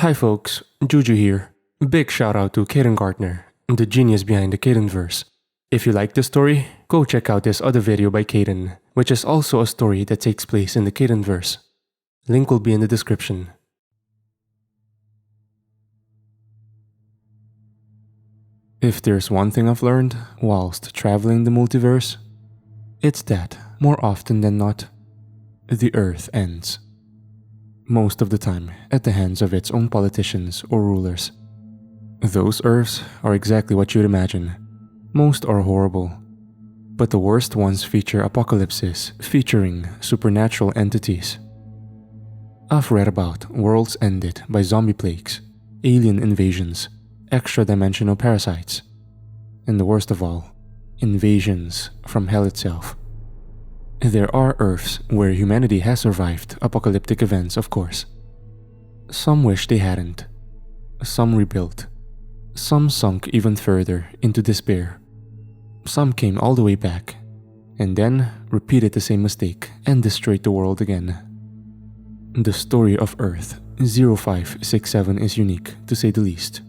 Hi folks, Juju here. Big shout out to Kaden Gardner, the genius behind the Kadenverse. If you like this story, go check out this other video by Kaden, which is also a story that takes place in the Kadenverse. Link will be in the description. If there's one thing I've learned whilst traveling the multiverse, it's that, more often than not, the Earth ends. Most of the time at the hands of its own politicians or rulers. Those Earths are exactly what you'd imagine. Most are horrible, but the worst ones feature apocalypses featuring supernatural entities. I've read about worlds ended by zombie plagues, alien invasions, extra-dimensional parasites, and the worst of all, invasions from hell itself. There are Earths where humanity has survived apocalyptic events, of course. Some wish they hadn't. Some rebuilt. Some sunk even further into despair. Some came all the way back, and then repeated the same mistake and destroyed the world again. The story of Earth 0567 is unique, to say the least.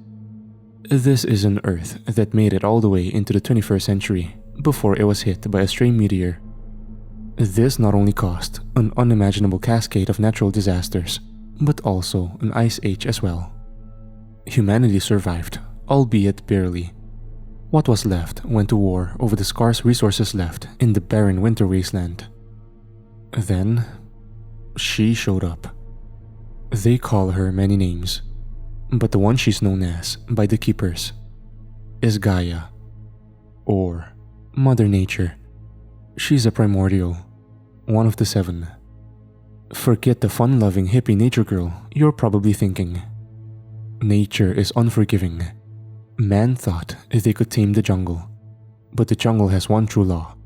This is an Earth that made it all the way into the 21st century before it was hit by a stray meteor. This not only caused an unimaginable cascade of natural disasters, but also an ice age as well. Humanity survived, albeit barely. What was left went to war over the scarce resources left in the barren winter wasteland. Then, she showed up. They call her many names, but the one she's known as by the Keepers is Gaia, or Mother Nature. She's a primordial, one of the seven. Forget the fun-loving hippie nature girl you're probably thinking. Nature is unforgiving. Man thought they could tame the jungle, but the jungle has one true law: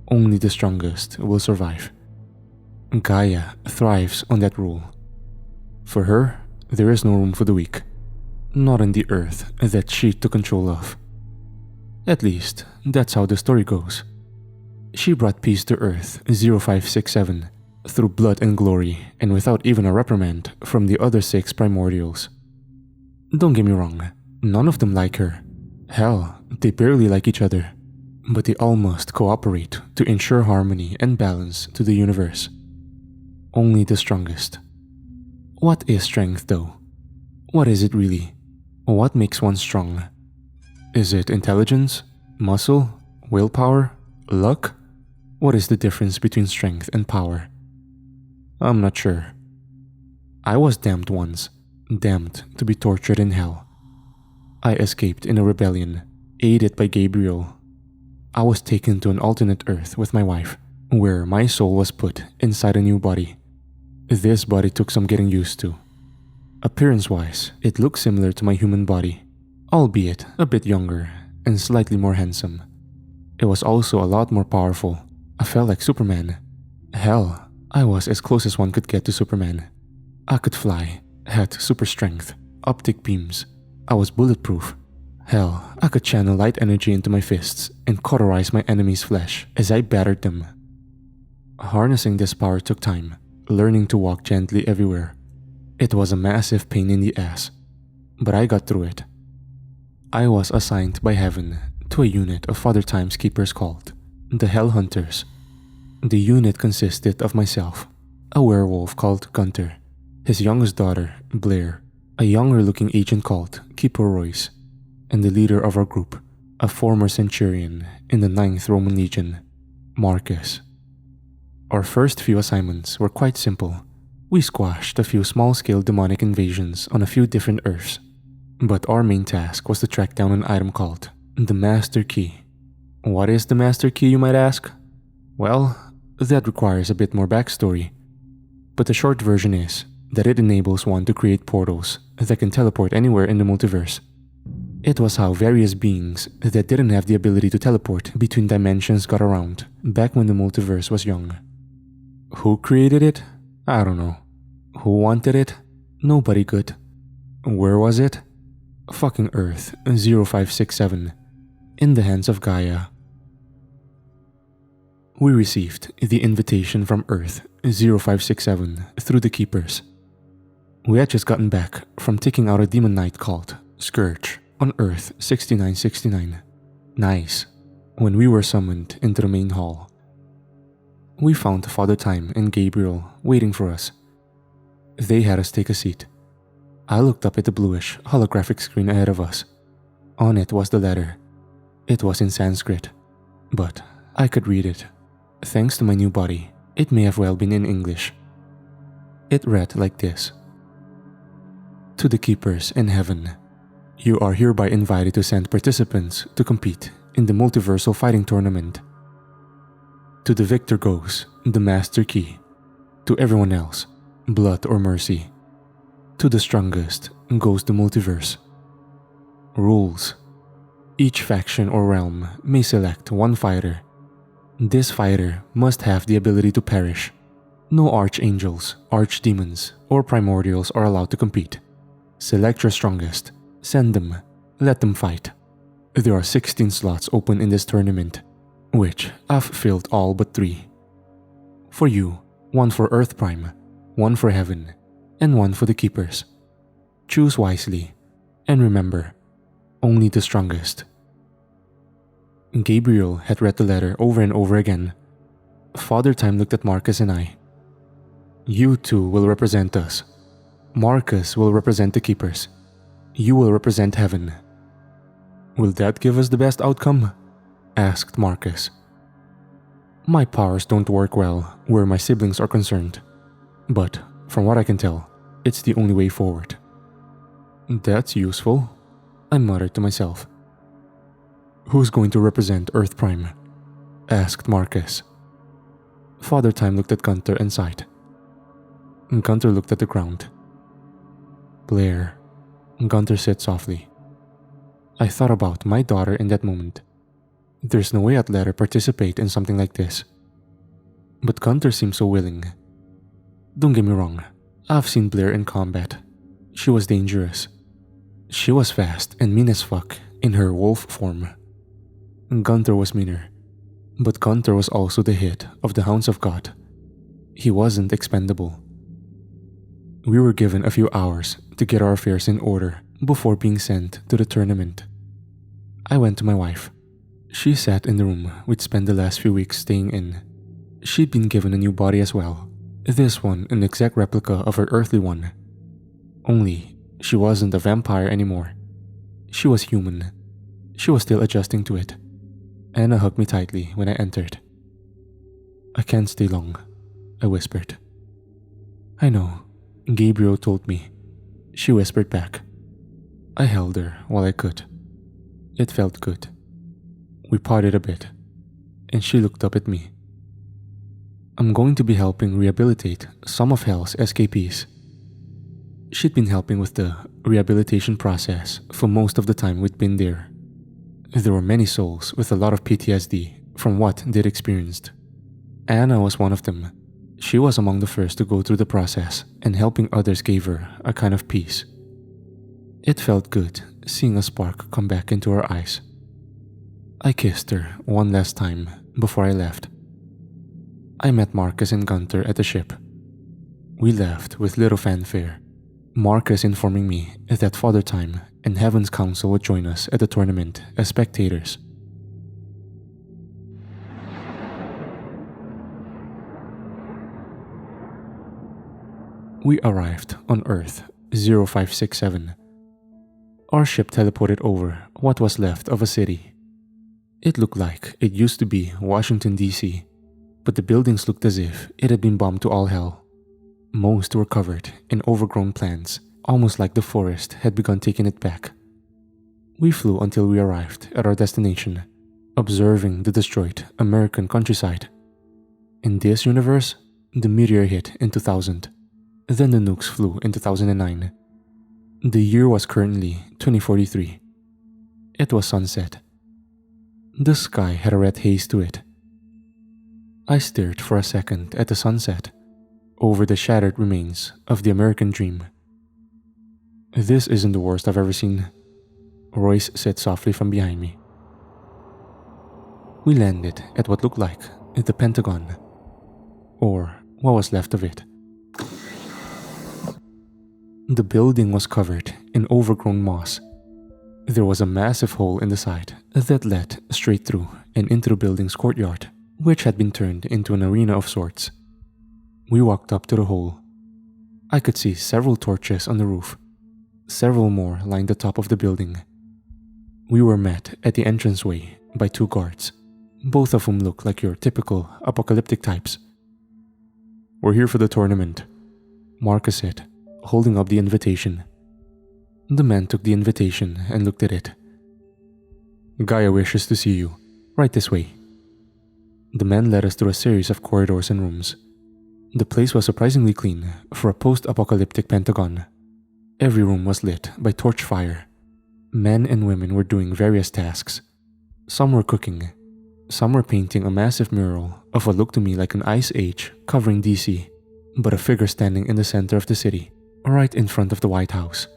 only the strongest will survive. Gaia thrives on that rule. For her, there is no room for the weak, not on the Earth that she took control of. At least, that's how the story goes. She brought peace to Earth 0567 through blood and glory, and without even a reprimand from the other 6 primordials. Don't get me wrong, none of them like her. Hell, they barely like each other. But they all must cooperate to ensure harmony and balance to the universe. Only the strongest. What is strength though? What is it really? What makes one strong? Is it intelligence, muscle, willpower, luck? What is the difference between strength and power? I'm not sure. I was damned once, damned to be tortured in hell. I escaped in a rebellion, aided by Gabriel. I was taken to an alternate Earth with my wife, where my soul was put inside a new body. This body took some getting used to. Appearance-wise, it looked similar to my human body, albeit a bit younger and slightly more handsome. It was also a lot more powerful. I felt like Superman. Hell, I was as close as one could get to Superman. I could fly, had super strength, optic beams. I was bulletproof. Hell, I could channel light energy into my fists and cauterize my enemy's flesh as I battered them. Harnessing this power took time, learning to walk gently everywhere. It was a massive pain in the ass, but I got through it. I was assigned by heaven to a unit of Father Time's keepers called the Hell Hunters. The unit consisted of myself, a werewolf called Gunter, his youngest daughter, Blair, a younger-looking agent called Keeper Royce, and the leader of our group, a former centurion in the 9th Roman Legion, Marcus. Our first few assignments were quite simple. We squashed a few small-scale demonic invasions on a few different Earths, but our main task was to track down an item called the Master Key. What is the Master Key, you might ask? Well, that requires a bit more backstory, but the short version is that it enables one to create portals that can teleport anywhere in the multiverse. It was how various beings that didn't have the ability to teleport between dimensions got around back when the multiverse was young. Who created it? I don't know. Who wanted it? Nobody could. Where was it? Fucking Earth 0567, in the hands of Gaia. We received the invitation from Earth 0567 through the Keepers. We had just gotten back from taking out a demon knight called Scourge on Earth 6969. Nice. When we were summoned into the main hall, we found Father Time and Gabriel waiting for us. They had us take a seat. I looked up at the bluish holographic screen ahead of us. On it was the letter. It was in Sanskrit, but I could read it. Thanks to my new body, it may have well been in English. It read like this. To the keepers in heaven, you are hereby invited to send participants to compete in the Multiversal fighting tournament. To the victor goes the master key. To everyone else, blood or mercy. To the strongest goes the multiverse. Rules. Each faction or realm may select one fighter. This fighter must have the ability to perish. No archangels, archdemons, or primordials are allowed to compete. Select your strongest. Send them. Let them fight. There are 16 slots open in this tournament, which I've filled all but 3. For you, 1 for Earth Prime, 1 for Heaven, and 1 for the Keepers. Choose wisely, and remember, only the strongest. Gabriel had read the letter over and over again. Father Time looked at Marcus and I. You two will represent us. Marcus will represent the Keepers. You will represent Heaven. Will that give us the best outcome? Asked Marcus. My powers don't work well where my siblings are concerned, but from what I can tell, it's the only way forward. That's useful, I muttered to myself. Who's going to represent Earth Prime? Asked Marcus. Father Time looked at Gunther and sighed. Gunther looked at the ground. Blair, Gunther said softly. I thought about my daughter in that moment. There's no way I'd let her participate in something like this. But Gunther seemed so willing. Don't get me wrong, I've seen Blair in combat. She was dangerous. She was fast and mean as fuck in her wolf form. Gunther was meaner, but Gunther was also the hit of the Hounds of God. He wasn't expendable. We were given a few hours to get our affairs in order before being sent to the tournament. I went to my wife. She sat in the room we'd spent the last few weeks staying in. She'd been given a new body as well, this one an exact replica of her earthly one. Only, she wasn't a vampire anymore. She was human. She was still adjusting to it. Anna hugged me tightly when I entered. I can't stay long, I whispered. I know, Gabriel told me. She whispered back. I held her while I could. It felt good. We parted a bit, and she looked up at me. I'm going to be helping rehabilitate some of Hell's escapees. She'd been helping with the rehabilitation process for most of the time we'd been there. There were many souls with a lot of PTSD from what they'd experienced. Anna was one of them. She was among the first to go through the process, and helping others gave her a kind of peace. It felt good seeing a spark come back into her eyes. I kissed her one last time before I left. I met Marcus and Gunther at the ship. We left with little fanfare, Marcus informing me that Father Time and Heaven's Council would join us at the tournament as spectators. We arrived on Earth 0567. Our ship teleported over what was left of a city. It looked like it used to be Washington, D.C., but the buildings looked as if it had been bombed to all hell. Most were covered in overgrown plants, almost like the forest had begun taking it back. We flew until we arrived at our destination, observing the destroyed American countryside. In this universe, the meteor hit in 2000. Then the nukes flew in 2009. The year was currently 2043. It was sunset. The sky had a red haze to it. I stared for a second at the sunset, over the shattered remains of the American dream. This isn't the worst I've ever seen, Royce said softly from behind me. We landed at what looked like the Pentagon, or what was left of it. The building was covered in overgrown moss. There was a massive hole in the side that led straight through and into the building's courtyard, which had been turned into an arena of sorts. We walked up to the hole. I could see several torches on the roof. Several more lined the top of the building. We were met at the entranceway by 2 guards, both of whom looked like your typical apocalyptic types. "We're here for the tournament," Marcus said, holding up the invitation. The man took the invitation and looked at it. "Gaia wishes to see you. Right this way." The man led us through a series of corridors and rooms. The place was surprisingly clean for a post-apocalyptic Pentagon. Every room was lit by torch fire. Men and women were doing various tasks. Some were cooking. Some were painting a massive mural of what looked to me like an ice age covering DC, but a figure standing in the center of the city, right in front of the White House,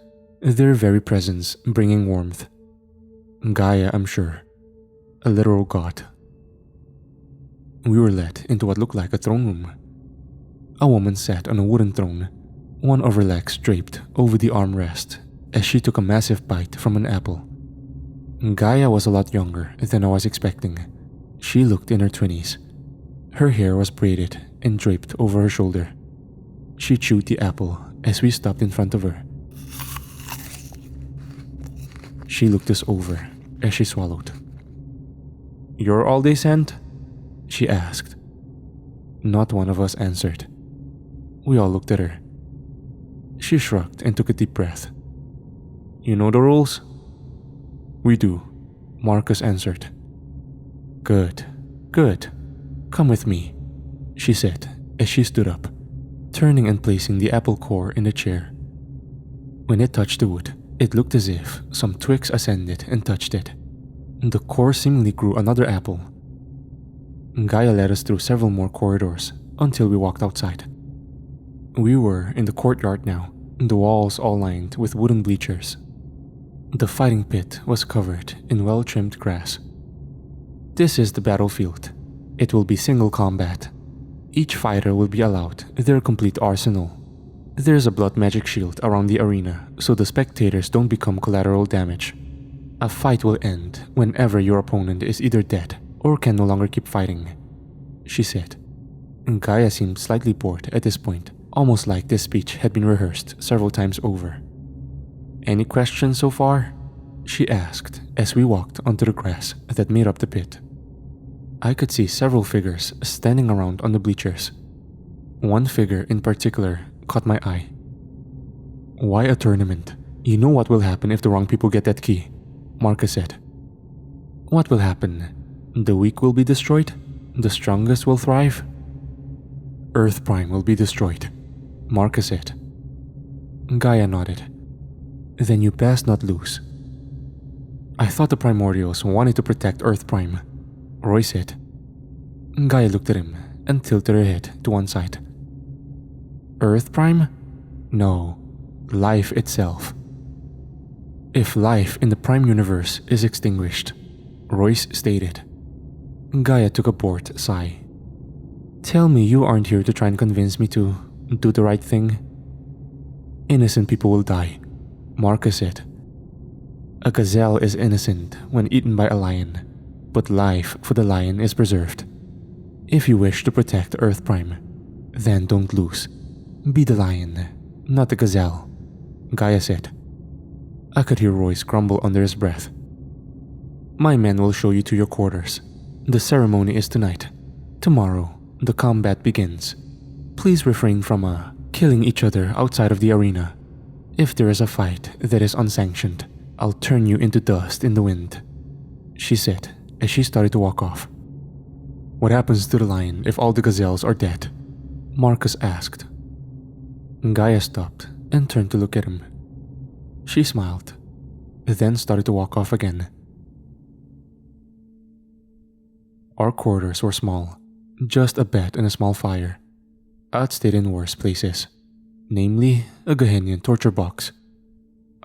their very presence bringing warmth. Gaia, I'm sure. A literal god. We were led into what looked like a throne room. A woman sat on a wooden throne, one of her legs draped over the armrest as she took a massive bite from an apple. Gaia was a lot younger than I was expecting. She looked in her 20s. Her hair was braided and draped over her shoulder. She chewed the apple as we stopped in front of her. She looked us over as she swallowed. "You're all they sent?" she asked. Not one of us answered. We all looked at her. She shrugged and took a deep breath. "You know the rules?" "We do," Marcus answered. Good. Come with me," she said as she stood up, turning and placing the apple core in the chair. When it touched the wood, it looked as if some twigs ascended and touched it. The core seemingly grew another apple. Gaia led us through several more corridors until we walked outside. We were in the courtyard now, the walls all lined with wooden bleachers. The fighting pit was covered in well-trimmed grass. This is the battlefield. It will be single combat. Each fighter will be allowed their complete arsenal. There's a blood magic shield around the arena so the spectators don't become collateral damage. A fight will end whenever your opponent is either dead or can no longer keep fighting, she said. Gaia seemed slightly bored at this point, almost like this speech had been rehearsed several times over. "Any questions so far?" she asked as we walked onto the grass that made up the pit. I could see several figures standing around on the bleachers. One figure in particular caught my eye. "Why a tournament? You know what will happen if the wrong people get that key," Marcus said. "What will happen? The weak will be destroyed? The strongest will thrive?" "Earth Prime will be destroyed," Marcus said. Gaia nodded. "Then you best not lose." "I thought the Primordials wanted to protect Earth Prime," Roy said. Gaia looked at him and tilted her head to one side. "Earth Prime? No, life itself. If life in the Prime universe is extinguished," Royce stated. Gaia took a bored sigh. "Tell me you aren't here to try and convince me to do the right thing." "Innocent people will die," Marcus said. "A gazelle is innocent when eaten by a lion, but life for the lion is preserved. If you wish to protect Earth Prime, then don't lose. Be the lion, not the gazelle," Gaia said. I could hear Royce grumble under his breath. "My men will show you to your quarters. The ceremony is tonight. Tomorrow, the combat begins. Please refrain from killing each other outside of the arena. If there is a fight that is unsanctioned, I'll turn you into dust in the wind," she said as she started to walk off. "What happens to the lion if all the gazelles are dead?" Marcus asked. Gaia stopped and turned to look at him. She smiled, then started to walk off again. Our quarters were small, just a bed and a small fire. I'd stayed in worse places, namely a Gehennian torture box.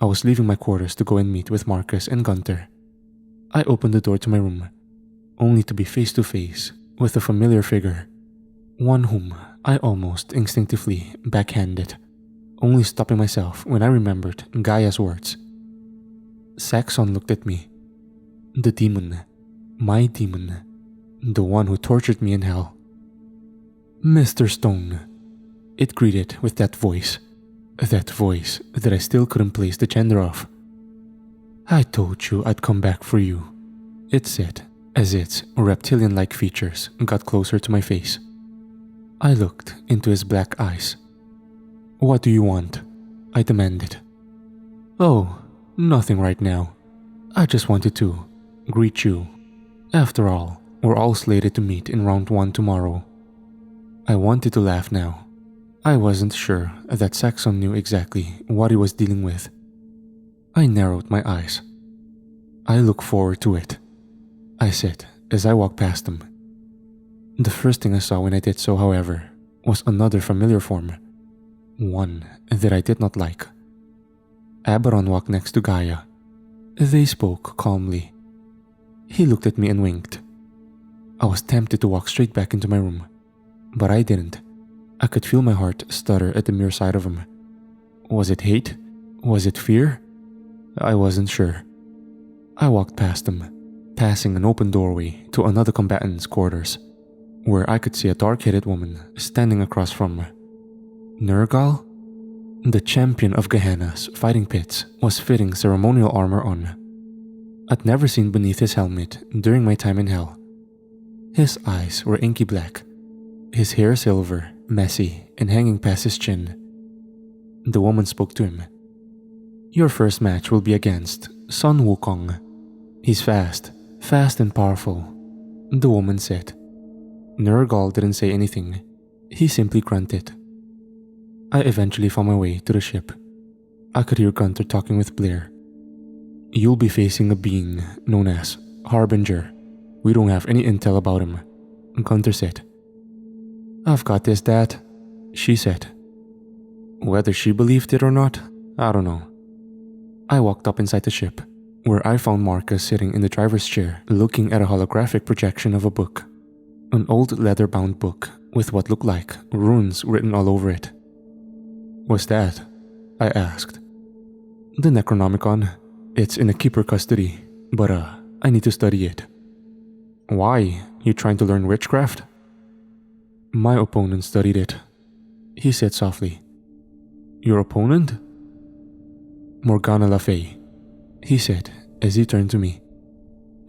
I was leaving my quarters to go and meet with Marcus and Gunther. I opened the door to my room, only to be face to face with a familiar figure, one whom I almost instinctively backhanded. only stopping myself when I remembered Gaia's words. Saxon looked at me. The demon, my demon, the one who tortured me in hell. Mr. Stone, it greeted with that voice that I still couldn't place the gender of. I told you I'd come back for you, it said, as its reptilian-like features got closer to my face. I looked into his black eyes. What do you want? I demanded. Oh, nothing right now. I just wanted to greet you. After all, we're all slated to meet in round 1 tomorrow. I wanted to laugh now. I wasn't sure that Saxon knew exactly what he was dealing with. I narrowed my eyes. I look forward to it, I said as I walked past him. The first thing I saw when I did so, however, was another familiar form. One that I did not like. Aberon walked next to Gaia. They spoke calmly. He looked at me and winked. I was tempted to walk straight back into my room, but I didn't. I could feel my heart stutter at the mere sight of him. Was it hate? Was it fear? I wasn't sure. I walked past him, passing an open doorway to another combatant's quarters, where I could see a dark-headed woman standing across from me. Nergal? The champion of Gehenna's fighting pits was fitting ceremonial armor on. I'd never seen beneath his helmet during my time in hell. His eyes were inky black, his hair silver, messy, and hanging past his chin. The woman spoke to him. Your first match will be against Sun Wukong. He's fast and powerful, the woman said. Nergal didn't say anything. He simply grunted. I eventually found my way to the ship. I could hear Gunther talking with Blair. You'll be facing a being known as Harbinger. We don't have any intel about him, Gunther said. I've got this, Dad, she said. Whether she believed it or not, I don't know. I walked up inside the ship, where I found Marcus sitting in the driver's chair looking at a holographic projection of a book. An old leather-bound book with what looked like runes written all over it. What's that? I asked. The Necronomicon. It's in a keeper custody, but I need to study it. Why? You trying to learn witchcraft? My opponent studied it, he said softly. Your opponent? Morgana Le Fay, he said as he turned to me.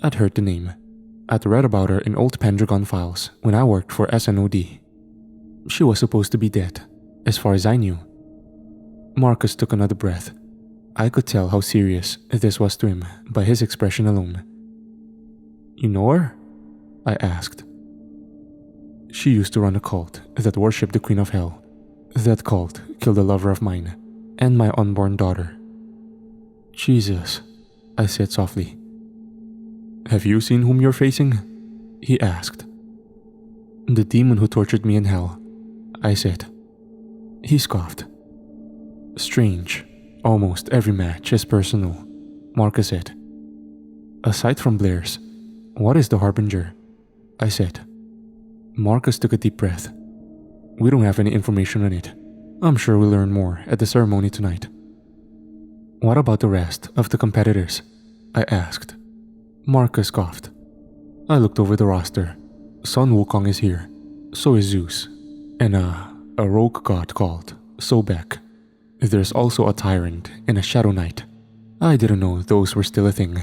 I'd heard the name. I'd read about her in old Pendragon files when I worked for SNOD. She was supposed to be dead, as far as I knew. Marcus took another breath. I could tell how serious this was to him by his expression alone. You know her? I asked. She used to run a cult that worshipped the Queen of Hell. That cult killed a lover of mine and my unborn daughter. Jesus, I said softly. Have you seen whom you're facing? He asked. The demon who tortured me in hell, I said. He scoffed. Strange. Almost every match is personal, Marcus said. Aside from Blair's, what is the Harbinger? I said. Marcus took a deep breath. We don't have any information on it. I'm sure we'll learn more at the ceremony tonight. What about the rest of the competitors? I asked. Marcus scoffed. I looked over the roster. Sun Wukong is here. So is Zeus. And a rogue god called Sobek. There's also a tyrant and a shadow knight. I didn't know those were still a thing.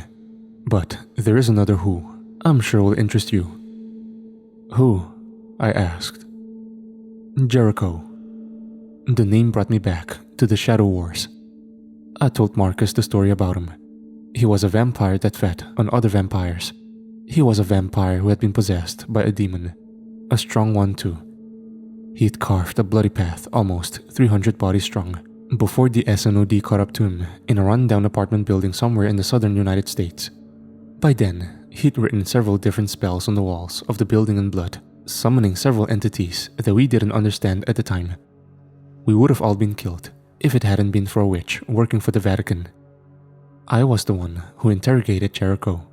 But there is another who I'm sure will interest you. Who? I asked. Jericho. The name brought me back to the Shadow Wars. I told Marcus the story about him. He was a vampire that fed on other vampires. He was a vampire who had been possessed by a demon. A strong one too. He'd carved a bloody path almost 300 bodies strong before the SNOD caught up to him in a run-down apartment building somewhere in the southern United States. By then, he'd written several different spells on the walls of the building in blood, summoning several entities that we didn't understand at the time. We would have all been killed if it hadn't been for a witch working for the Vatican. I was the one who interrogated Jericho.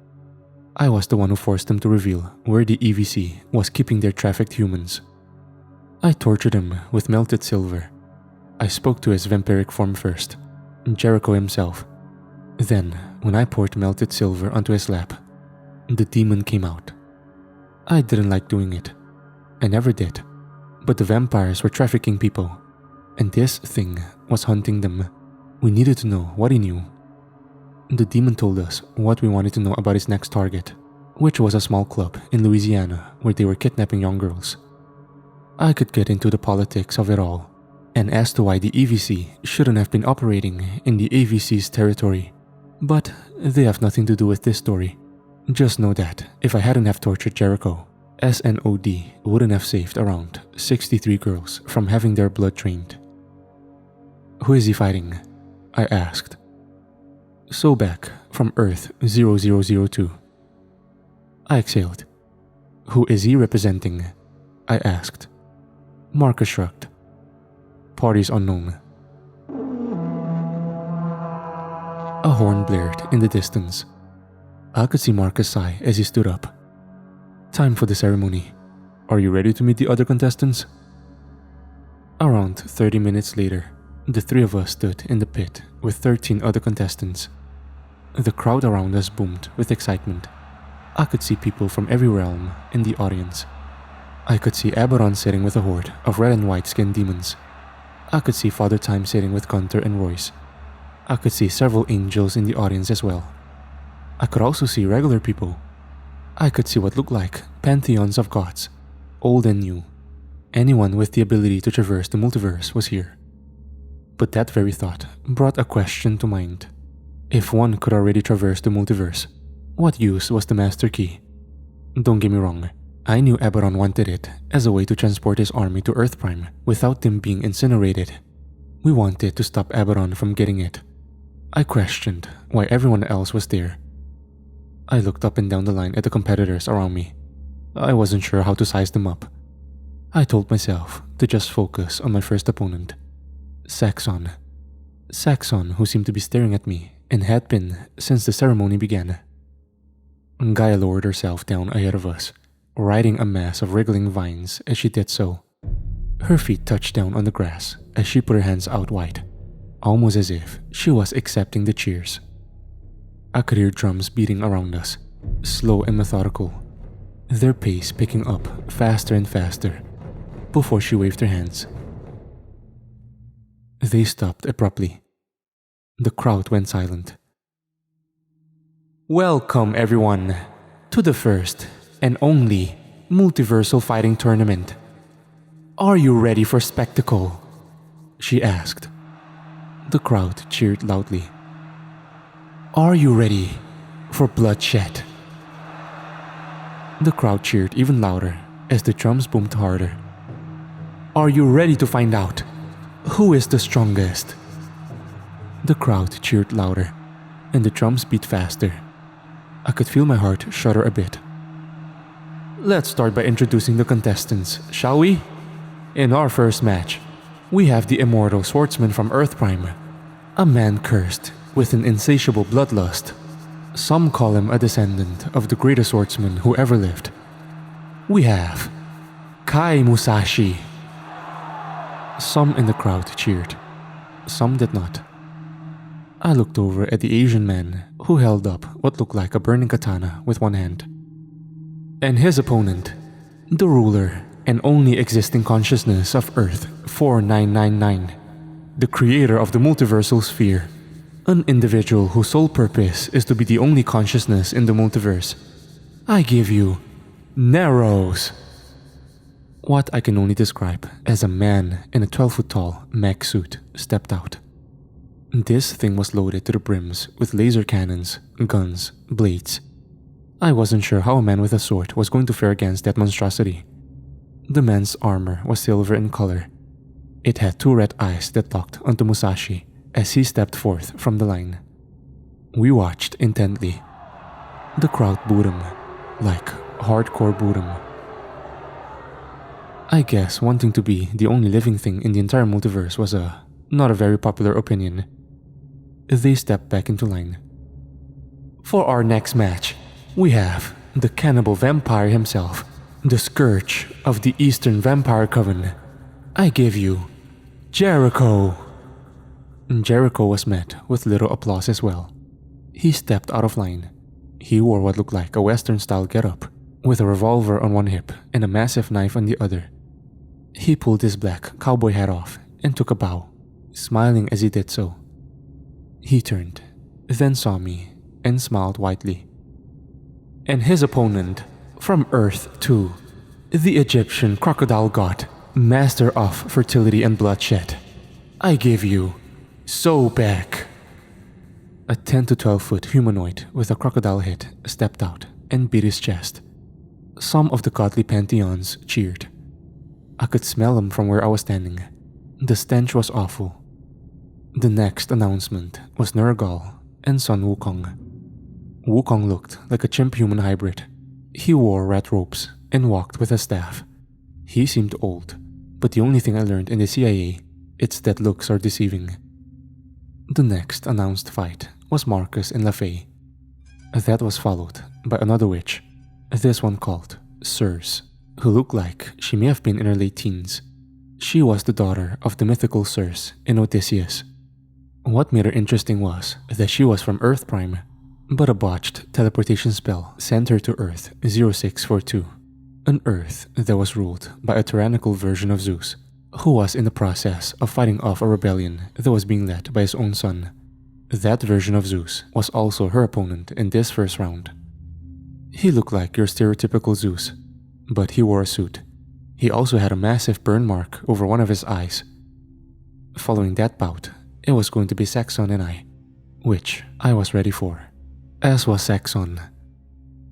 I was the one who forced him to reveal where the EVC was keeping their trafficked humans. I tortured him with melted silver. I spoke to his vampiric form first, Jericho himself. Then, when I poured melted silver onto his lap, the demon came out. I didn't like doing it. I never did. But the vampires were trafficking people, and this thing was hunting them. We needed to know what he knew. The demon told us what we wanted to know about his next target, which was a small club in Louisiana where they were kidnapping young girls. I could get into the politics of it all, and as to why the EVC shouldn't have been operating in the AVC's territory, but they have nothing to do with this story. Just know that if I hadn't have tortured Jericho, SNOD wouldn't have saved around 63 girls from having their blood drained. Who is he fighting? I asked. Sobek from Earth 0002. I exhaled. Who is he representing? I asked. Marcus shrugged. Parties unknown. A horn blared in the distance. I could see Marcus sigh as he stood up. Time for the ceremony. Are you ready to meet the other contestants? Around 30 minutes later, the three of us stood in the pit with 13 other contestants. The crowd around us boomed with excitement. I could see people from every realm in the audience. I could see Aberon sitting with a horde of red and white skinned demons. I could see Father Time sitting with Gunther and Royce. I could see several angels in the audience as well. I could also see regular people. I could see what looked like pantheons of gods, old and new. Anyone with the ability to traverse the multiverse was here. But that very thought brought a question to mind. If one could already traverse the multiverse, what use was the Master Key? Don't get me wrong, I knew Aberon wanted it as a way to transport his army to Earth Prime without them being incinerated. We wanted to stop Aberon from getting it. I questioned why everyone else was there. I looked up and down the line at the competitors around me. I wasn't sure how to size them up. I told myself to just focus on my first opponent, Saxon. Saxon, who seemed to be staring at me and had been since the ceremony began. Gaia lowered herself down ahead of us, riding a mass of wriggling vines as she did so. Her feet touched down on the grass as she put her hands out wide, almost as if she was accepting the cheers. I could hear drums beating around us, slow and methodical, their pace picking up faster and faster, before she waved her hands. They stopped abruptly. The crowd went silent. Welcome everyone to the first and only Multiversal Fighting Tournament. Are you ready for spectacle? She asked. The crowd cheered loudly. Are you ready for bloodshed? The crowd cheered even louder as the drums boomed harder. Are you ready to find out who is the strongest? The crowd cheered louder, and the drums beat faster. I could feel my heart shudder a bit. Let's start by introducing the contestants, shall we? In our first match, we have the immortal swordsman from Earth Prime, a man cursed with an insatiable bloodlust. Some call him a descendant of the greatest swordsman who ever lived. We have Kai Musashi. Some in the crowd cheered. Some did not. I looked over at the Asian man who held up what looked like a burning katana with one hand. And his opponent, the ruler and only existing consciousness of Earth 4999, the creator of the multiversal sphere, an individual whose sole purpose is to be the only consciousness in the multiverse. I give you Narrows. What I can only describe as a man in a 12-foot-tall mech suit stepped out. This thing was loaded to the brims with laser cannons, guns, blades. I wasn't sure how a man with a sword was going to fare against that monstrosity. The man's armor was silver in color. It had two red eyes that locked onto Musashi as he stepped forth from the line. We watched intently. The crowd booed him, like hardcore booed him. I guess wanting to be the only living thing in the entire multiverse was not a very popular opinion. They stepped back into line. For our next match, we have the cannibal vampire himself, the scourge of the Eastern Vampire Coven. I give you Jericho! Jericho was met with little applause as well. He stepped out of line. He wore what looked like a Western-style getup, with a revolver on one hip and a massive knife on the other. He pulled his black cowboy hat off and took a bow, smiling as he did so. He turned, then saw me, and smiled widely. And his opponent, from Earth too, the Egyptian crocodile god, master of fertility and bloodshed. I give you So.AG. A 10 to 12 foot humanoid with a crocodile head stepped out and beat his chest. Some of the godly pantheons cheered. I could smell them from where I was standing. The stench was awful. The next announcement was Nergal and Sun Wukong. Wukong looked like a chimp-human hybrid. He wore rat ropes and walked with a staff. He seemed old, but the only thing I learned in the CIA, it's that looks are deceiving. The next announced fight was Marcus and LaFay. That was followed by another witch, this one called Circe, who looked like she may have been in her late teens. She was the daughter of the mythical Circe in Odysseus. What made her interesting was that she was from Earth Prime, but a botched teleportation spell sent her to Earth 0642, an Earth that was ruled by a tyrannical version of Zeus, who was in the process of fighting off a rebellion that was being led by his own son. That version of Zeus was also her opponent in this first round. He looked like your stereotypical Zeus, but he wore a suit. He also had a massive burn mark over one of his eyes. Following that bout, it was going to be Saxon and I, which I was ready for, as was Saxon.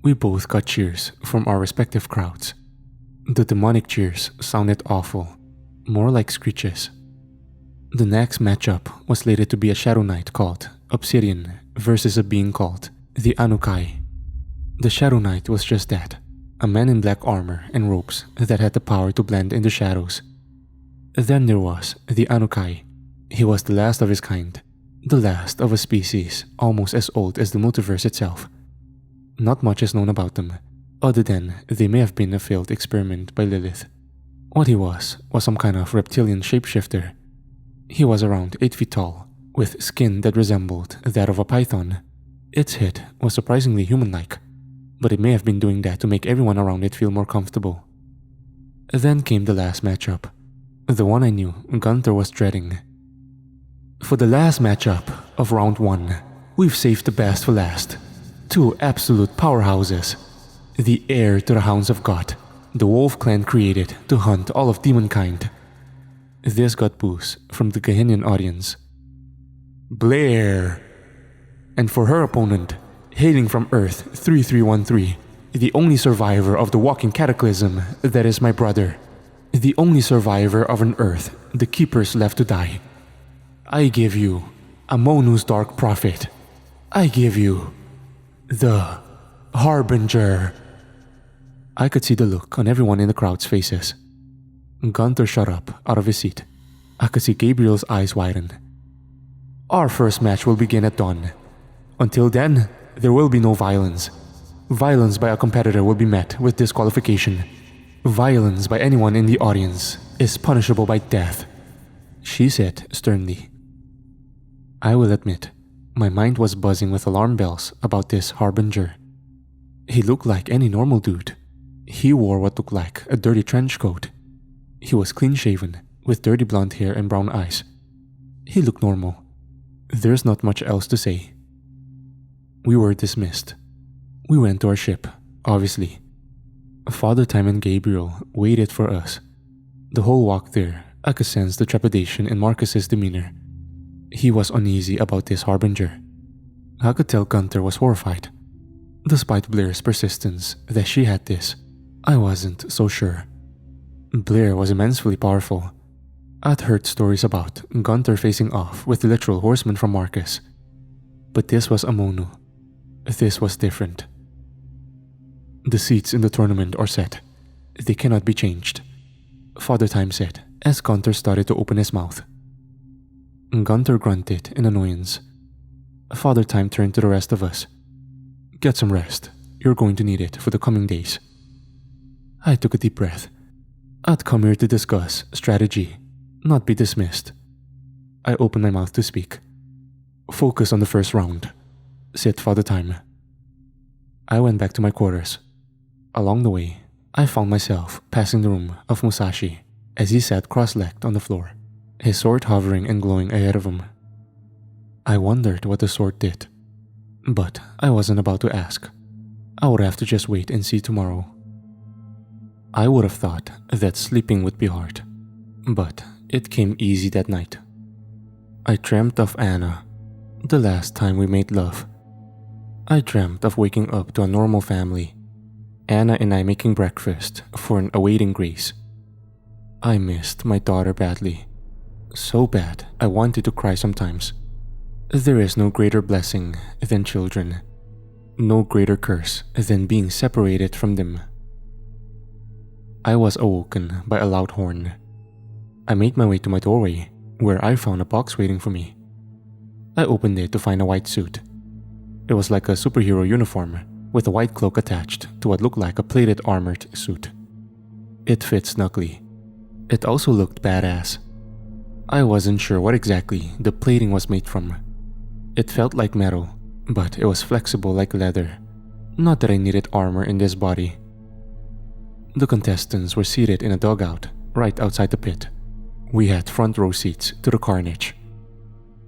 We both got cheers from our respective crowds. The demonic cheers sounded awful, more like screeches. The next matchup was slated to be a Shadow Knight called Obsidian versus a being called the Anukai. The Shadow Knight was just that, a man in black armor and robes that had the power to blend in the shadows. Then there was the Anukai. He was the last of his kind, the last of a species almost as old as the multiverse itself. Not much is known about them, other than they may have been a failed experiment by Lilith. What he was some kind of reptilian shapeshifter. He was around 8 feet tall, with skin that resembled that of a python. Its head was surprisingly human-like, but it may have been doing that to make everyone around it feel more comfortable. Then came the last matchup, the one I knew Gunther was dreading. For the last matchup of round 1, we've saved the best for last. Two absolute powerhouses. The heir to the Hounds of God, the wolf clan created to hunt all of demonkind. This got boos from the Gehennian audience. Blair! And for her opponent, hailing from Earth 3313, the only survivor of the walking cataclysm that is my brother. The only survivor of an Earth the Keepers left to die. I give you Amonu's dark prophet. I give you the Harbinger. I could see the look on everyone in the crowd's faces. Gunther shot up out of his seat. I could see Gabriel's eyes widen. Our first match will begin at dawn. Until then, there will be no violence. Violence by a competitor will be met with disqualification. Violence by anyone in the audience is punishable by death, she said sternly. I will admit, my mind was buzzing with alarm bells about this Harbinger. He looked like any normal dude. He wore what looked like a dirty trench coat. He was clean-shaven, with dirty blonde hair and brown eyes. He looked normal. There's not much else to say. We were dismissed. We went to our ship, obviously. Father Time and Gabriel waited for us. The whole walk there, I could sense the trepidation in Marcus's demeanor. He was uneasy about this Harbinger. I could tell Gunther was horrified. Despite Blair's persistence that she had this, I wasn't so sure. Blair was immensely powerful. I'd heard stories about Gunther facing off with the literal horsemen from Marcus. But this was Amonu. This was different. The seats in the tournament are set. They cannot be changed, Father Time said as Gunther started to open his mouth. Gunther grunted in annoyance. Father Time turned to the rest of us. Get some rest. You're going to need it for the coming days. I took a deep breath. I'd come here to discuss strategy, not be dismissed. I opened my mouth to speak. Focus on the first round. Sit for the time. I went back to my quarters. Along the way, I found myself passing the room of Musashi as he sat cross-legged on the floor, his sword hovering and glowing ahead of him. I wondered what the sword did, but I wasn't about to ask. I would have to just wait and see tomorrow. I would have thought that sleeping would be hard, but it came easy that night. I dreamt of Anna, the last time we made love. I dreamt of waking up to a normal family, Anna and I making breakfast for an awaiting Grace. I missed my daughter badly, so bad I wanted to cry sometimes. There is no greater blessing than children, no greater curse than being separated from them. I was awoken by a loud horn. I made my way to my doorway, where I found a box waiting for me. I opened it to find a white suit. It was like a superhero uniform, with a white cloak attached to what looked like a plated armored suit. It fit snugly. It also looked badass. I wasn't sure what exactly the plating was made from. It felt like metal, but it was flexible like leather. Not that I needed armor in this body. The contestants were seated in a dugout right outside the pit. We had front row seats to the carnage.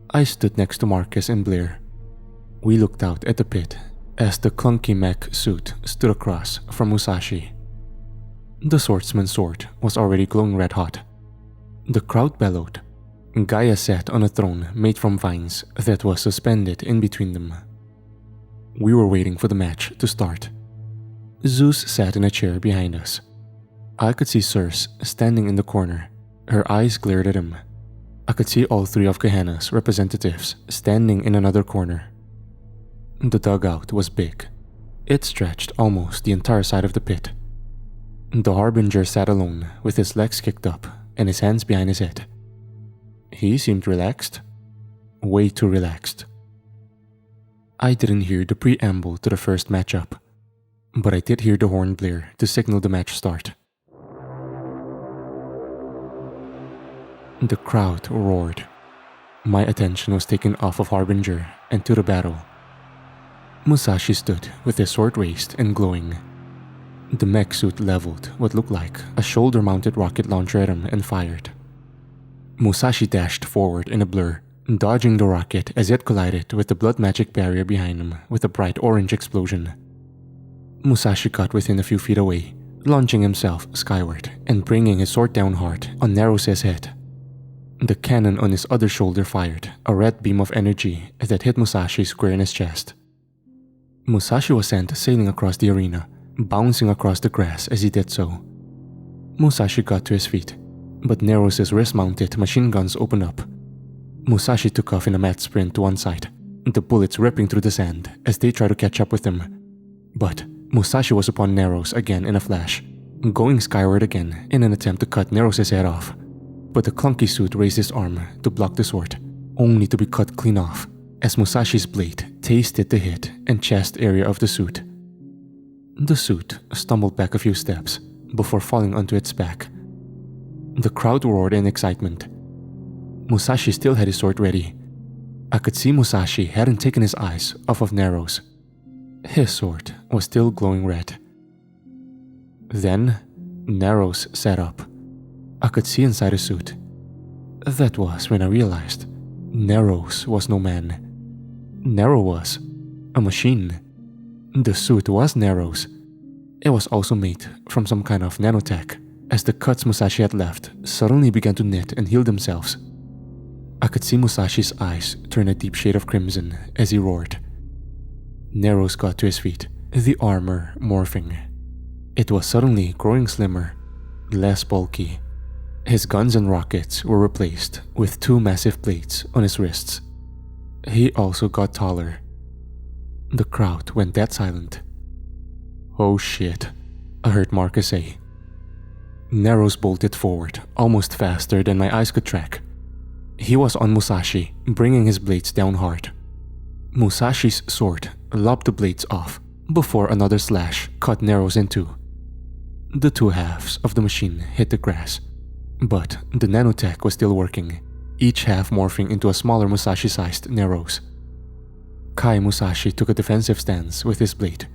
I stood next to Marcus and Blair. We looked out at the pit as the clunky mech suit stood across from Musashi. The swordsman's sword was already glowing red hot. The crowd bellowed. Gaia sat on a throne made from vines that was suspended in between them. We were waiting for the match to start. Zeus sat in a chair behind us. I could see Circe standing in the corner. Her eyes glared at him. I could see all three of Gehenna's representatives standing in another corner. The dugout was big. It stretched almost the entire side of the pit. The Harbinger sat alone with his legs kicked up and his hands behind his head. He seemed relaxed. Way too relaxed. I didn't hear the preamble to the first matchup, but I did hear the horn blare to signal the match start. The crowd roared. My attention was taken off of Harbinger and to the battle. Musashi stood with his sword raised and glowing. The mech suit leveled what looked like a shoulder-mounted rocket launcher at him and fired. Musashi dashed forward in a blur, dodging the rocket as it collided with the blood magic barrier behind him with a bright orange explosion. Musashi got within a few feet away, launching himself skyward and bringing his sword down hard on Neros' head. The cannon on his other shoulder fired a red beam of energy that hit Musashi square in his chest. Musashi was sent sailing across the arena, bouncing across the grass as he did so. Musashi got to his feet, but Neros' wrist-mounted machine guns opened up. Musashi took off in a mad sprint to one side, the bullets ripping through the sand as they tried to catch up with him. But Musashi was upon Neros again in a flash, going skyward again in an attempt to cut Neros' head off. But the clunky suit raised his arm to block the sword, only to be cut clean off as Musashi's blade tasted the head and chest area of the suit. The suit stumbled back a few steps before falling onto its back. The crowd roared in excitement. Musashi still had his sword ready. I could see Musashi hadn't taken his eyes off of Neros. His sword was still glowing red. Then, Neros sat up. I could see inside his suit. That was when I realized Neros was no man. Nero was a machine. The suit was Neros. It was also made from some kind of nanotech, as the cuts Musashi had left suddenly began to knit and heal themselves. I could see Musashi's eyes turn a deep shade of crimson as he roared. Neros got to his feet, the armor morphing. It was suddenly growing slimmer, less bulky. His guns and rockets were replaced with two massive plates on his wrists. He also got taller. The crowd went dead silent. "Oh shit," I heard Marcus say. Neros bolted forward almost faster than my eyes could track. He was on Musashi, bringing his blades down hard. Musashi's sword lopped the blades off before another slash cut Neros in two. The two halves of the machine hit the grass. But the nanotech was still working, each half morphing into a smaller Musashi-sized Neros. Kai Musashi took a defensive stance with his blade.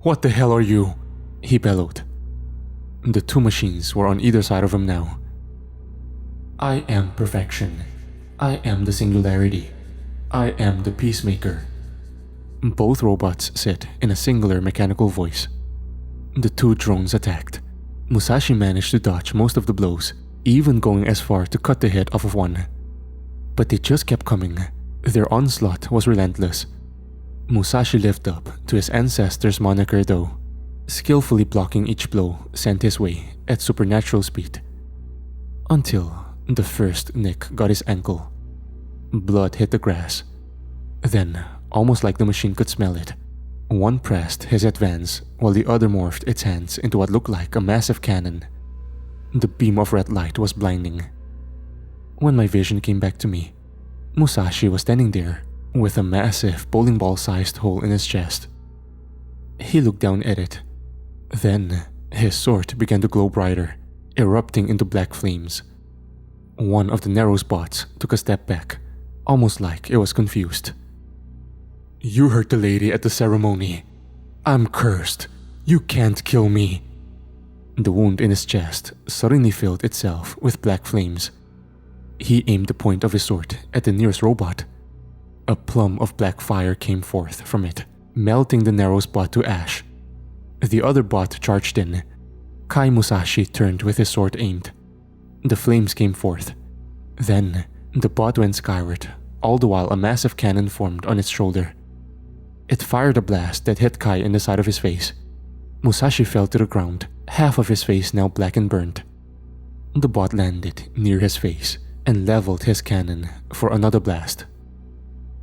"What the hell are you?" he bellowed. The two machines were on either side of him now. "I am perfection. I am the singularity. I am the peacemaker." Both robots said in a singular mechanical voice. The two drones attacked. Musashi managed to dodge most of the blows, even going as far to cut the head off of one. But they just kept coming. Their onslaught was relentless. Musashi lived up to his ancestors' moniker though. Skillfully blocking each blow sent his way at supernatural speed. Until the first nick got his ankle. Blood hit the grass. Then, almost like the machine could smell it, one pressed his advance while the other morphed its hands into what looked like a massive cannon. The beam of red light was blinding. When my vision came back to me, Musashi was standing there with a massive bowling ball-sized hole in his chest. He looked down at it. Then, his sword began to glow brighter, erupting into black flames. One of the Neros bots took a step back, almost like it was confused. "You hurt the lady at the ceremony. I'm cursed. You can't kill me." The wound in his chest suddenly filled itself with black flames. He aimed the point of his sword at the nearest robot. A plum of black fire came forth from it, melting the Neros bot to ash. The other bot charged in. Kai Musashi turned with his sword aimed. The flames came forth. Then, the bot went skyward, all the while a massive cannon formed on its shoulder. It fired a blast that hit Kai in the side of his face. Musashi fell to the ground, half of his face now black and burnt. The bot landed near his face and leveled his cannon for another blast.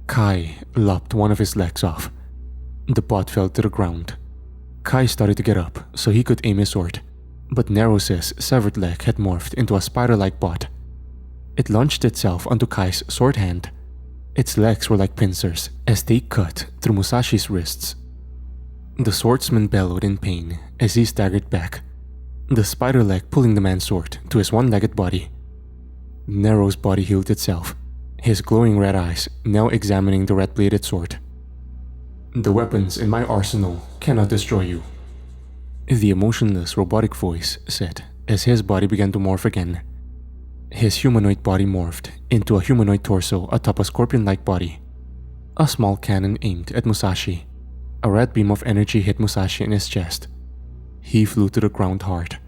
Kai lopped one of his legs off. The bot fell to the ground. Kai started to get up so he could aim his sword, but Neros' severed leg had morphed into a spider-like bot. It launched itself onto Kai's sword hand. Its legs were like pincers as they cut through Musashi's wrists. The swordsman bellowed in pain as he staggered back, the spider leg pulling the man's sword to his one-legged body. Nero's body healed itself, his glowing red eyes now examining the red-bladed sword. "The weapons in my arsenal cannot destroy you," the emotionless robotic voice said as his body began to morph again. His humanoid body morphed into a humanoid torso atop a scorpion-like body. A small cannon aimed at Musashi. A red beam of energy hit Musashi in his chest. He flew to the ground hard.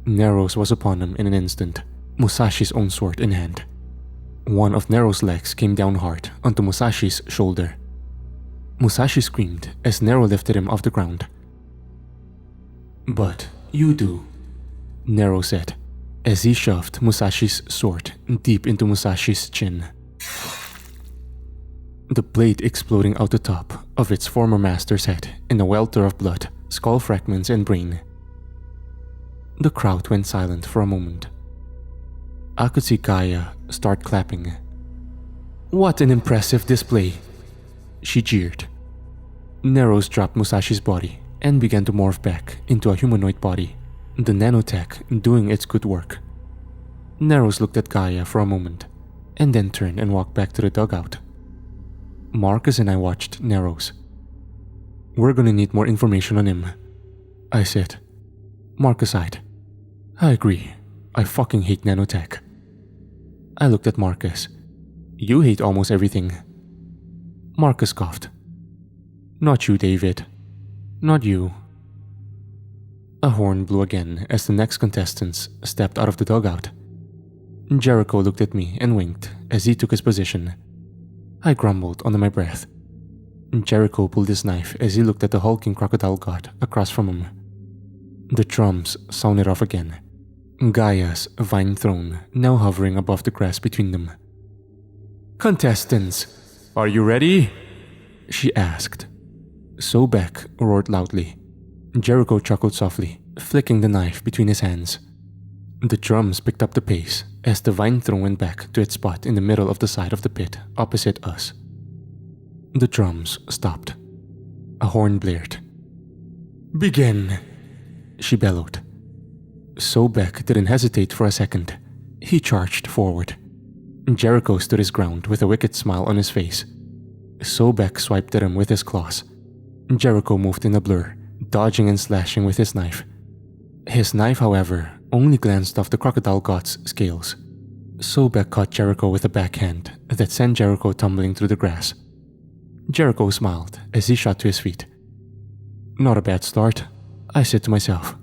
Neros was upon him in an instant, Musashi's own sword in hand. One of Nero's legs came down hard onto Musashi's shoulder. Musashi screamed as Nero lifted him off the ground. "But you do," Nero said, as he shoved Musashi's sword deep into Musashi's chin. The blade exploding out the top of its former master's head in a welter of blood, skull fragments and brain. The crowd went silent for a moment. I could see Gaia start clapping. "What an impressive display," she jeered. Neros dropped Musashi's body and began to morph back into a humanoid body, the nanotech doing its good work. Neros looked at Gaia for a moment, and then turned and walked back to the dugout. Marcus and I watched Neros. "We're gonna need more information on him," I said. Marcus sighed. "I agree. I fucking hate nanotech." I looked at Marcus. "You hate almost everything." Marcus coughed. "Not you, David. Not you." A horn blew again as the next contestants stepped out of the dugout. Jericho looked at me and winked as he took his position. I grumbled under my breath. Jericho pulled his knife as he looked at the hulking crocodile god across from him. The drums sounded off again, Gaia's vine throne now hovering above the grass between them. "Contestants, are you ready?" she asked. Sobek roared loudly. Jericho chuckled softly, flicking the knife between his hands. The drums picked up the pace as the vine throne went back to its spot in the middle of the side of the pit opposite us. The drums stopped. A horn blared. "Begin," she bellowed. Sobek didn't hesitate for a second. He charged forward. Jericho stood his ground with a wicked smile on his face. Sobek swiped at him with his claws. Jericho moved in a blur, dodging and slashing with his knife. His knife, however, only glanced off the crocodile god's scales. Sobek caught Jericho with a backhand that sent Jericho tumbling through the grass. Jericho smiled as he shot to his feet. Not a bad start, I said to myself.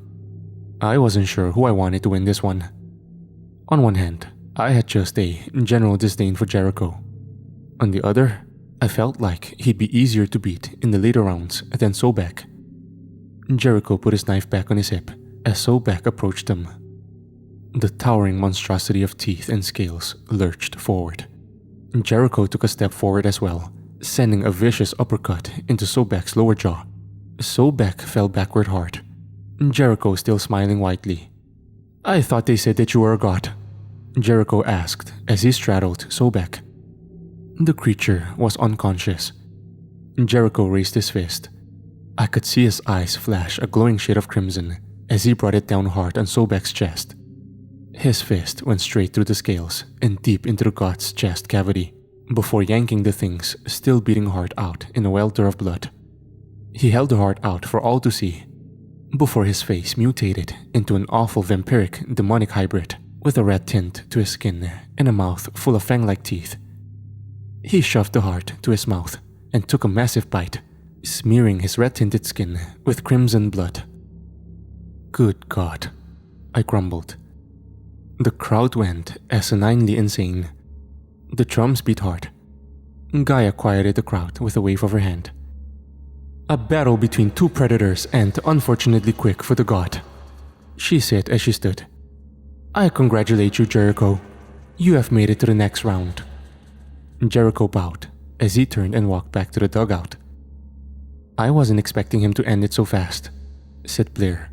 I wasn't sure who I wanted to win this one. On one hand, I had just a general disdain for Jericho. On the other, I felt like he'd be easier to beat in the later rounds than Sobek. Jericho put his knife back on his hip as Sobek approached him. The towering monstrosity of teeth and scales lurched forward. Jericho took a step forward as well, sending a vicious uppercut into Sobek's lower jaw. Sobek fell backward hard. Jericho still smiling widely. I thought they said that you were a god, Jericho asked as he straddled Sobek. The creature was unconscious. Jericho raised his fist. I could see his eyes flash a glowing shade of crimson as he brought it down hard on Sobek's chest. His fist went straight through the scales and deep into the god's chest cavity, before yanking the thing's still beating heart out in a welter of blood. He held the heart out for all to see, before his face mutated into an awful vampiric demonic hybrid with a red tint to his skin and a mouth full of fang-like teeth. He shoved the heart to his mouth and took a massive bite, smearing his red-tinted skin with crimson blood. Good God, I grumbled. The crowd went asininely insane. The drums beat hard. Gaia quieted the crowd with a wave of her hand. A battle between two predators and unfortunately quick for the god, she said as she stood. I congratulate you, Jericho. You have made it to the next round. Jericho bowed as he turned and walked back to the dugout. I wasn't expecting him to end it so fast, said Blair.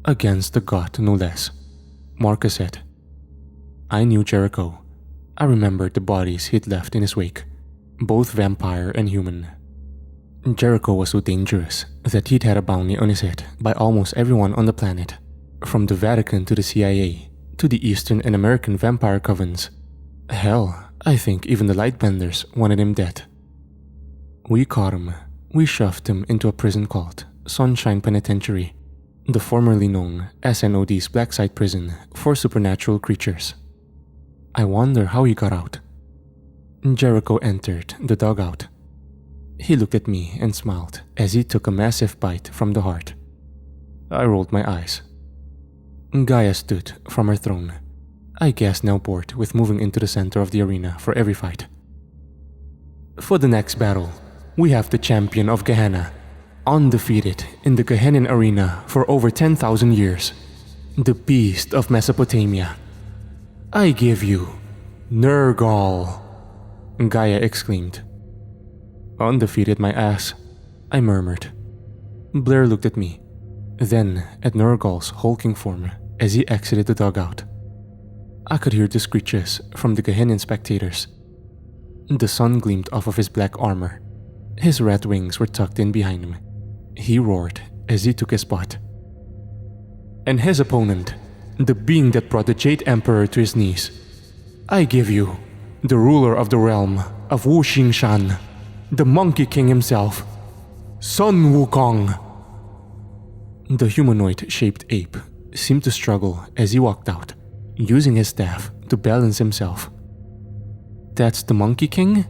Against the god, no less, Marcus said. I knew Jericho. I remembered the bodies he'd left in his wake, both vampire and human. Jericho was so dangerous that he'd had a bounty on his head by almost everyone on the planet, from the Vatican to the CIA, to the Eastern and American vampire covens. Hell, I think even the Lightbenders wanted him dead. We caught him. We shoved him into a prison called Sunshine Penitentiary, the formerly known SNOD's black site prison for supernatural creatures. I wonder how he got out. Jericho entered the dugout. He looked at me and smiled as he took a massive bite from the heart. I rolled my eyes. Gaia stood from her throne, I guess now bored with moving into the center of the arena for every fight. For the next battle, we have the champion of Gehenna, undefeated in the Gehennan arena for over 10,000 years, the beast of Mesopotamia. I give you Nergal, Gaia exclaimed. Undefeated, my ass, I murmured. Blair looked at me, then at Nergal's hulking form as he exited the dugout. I could hear the screeches from the Gehennan spectators. The sun gleamed off of his black armor. His red wings were tucked in behind him. He roared as he took his spot. And his opponent, the being that brought the Jade Emperor to his knees. I give you the ruler of the realm of Wu Xingshan, the Monkey King himself, Sun Wukong. The humanoid-shaped ape seemed to struggle as he walked out, using his staff to balance himself. That's the Monkey King?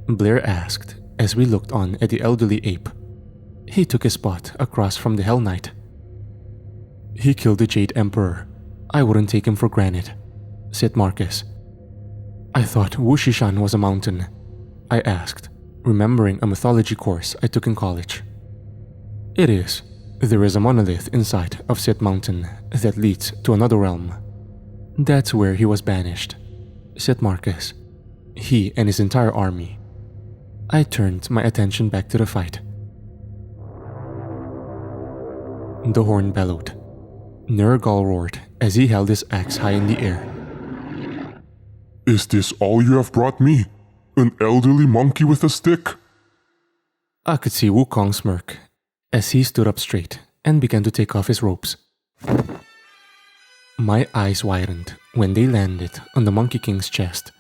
Blair asked as we looked on at the elderly ape. He took his spot across from the Hell Knight. He killed the Jade Emperor. I wouldn't take him for granted, said Marcus. I thought Wushishan was a mountain, I asked, remembering a mythology course I took in college. It is. There is a monolith inside of said mountain that leads to another realm. That's where he was banished, said Marcus. He and his entire army. I turned my attention back to the fight. The horn bellowed. Nergal roared as he held his axe high in the air. Is this all you have brought me? An elderly monkey with a stick? I could see Wukong smirk as he stood up straight and began to take off his ropes. My eyes widened when they landed on the Monkey King's chest.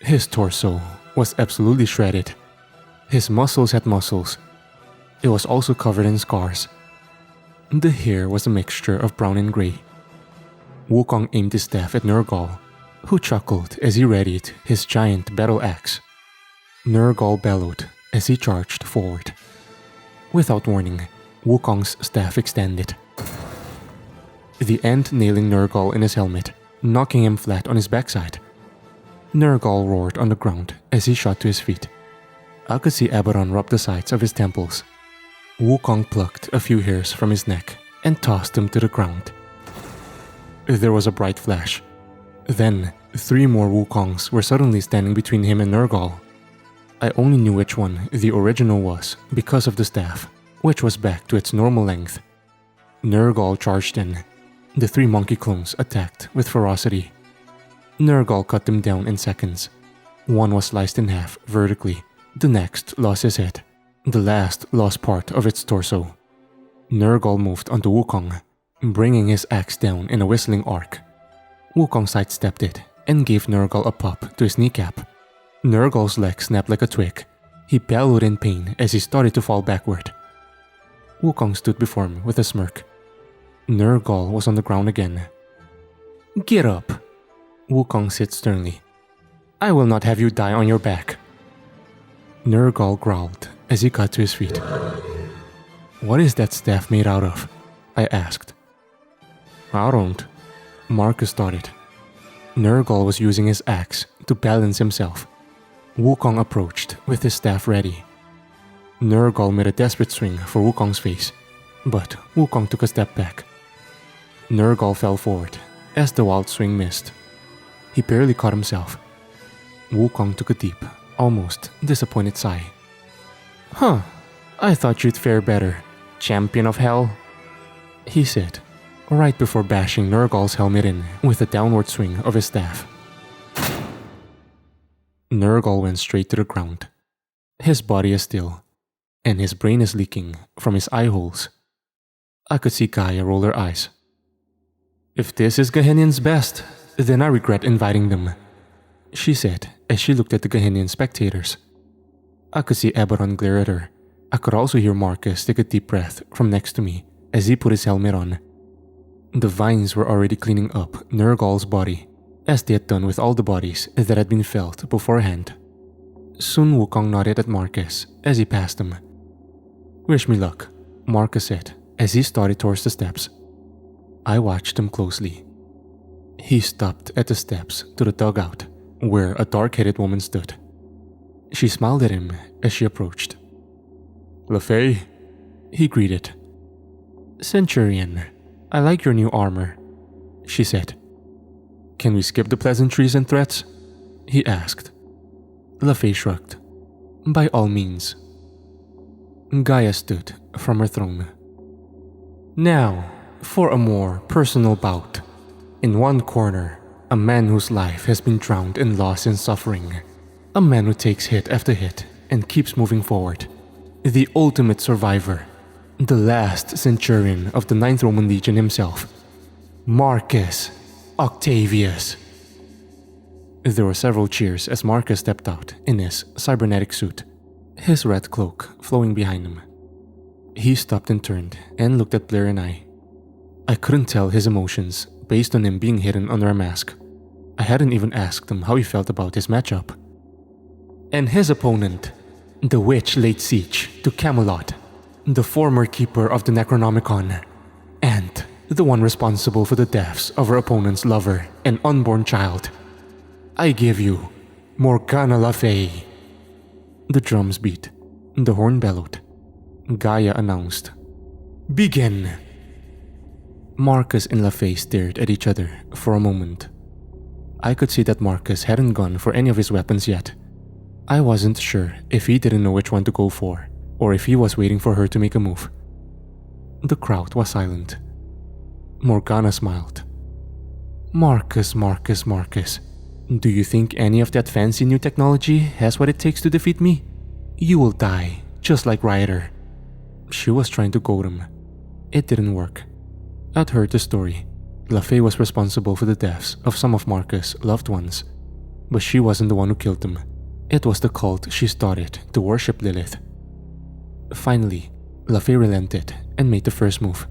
His torso was absolutely shredded. His muscles had muscles. It was also covered in scars. The hair was a mixture of brown and gray. Wukong aimed his staff at Nergal, who chuckled as he readied his giant battle axe. Nergal bellowed as he charged forward. Without warning, Wukong's staff extended, the end nailing Nergal in his helmet, knocking him flat on his backside. Nergal roared on the ground as he shot to his feet. I could see Abaddon rub the sides of his temples. Wukong plucked a few hairs from his neck and tossed them to the ground. There was a bright flash. Then, 3 more Wukongs were suddenly standing between him and Nergal. I only knew which one the original was because of the staff, which was back to its normal length. Nergal charged in. The 3 monkey clones attacked with ferocity. Nergal cut them down in seconds. One was sliced in half vertically. The next lost his head. The last lost part of its torso. Nergal moved onto Wukong, bringing his axe down in a whistling arc. Wukong sidestepped it and gave Nergal a pop to his kneecap. Nergal's leg snapped like a twig. He bellowed in pain as he started to fall backward. Wukong stood before him with a smirk. Nergal was on the ground again. "Get up," Wukong said sternly. "I will not have you die on your back." Nergal growled as he got to his feet. "What is that staff made out of?" I asked. "I don't," Marcus started. Nergal was using his axe to balance himself. Wukong approached with his staff ready. Nergal made a desperate swing for Wukong's face, but Wukong took a step back. Nergal fell forward as the wild swing missed. He barely caught himself. Wukong took a deep, almost disappointed sigh. "Huh, I thought you'd fare better, champion of hell," he said, right before bashing Nergal's helmet in with a downward swing of his staff. Nergal went straight to the ground. His body is still, and his brain is leaking from his eye holes. I could see Gaia roll her eyes. "If this is Gehennian's best, then I regret inviting them," she said as she looked at the Gehennian spectators. I could see Abaddon glare at her. I could also hear Marcus take a deep breath from next to me as he put his helmet on. The vines were already cleaning up Nergal's body, as they had done with all the bodies that had been felled beforehand. Soon Wukong nodded at Marcus as he passed him. "Wish me luck," Marcus said as he started towards the steps. I watched him closely. He stopped at the steps to the dugout, where a dark-headed woman stood. She smiled at him as she approached. "LaFay," he greeted. "Centurion, I like your new armor," she said. "Can we skip the pleasantries and threats?" he asked. LaFay shrugged. "By all means." Gaia stood from her throne. "Now, for a more personal bout. In one corner, a man whose life has been drowned in loss and suffering. A man who takes hit after hit and keeps moving forward. The ultimate survivor. The last centurion of the 9th Roman Legion himself. Marcus Octavius." There were several cheers as Marcus stepped out in his cybernetic suit, his red cloak flowing behind him. He stopped and turned and looked at Blair and I. I couldn't tell his emotions based on him being hidden under a mask. I hadn't even asked him how he felt about his matchup. And his opponent, the witch laid siege to Camelot, the former keeper of the Necronomicon, and the one responsible for the deaths of her opponent's lover and unborn child. I give you Morgana Le Fay. The drums beat. The horn bellowed. Gaia announced, "Begin." Marcus and LaFay stared at each other for a moment. I could see that Marcus hadn't gone for any of his weapons yet. I wasn't sure if he didn't know which one to go for, or if he was waiting for her to make a move. The crowd was silent. Morgana smiled. Marcus, do you think any of that fancy new technology has what it takes to defeat me? You will die, just like Rioter." She was trying to goad him. It didn't work. I'd heard the story. LaFay was responsible for the deaths of some of Marcus' loved ones, but she wasn't the one who killed them. It was the cult she started to worship Lilith. Finally, LaFay relented and made the first move.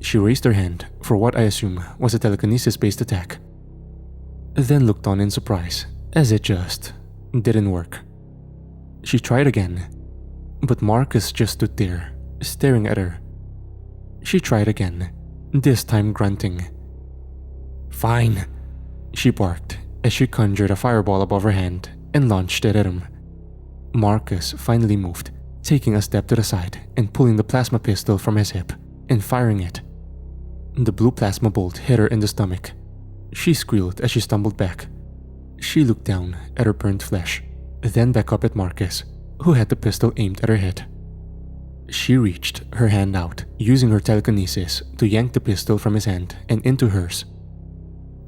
She raised her hand for what I assume was a telekinesis-based attack, then looked on in surprise as it just didn't work. She tried again, but Marcus just stood there, staring at her. She tried again, this time grunting. "Fine," she barked as she conjured a fireball above her hand and launched it at him. Marcus finally moved, taking a step to the side and pulling the plasma pistol from his hip and firing it. The blue plasma bolt hit her in the stomach. She squealed as she stumbled back. She looked down at her burnt flesh, then back up at Marcus, who had the pistol aimed at her head. She reached her hand out, using her telekinesis to yank the pistol from his hand and into hers.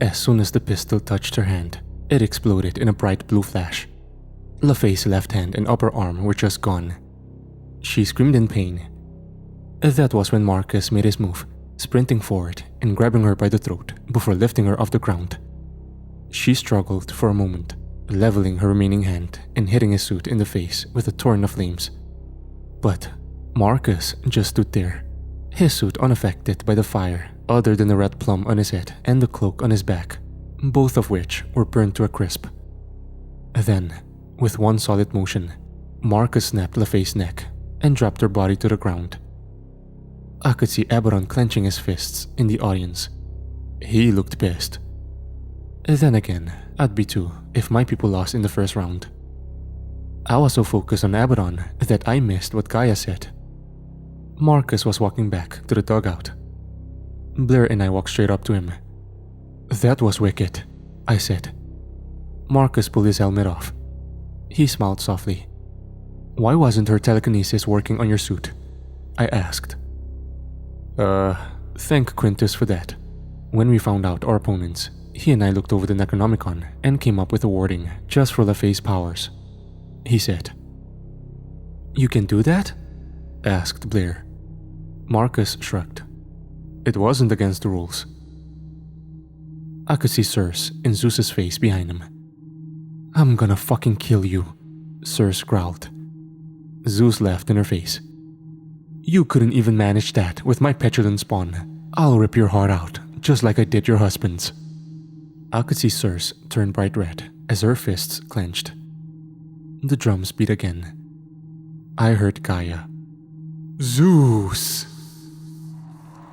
As soon as the pistol touched her hand, it exploded in a bright blue flash. LaFay's left hand and upper arm were just gone. She screamed in pain. That was when Marcus made his move, sprinting forward and grabbing her by the throat before lifting her off the ground. She struggled for a moment, leveling her remaining hand and hitting his suit in the face with a torrent of flames. But Marcus just stood there, his suit unaffected by the fire other than the red plum on his head and the cloak on his back, both of which were burned to a crisp. Then, with one solid motion, Marcus snapped LaFay's neck and dropped her body to the ground. I could see Abaddon clenching his fists in the audience. He looked pissed. Then again, I'd be too if my people lost in the first round. I was so focused on Abaddon that I missed what Gaia said. Marcus was walking back to the dugout. Blair and I walked straight up to him. "That was wicked," I said. Marcus pulled his helmet off. He smiled softly. "Why wasn't her telekinesis working on your suit?" I asked. Thank Quintus for that. When we found out our opponents, he and I looked over the Necronomicon and came up with a wording just for LaFay's powers," he said. "You can do that?" asked Blair. Marcus shrugged. "It wasn't against the rules." I could see Circe in Zeus's face behind him. "I'm gonna fucking kill you," Circe growled. Zeus laughed in her face. "You couldn't even manage that with my petulant spawn. I'll rip your heart out, just like I did your husband's." I could see Circe turn bright red as her fists clenched. The drums beat again. I heard Gaia. "Zeus!"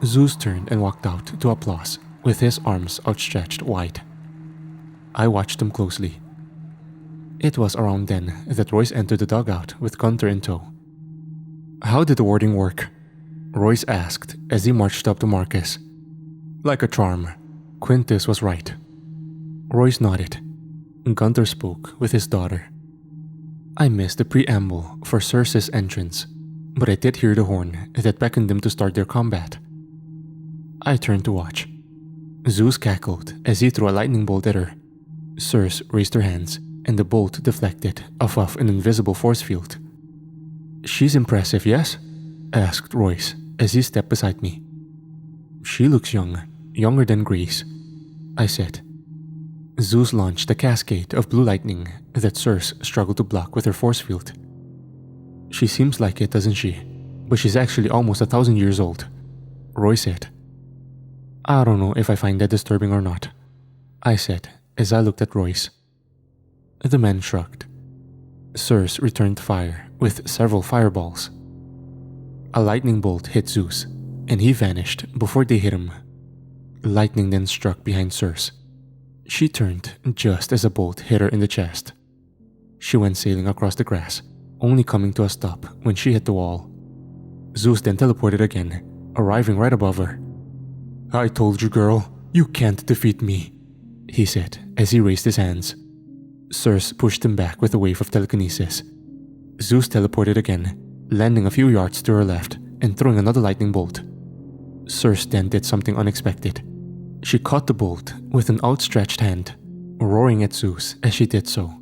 Zeus turned and walked out to applause, with his arms outstretched wide. I watched him closely. It was around then that Royce entered the dugout with Gunther in tow. "How did the warding work?" Royce asked as he marched up to Marcus. "Like a charm. Quintus was right." Royce nodded. Gunther spoke with his daughter. I missed the preamble for Circe's entrance, but I did hear the horn that beckoned them to start their combat. I turned to watch. Zeus cackled as he threw a lightning bolt at her. Circe raised her hands, and the bolt deflected off of an invisible force field. "She's impressive, yes?" asked Royce as he stepped beside me. "She looks young, younger than Grace," I said. Zeus launched a cascade of blue lightning that Circe struggled to block with her force field. "She seems like it, doesn't she? But she's actually almost 1,000 years old," Roy said. "I don't know if I find that disturbing or not," I said as I looked at Royce. The man shrugged. Circe returned fire with several fireballs. A lightning bolt hit Zeus, and he vanished before they hit him. Lightning then struck behind Circe. She turned just as a bolt hit her in the chest. She went sailing across the grass, only coming to a stop when she hit the wall. Zeus then teleported again, arriving right above her. "I told you, girl, you can't defeat me," he said as he raised his hands. Circe pushed him back with a wave of telekinesis. Zeus teleported again, landing a few yards to her left and throwing another lightning bolt. Circe then did something unexpected. She caught the bolt with an outstretched hand, roaring at Zeus as she did so.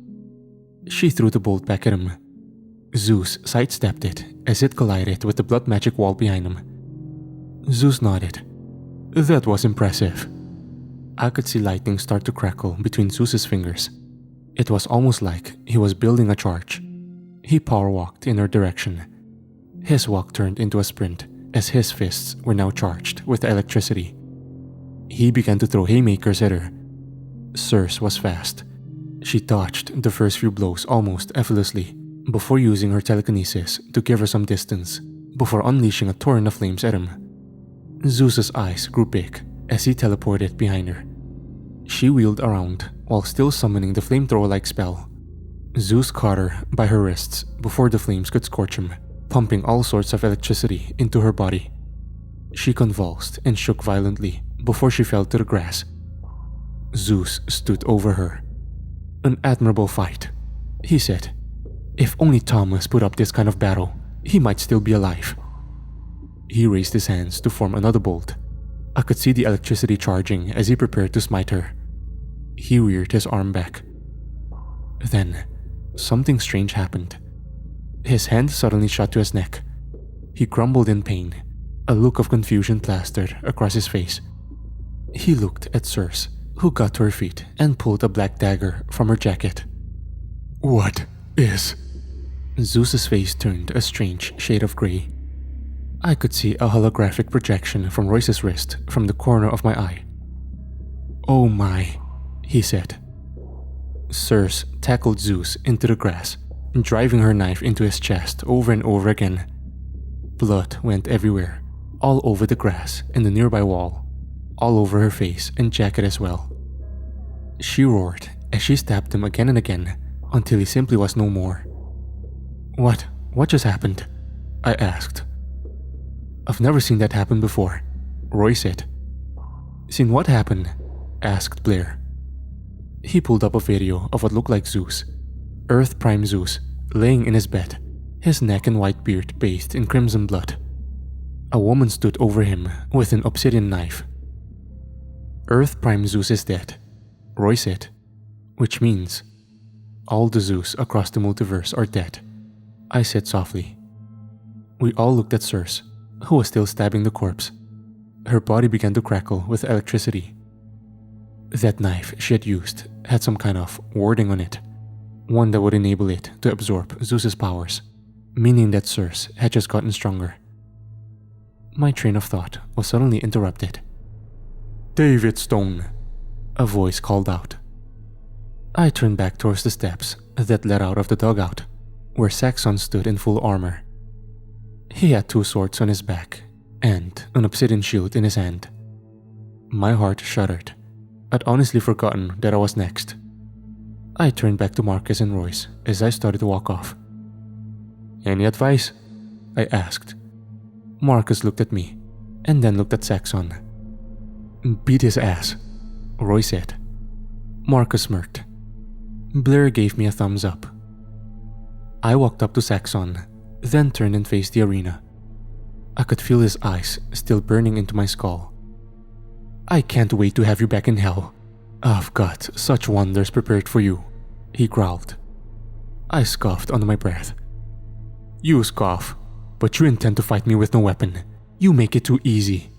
She threw the bolt back at him. Zeus sidestepped it as it collided with the blood magic wall behind him. Zeus nodded. That was impressive. I could see lightning start to crackle between Zeus's fingers. It was almost like he was building a charge. He power walked in her direction. His walk turned into a sprint as his fists were now charged with electricity. He began to throw haymakers at her. Circe was fast. She dodged the first few blows almost effortlessly before using her telekinesis to give her some distance before unleashing a torrent of flames at him. Zeus's eyes grew big as he teleported behind her. She wheeled around while still summoning the flamethrower-like spell. Zeus caught her by her wrists before the flames could scorch him, pumping all sorts of electricity into her body. She convulsed and shook violently before she fell to the grass. Zeus stood over her. "An admirable fight," he said. "If only Thomas put up this kind of battle, he might still be alive." He raised his hands to form another bolt. I could see the electricity charging as he prepared to smite her. He reared his arm back. Then, something strange happened. His hand suddenly shot to his neck. He crumbled in pain, a look of confusion plastered across his face. He looked at Circe, who got to her feet and pulled a black dagger from her jacket. "What is?" Zeus's face turned a strange shade of gray. I could see a holographic projection from Royce's wrist from the corner of my eye. "Oh my," he said. Circe tackled Zeus into the grass, driving her knife into his chest over and over again. Blood went everywhere, all over the grass and the nearby wall, all over her face and jacket as well. She roared as she stabbed him again and again until he simply was no more. What just happened?" I asked. "I've never seen that happen before," Roy said. "Seen what happen?" asked Blair. He pulled up a video of what looked like Zeus, Earth Prime Zeus, laying in his bed, his neck and white beard bathed in crimson blood. A woman stood over him with an obsidian knife. "Earth Prime Zeus is dead," Roy said, "which means all the Zeus across the multiverse are dead," I said softly. We all looked at Circe, who was still stabbing the corpse. Her body began to crackle with electricity. That knife she had used had some kind of warding on it, one that would enable it to absorb Zeus's powers, meaning that Circe had just gotten stronger. My train of thought was suddenly interrupted. "David Stone," a voice called out. I turned back towards the steps that led out of the dugout, where Saxon stood in full armor. He had 2 swords on his back and an obsidian shield in his hand. My heart shuddered. I'd honestly forgotten that I was next. I turned back to Marcus and Royce as I started to walk off. "Any advice?" I asked. Marcus looked at me and then looked at Saxon. "Beat his ass," Roy said. Marcus smirked. Blair gave me a thumbs up. I walked up to Saxon, then turned and faced the arena. I could feel his eyes still burning into my skull. "I can't wait to have you back in hell. I've got such wonders prepared for you," he growled. I scoffed under my breath. "You scoff, but you intend to fight me with no weapon. You make it too easy.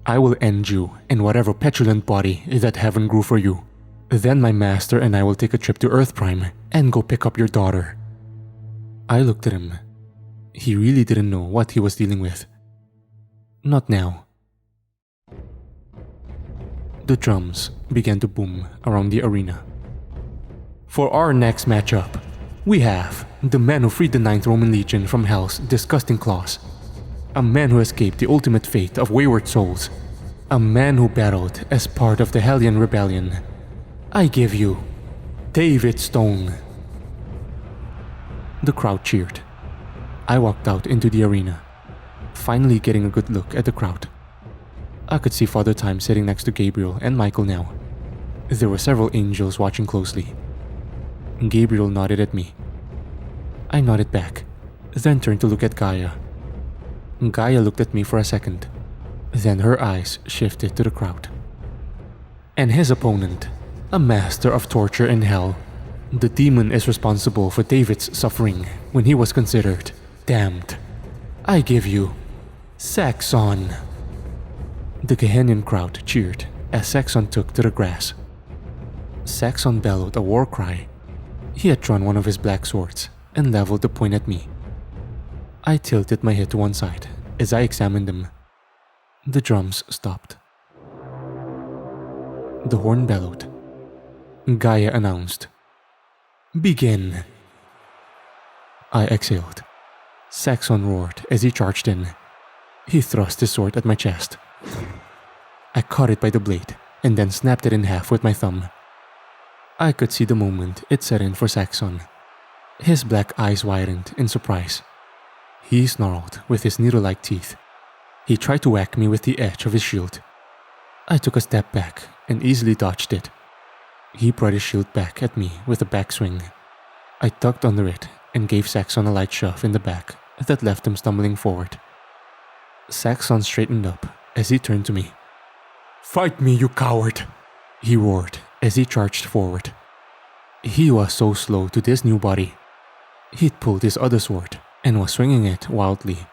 I will end you and whatever petulant body that heaven grew for you. Then my master and I will take a trip to Earth Prime and go pick up your daughter." I looked at him. He really didn't know what he was dealing with. Not now. The drums began to boom around the arena. For our next matchup, we have the man who freed the 9th Roman Legion from Hell's disgusting claws. A man who escaped the ultimate fate of wayward souls. A man who battled as part of the Hellion Rebellion. I give you David Stone. The crowd cheered. I walked out into the arena, finally getting a good look at the crowd. I could see Father Time sitting next to Gabriel and Michael now. There were several angels watching closely. Gabriel nodded at me. I nodded back, then turned to look at Gaia. Gaia looked at me for a second, then her eyes shifted to the crowd. And his opponent, a master of torture in hell. The demon is responsible for David's suffering when he was considered damned. I give you Saxon. The Gehennian crowd cheered as Saxon took to the grass. Saxon bellowed a war cry. He had drawn one of his black swords and leveled the point at me. I tilted my head to one side as I examined them. The drums stopped. The horn bellowed. Gaia announced, "Begin." I exhaled. Saxon roared as he charged in. He thrust his sword at my chest. I caught it by the blade and then snapped it in half with my thumb. I could see the moment it set in for Saxon. His black eyes widened in surprise. He snarled with his needle-like teeth. He tried to whack me with the edge of his shield. I took a step back and easily dodged it. He brought his shield back at me with a backswing. I tugged under it and gave Saxon a light shove in the back that left him stumbling forward. Saxon straightened up as he turned to me. "Fight me, you coward!" he roared as he charged forward. He was so slow to this new body. He'd pulled his other sword and was swinging it wildly.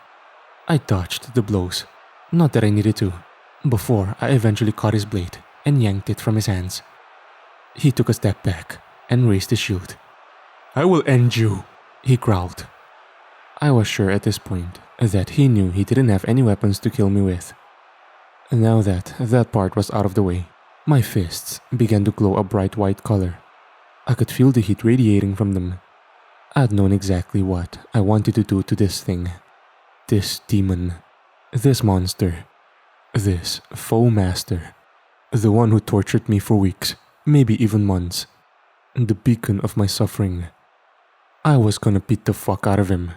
I dodged the blows, not that I needed to, before I eventually caught his blade and yanked it from his hands. He took a step back and raised his shield. "I will end you," he growled. I was sure at this point that he knew he didn't have any weapons to kill me with. Now that part was out of the way, my fists began to glow a bright white color. I could feel the heat radiating from them. I'd known exactly what I wanted to do to this thing. This demon. This monster. This foe master. The one who tortured me for weeks, maybe even months. The beacon of my suffering. I was gonna beat the fuck out of him.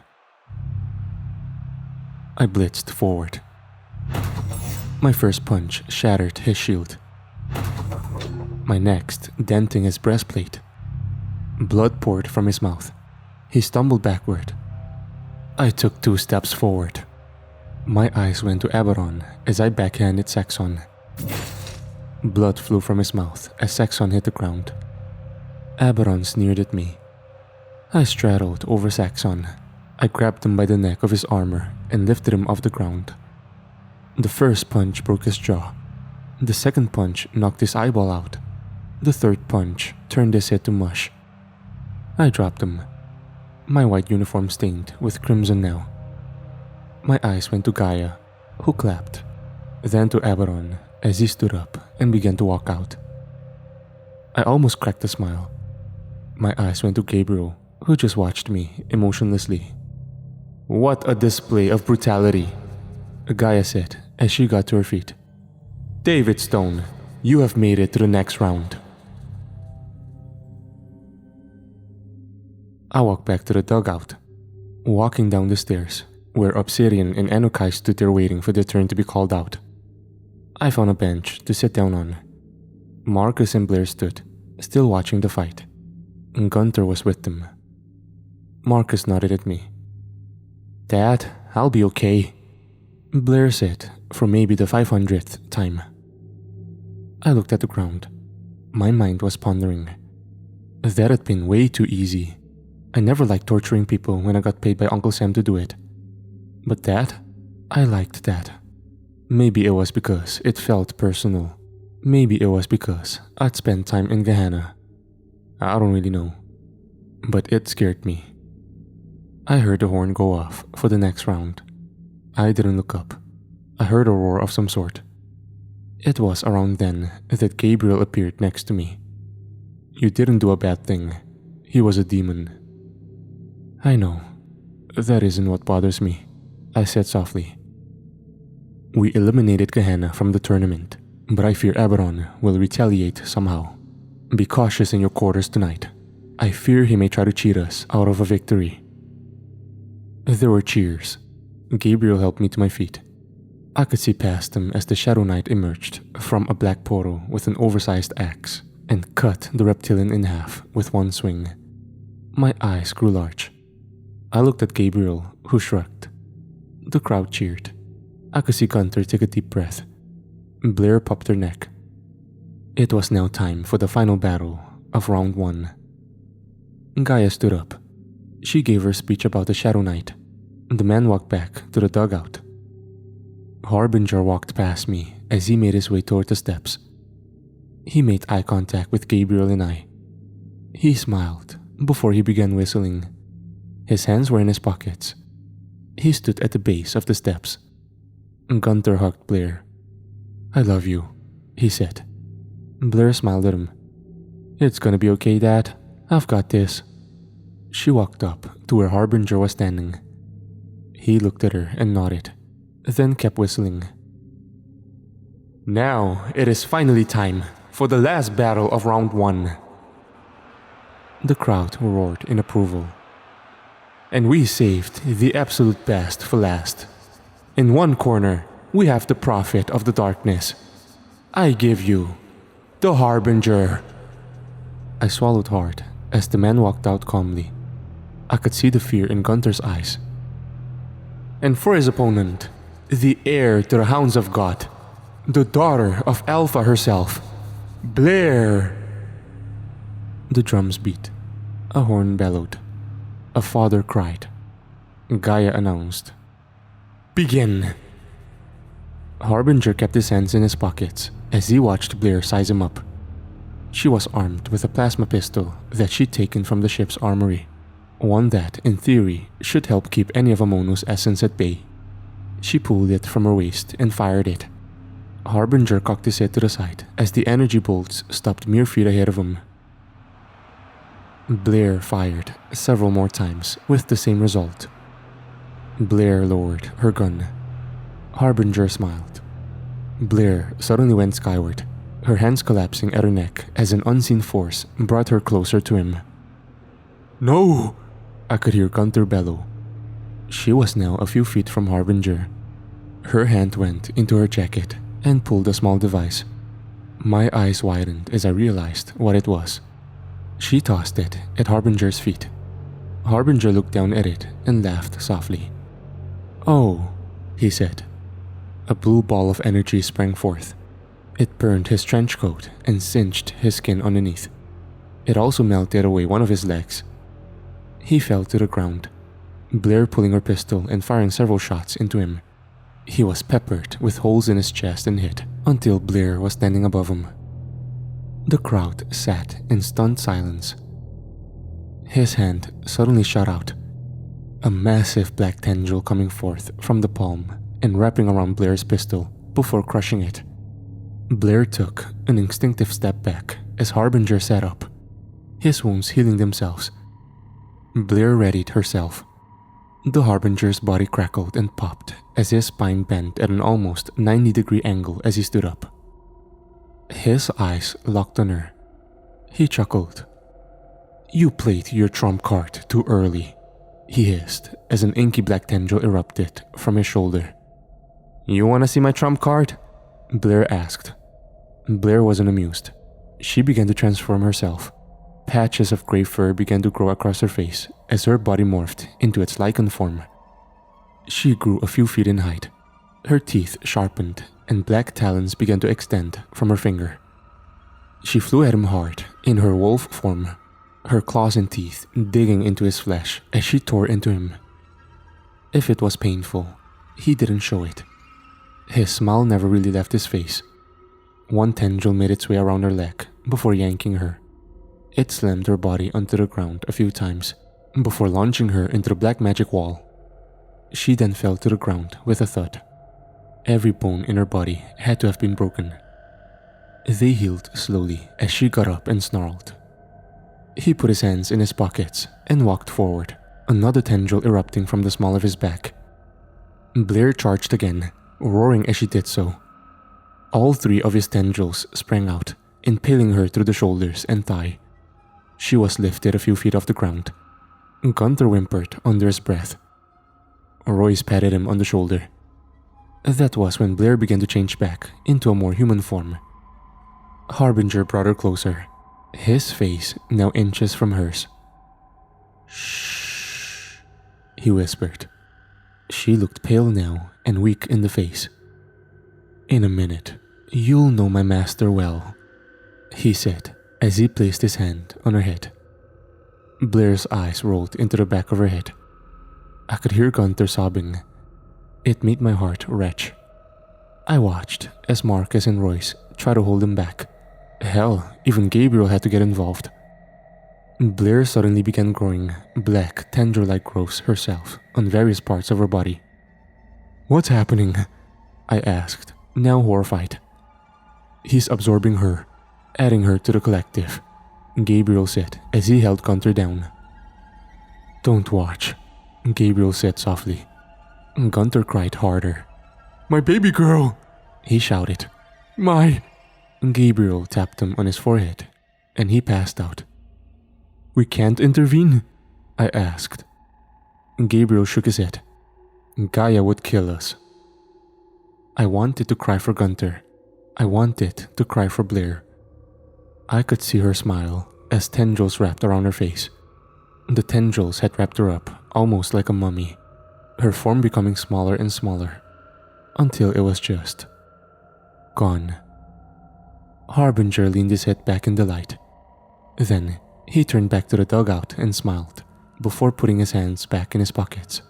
I blitzed forward. My first punch shattered his shield. My next denting his breastplate. Blood poured from his mouth. He stumbled backward. I took 2 steps forward. My eyes went to Aberon as I backhanded Saxon. Blood flew from his mouth as Saxon hit the ground. Aberon sneered at me. I straddled over Saxon. I grabbed him by the neck of his armor and lifted him off the ground. The first punch broke his jaw. The second punch knocked his eyeball out. The third punch turned his head to mush. I dropped him. My white uniform stained with crimson now. My eyes went to Gaia, who clapped, then to Aberon as he stood up and began to walk out. I almost cracked a smile. My eyes went to Gabriel, who just watched me emotionlessly. "What a display of brutality," Gaia said as she got to her feet. "David Stone, you have made it to the next round." I walked back to the dugout. Walking down the stairs, where Obsidian and Enokai stood there waiting for their turn to be called out. I found a bench to sit down on. Marcus and Blair stood, still watching the fight. And Gunther was with them. Marcus nodded at me. "Dad, I'll be okay," Blair said for maybe the 500th time. I looked at the ground. My mind was pondering. That had been way too easy. I never liked torturing people when I got paid by Uncle Sam to do it. But that? I liked that. Maybe it was because it felt personal. Maybe it was because I'd spent time in Gehenna. I don't really know. But it scared me. I heard the horn go off for the next round. I didn't look up. I heard a roar of some sort. It was around then that Gabriel appeared next to me. "You didn't do a bad thing. He was a demon." "I know. That isn't what bothers me," I said softly. "We eliminated Gehenna from the tournament, but I fear Aberon will retaliate somehow. Be cautious in your quarters tonight. I fear he may try to cheat us out of a victory." There were cheers. Gabriel helped me to my feet. I could see past him as the Shadow Knight emerged from a black portal with an oversized axe and cut the reptilian in half with one swing. My eyes grew large. I looked at Gabriel, who shrugged. The crowd cheered. I could see Gunther take a deep breath. Blair popped her neck. It was now time for the final battle of round 1. Gaia stood up. She gave her speech about the Shadow Knight. The man walked back to the dugout. Harbinger walked past me as he made his way toward the steps. He made eye contact with Gabriel and I. He smiled before he began whistling. His hands were in his pockets. He stood at the base of the steps. Gunther hugged Blair. "I love you," he said. Blair smiled at him. "It's gonna be okay, Dad. I've got this." She walked up to where Harbinger was standing. He looked at her and nodded, then kept whistling. "Now it is finally time for the last battle of round 1. The crowd roared in approval. And we saved the absolute best for last. In one corner, we have the prophet of the darkness. I give you the Harbinger. I swallowed hard as the man walked out calmly. I could see the fear in Gunther's eyes. And for his opponent, the heir to the hounds of God, the daughter of Alpha herself, Blair. The drums beat. A horn bellowed. A father cried. Gaia announced, "Begin!" Harbinger kept his hands in his pockets as he watched Blair size him up. She was armed with a plasma pistol that she'd taken from the ship's armory, one that, in theory, should help keep any of Amonu's essence at bay. She pulled it from her waist and fired it. Harbinger cocked his head to the side as the energy bolts stopped mere feet ahead of him. Blair fired several more times with the same result. Blair lowered her gun. Harbinger smiled. Blair suddenly went skyward, her hands collapsing at her neck as an unseen force brought her closer to him. "No!" I could hear Gunther bellow. She was now a few feet from Harbinger. Her hand went into her jacket and pulled a small device. My eyes widened as I realized what it was. She tossed it at Harbinger's feet. Harbinger looked down at it and laughed softly. "Oh," he said. A blue ball of energy sprang forth. It burned his trench coat and singed his skin underneath. It also melted away one of his legs. He fell to the ground, Blair pulling her pistol and firing several shots into him. He was peppered with holes in his chest and hit until Blair was standing above him. The crowd sat in stunned silence. His hand suddenly shot out, a massive black tendril coming forth from the palm and wrapping around Blair's pistol before crushing it. Blair took an instinctive step back as Harbinger sat up, his wounds healing themselves. Blair readied herself. The Harbinger's body crackled and popped as his spine bent at an almost 90-degree angle as he stood up. His eyes locked on her. He chuckled. "You played your trump card too early," he hissed as an inky black tendril erupted from his shoulder. "You want to see my trump card?" Blair asked. Blair wasn't amused. She began to transform herself. Patches of gray fur began to grow across her face as her body morphed into its lichen form. She grew a few feet in height. Her teeth sharpened and black talons began to extend from her finger. She flew at him hard in her wolf form, her claws and teeth digging into his flesh as she tore into him. If it was painful, he didn't show it. His smile never really left his face. One tendril made its way around her leg before yanking her. It slammed her body onto the ground a few times before launching her into the black magic wall. She then fell to the ground with a thud. Every bone in her body had to have been broken. They healed slowly as she got up and snarled. He put his hands in his pockets and walked forward, another tendril erupting from the small of his back. Blair charged again, roaring as she did so. All three of his tendrils sprang out, impaling her through the shoulders and thigh. She was lifted a few feet off the ground. Gunther whimpered under his breath. Royce patted him on the shoulder. That was when Blair began to change back into a more human form. Harbinger brought her closer, his face now inches from hers. "Shh," he whispered. She looked pale now and weak in the face. "In a minute, you'll know my master well," he said as he placed his hand on her head. Blair's eyes rolled into the back of her head. I could hear Gunther sobbing. It made my heart retch. I watched as Marcus and Royce tried to hold him back. Hell, even Gabriel had to get involved. Blair suddenly began growing black, tendril-like growths herself on various parts of her body. "What's happening?" I asked, now horrified. "He's absorbing her, adding her to the collective," Gabriel said as he held Gunter down. "Don't watch," Gabriel said softly. Gunter cried harder. "My baby girl!" he shouted. "My..." Gabriel tapped him on his forehead, and he passed out. "We can't intervene?" I asked. Gabriel shook his head. "Gaia would kill us." I wanted to cry for Gunter. I wanted to cry for Blair. I could see her smile as tendrils wrapped around her face. The tendrils had wrapped her up almost like a mummy, her form becoming smaller and smaller, until it was just gone. Harbinger leaned his head back in the light. Then he turned back to the dugout and smiled, before putting his hands back in his pockets,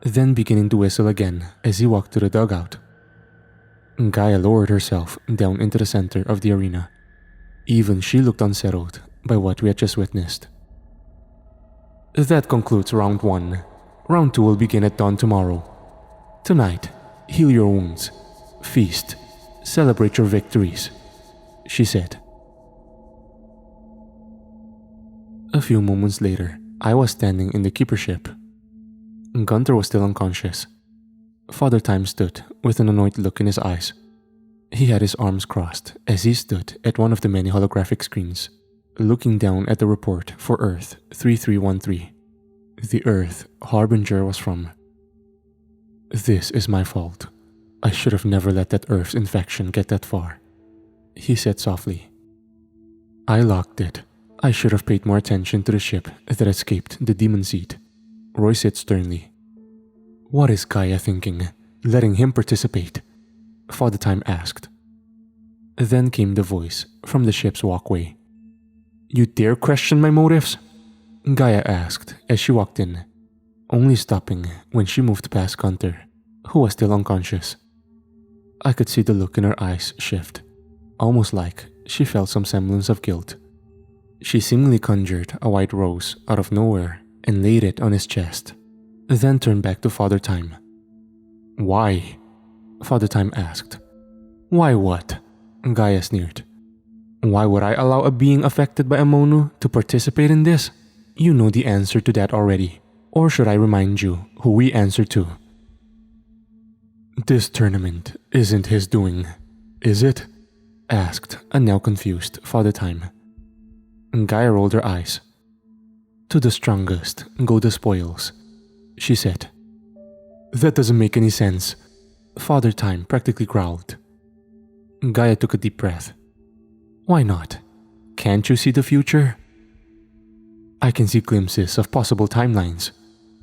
then beginning to whistle again as he walked to the dugout. Gaia lowered herself down into the center of the arena. Even she looked unsettled by what we had just witnessed. That concludes round 1. Round 2 will begin at dawn tomorrow. Tonight, heal your wounds, feast, celebrate your victories, she said. A few moments later, I was standing in the keeper ship. Gunter was still unconscious. Father Time stood with an annoyed look in his eyes. He had his arms crossed as he stood at one of the many holographic screens, looking down at the report for Earth 3313, the Earth Harbinger was from. "This is my fault. I should have never let that Earth's infection get that far," he said softly. "I locked it. I should have paid more attention to the ship that escaped the demon seed," Roy said sternly. "What is Gaia thinking, letting him participate?" Father Time asked. Then came the voice from the ship's walkway. "You dare question my motives?" Gaia asked as she walked in, only stopping when she moved past Gunter, who was still unconscious. I could see the look in her eyes shift, almost like she felt some semblance of guilt. She seemingly conjured a white rose out of nowhere and laid it on his chest, then turned back to Father Time. "Why?" Father Time asked. "Why what?" Gaia sneered. "Why would I allow a being affected by a Monu to participate in this? You know the answer to that already. Or should I remind you who we answer to?" "This tournament isn't his doing, is it?" asked a now confused Father Time. Gaia rolled her eyes. "To the strongest go the spoils," she said. "That doesn't make any sense," Father Time practically growled. Gaia took a deep breath. "Why not? Can't you see the future?" "I can see glimpses of possible timelines,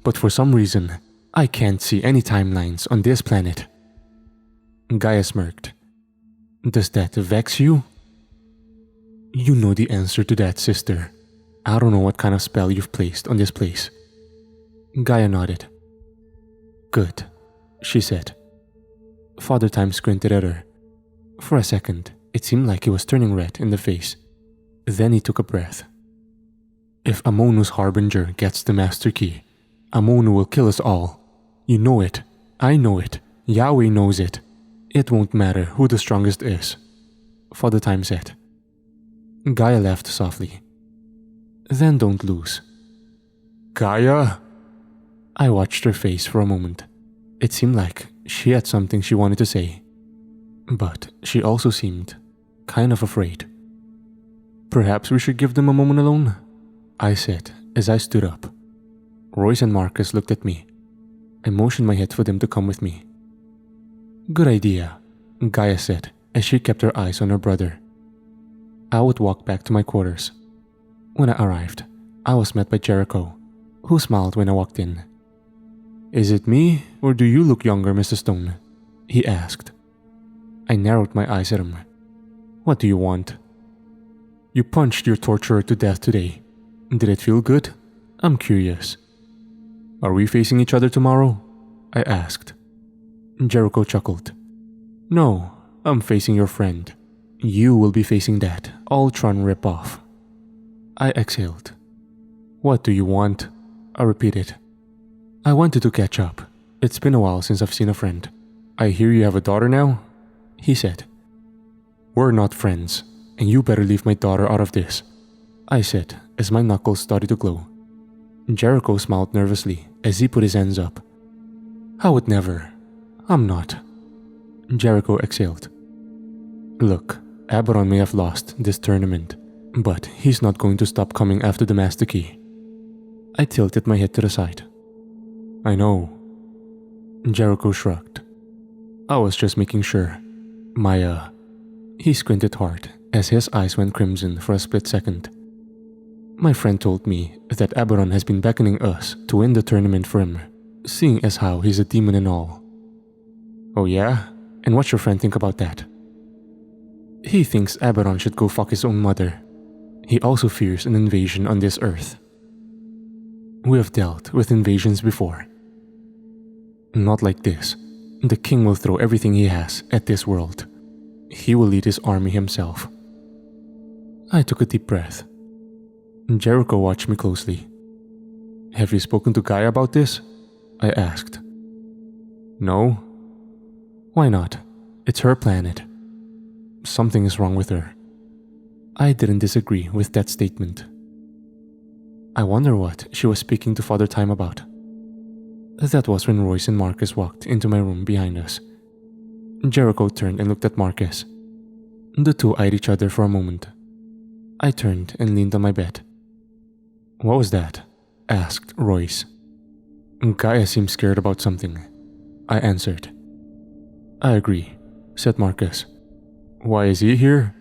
but for some reason, I can't see any timelines on this planet." Gaia smirked. "Does that vex you?" "You know the answer to that, sister. I don't know what kind of spell you've placed on this place." Gaia nodded. "Good," she said. Father Time squinted at her. For a second, it seemed like he was turning red in the face. Then he took a breath. "If Amonu's Harbinger gets the Master Key, Amonu will kill us all. You know it. I know it. Yahweh knows it. It won't matter who the strongest is," Father Time said. Gaia laughed softly. "Then don't lose." "Gaia?" I watched her face for a moment. It seemed like she had something she wanted to say, but she also seemed kind of afraid. "Perhaps we should give them a moment alone," I said as I stood up. Royce and Marcus looked at me. I motioned my head for them to come with me. "Good idea," Gaia said as she kept her eyes on her brother. I would walk back to my quarters. When I arrived, I was met by Jericho, who smiled when I walked in. "Is it me, or do you look younger, Mr. Stone?" he asked. I narrowed my eyes at him. "What do you want?" "You punched your torturer to death today. Did it feel good? I'm curious." "Are we facing each other tomorrow?" I asked. Jericho chuckled. No, I'm facing your friend. You will be facing that Ultron ripoff. I exhaled. What do you want? I repeated. I wanted to catch up. It's been a while since I've seen a friend. I hear you have a daughter now? He said. We're not friends, and you better leave my daughter out of this, I said as my knuckles started to glow. Jericho smiled nervously as he put his hands up. I would never. I'm not. Jericho exhaled. Look, Aberon may have lost this tournament, but he's not going to stop coming after the Master Key. I tilted my head to the side. I know. Jericho shrugged. I was just making sure. He squinted hard as his eyes went crimson for a split second. My friend told me that Aberon has been beckoning us to win the tournament for him, seeing as how he's a demon and all. Oh yeah? And what's your friend think about that? He thinks Aberon should go fuck his own mother. He also fears an invasion on this earth. We have dealt with invasions before. Not like this. The king will throw everything he has at this world. He will lead his army himself. I took a deep breath. Jericho watched me closely. Have you spoken to Gaia about this? I asked. No. Why not? It's her planet. Something is wrong with her. I didn't disagree with that statement. I wonder what she was speaking to Father Time about. That was when Royce and Marcus walked into my room behind us. Jericho turned and looked at Marcus. The two eyed each other for a moment. I turned and leaned on my bed. What was that? Asked Royce. Gaia seemed scared about something. I answered. I agree, said Marcus. Why is he here?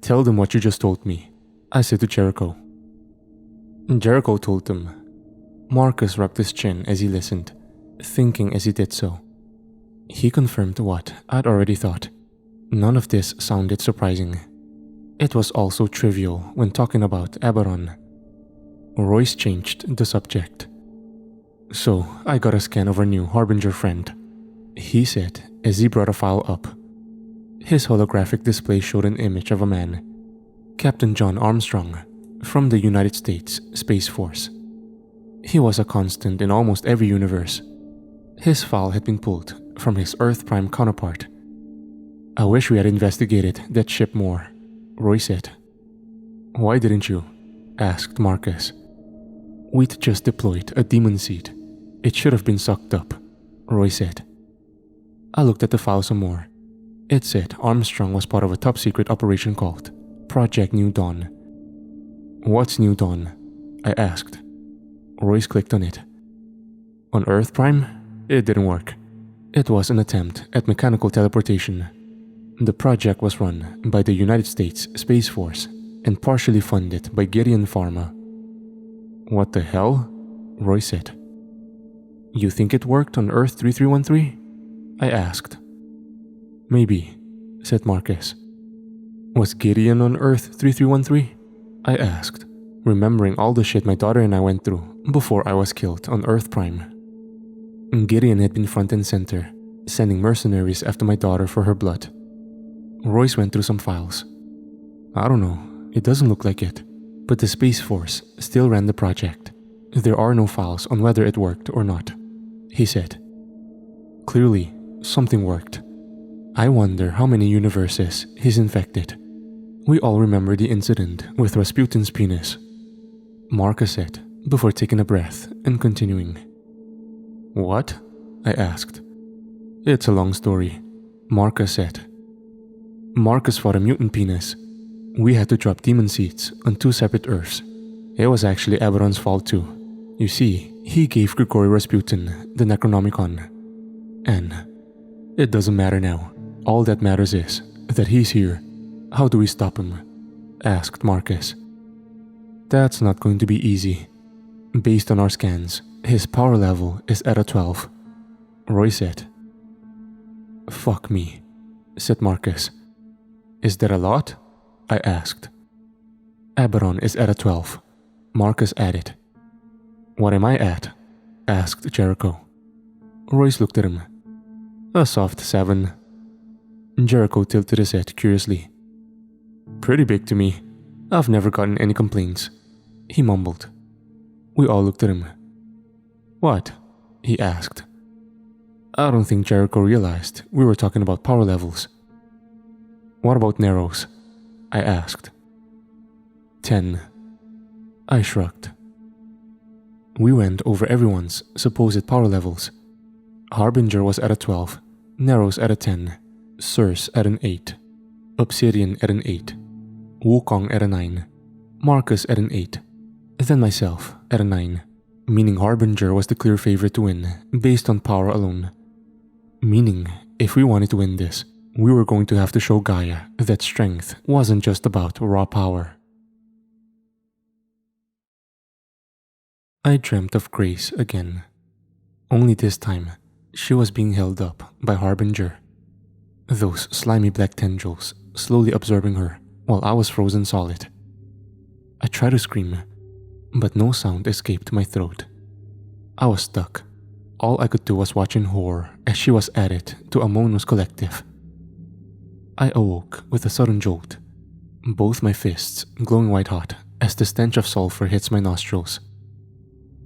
Tell them what you just told me, I said to Jericho. Jericho told them. Marcus rubbed his chin as he listened, thinking as he did so. He confirmed what I'd already thought. None of this sounded surprising. It was also trivial when talking about Aberon. Royce changed the subject. So I got a scan of our new Harbinger friend, he said as he brought a file up. His holographic display showed an image of a man, Captain John Armstrong, from the United States Space Force. He was a constant in almost every universe. His file had been pulled from his Earth Prime counterpart. I wish we had investigated that ship more, Roy said. Why didn't you? Asked Marcus. We'd just deployed a demon seed. It should have been sucked up, Roy said. I looked at the file some more. It said Armstrong was part of a top-secret operation called Project New Dawn. What's New Dawn? I asked. Royce clicked on it. On Earth Prime? It didn't work. It was an attempt at mechanical teleportation. The project was run by the United States Space Force and partially funded by Gideon Pharma. What the hell? Roy said. You think it worked on Earth 3313? I asked. Maybe, said Marcus. Was Gideon on Earth 3313? I asked, remembering all the shit my daughter and I went through before I was killed on Earth Prime. Gideon had been front and center, sending mercenaries after my daughter for her blood. Royce went through some files. I don't know, it doesn't look like it, but the Space Force still ran the project. There are no files on whether it worked or not, he said. Clearly, something worked. I wonder how many universes he's infected. We all remember the incident with Rasputin's penis, Marcus said, before taking a breath and continuing. What? I asked. It's a long story, Marcus said. Marcus fought a mutant penis. We had to drop demon seeds on 2 separate Earths. It was actually Aberon's fault too. You see, he gave Grigory Rasputin the Necronomicon. And it doesn't matter now. All that matters is that he's here. How do we stop him? Asked Marcus. That's not going to be easy. Based on our scans, his power level is at a 12, Roy said. Fuck me, said Marcus. Is that a lot? I asked. Aberon is at a 12, Marcus added. What am I at? Asked Jericho. Royce looked at him. A soft 7. Jericho tilted his head curiously. Pretty big to me. I've never gotten any complaints, he mumbled. We all looked at him. What? He asked. I don't think Jericho realized we were talking about power levels. What about narrows? I asked. 10. I shrugged. We went over everyone's supposed power levels. Harbinger was at a 12, Narrows at a 10, Circe at an 8, Obsidian at an 8, Wukong at a 9, Marcus at an 8, then myself at a 9, meaning Harbinger was the clear favorite to win based on power alone. Meaning, if we wanted to win this, we were going to have to show Gaia that strength wasn't just about raw power. I dreamt of Grace again. Only this time, she was being held up by Harbinger. Those slimy black tendrils slowly absorbing her while I was frozen solid. I tried to scream, but no sound escaped my throat. I was stuck. All I could do was watch in horror as she was added to Amono's collective. I awoke with a sudden jolt, both my fists glowing white hot as the stench of sulfur hits my nostrils.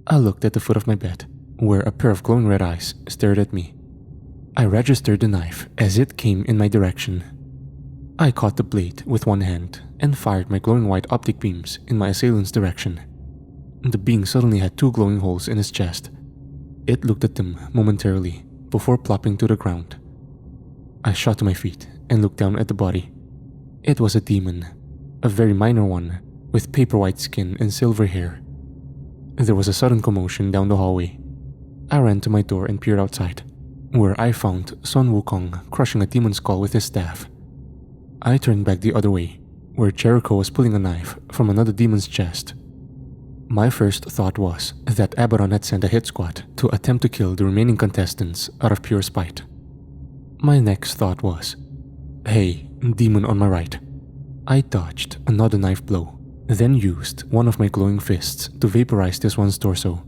I looked at the foot of my bed, where a pair of glowing red eyes stared at me. I registered the knife as it came in my direction. I caught the blade with one hand and fired my glowing white optic beams in my assailant's direction. The being suddenly had 2 glowing holes in his chest. It looked at them momentarily before plopping to the ground. I shot to my feet and looked down at the body. It was a demon, a very minor one, with paper white skin and silver hair. There was a sudden commotion down the hallway. I ran to my door and peered outside, where I found Sun Wukong crushing a demon skull with his staff. I turned back the other way, where Jericho was pulling a knife from another demon's chest. My first thought was that Abaddon had sent a hit squad to attempt to kill the remaining contestants out of pure spite. My next thought was, hey, demon on my right. I dodged another knife blow, then used one of my glowing fists to vaporize this one's torso.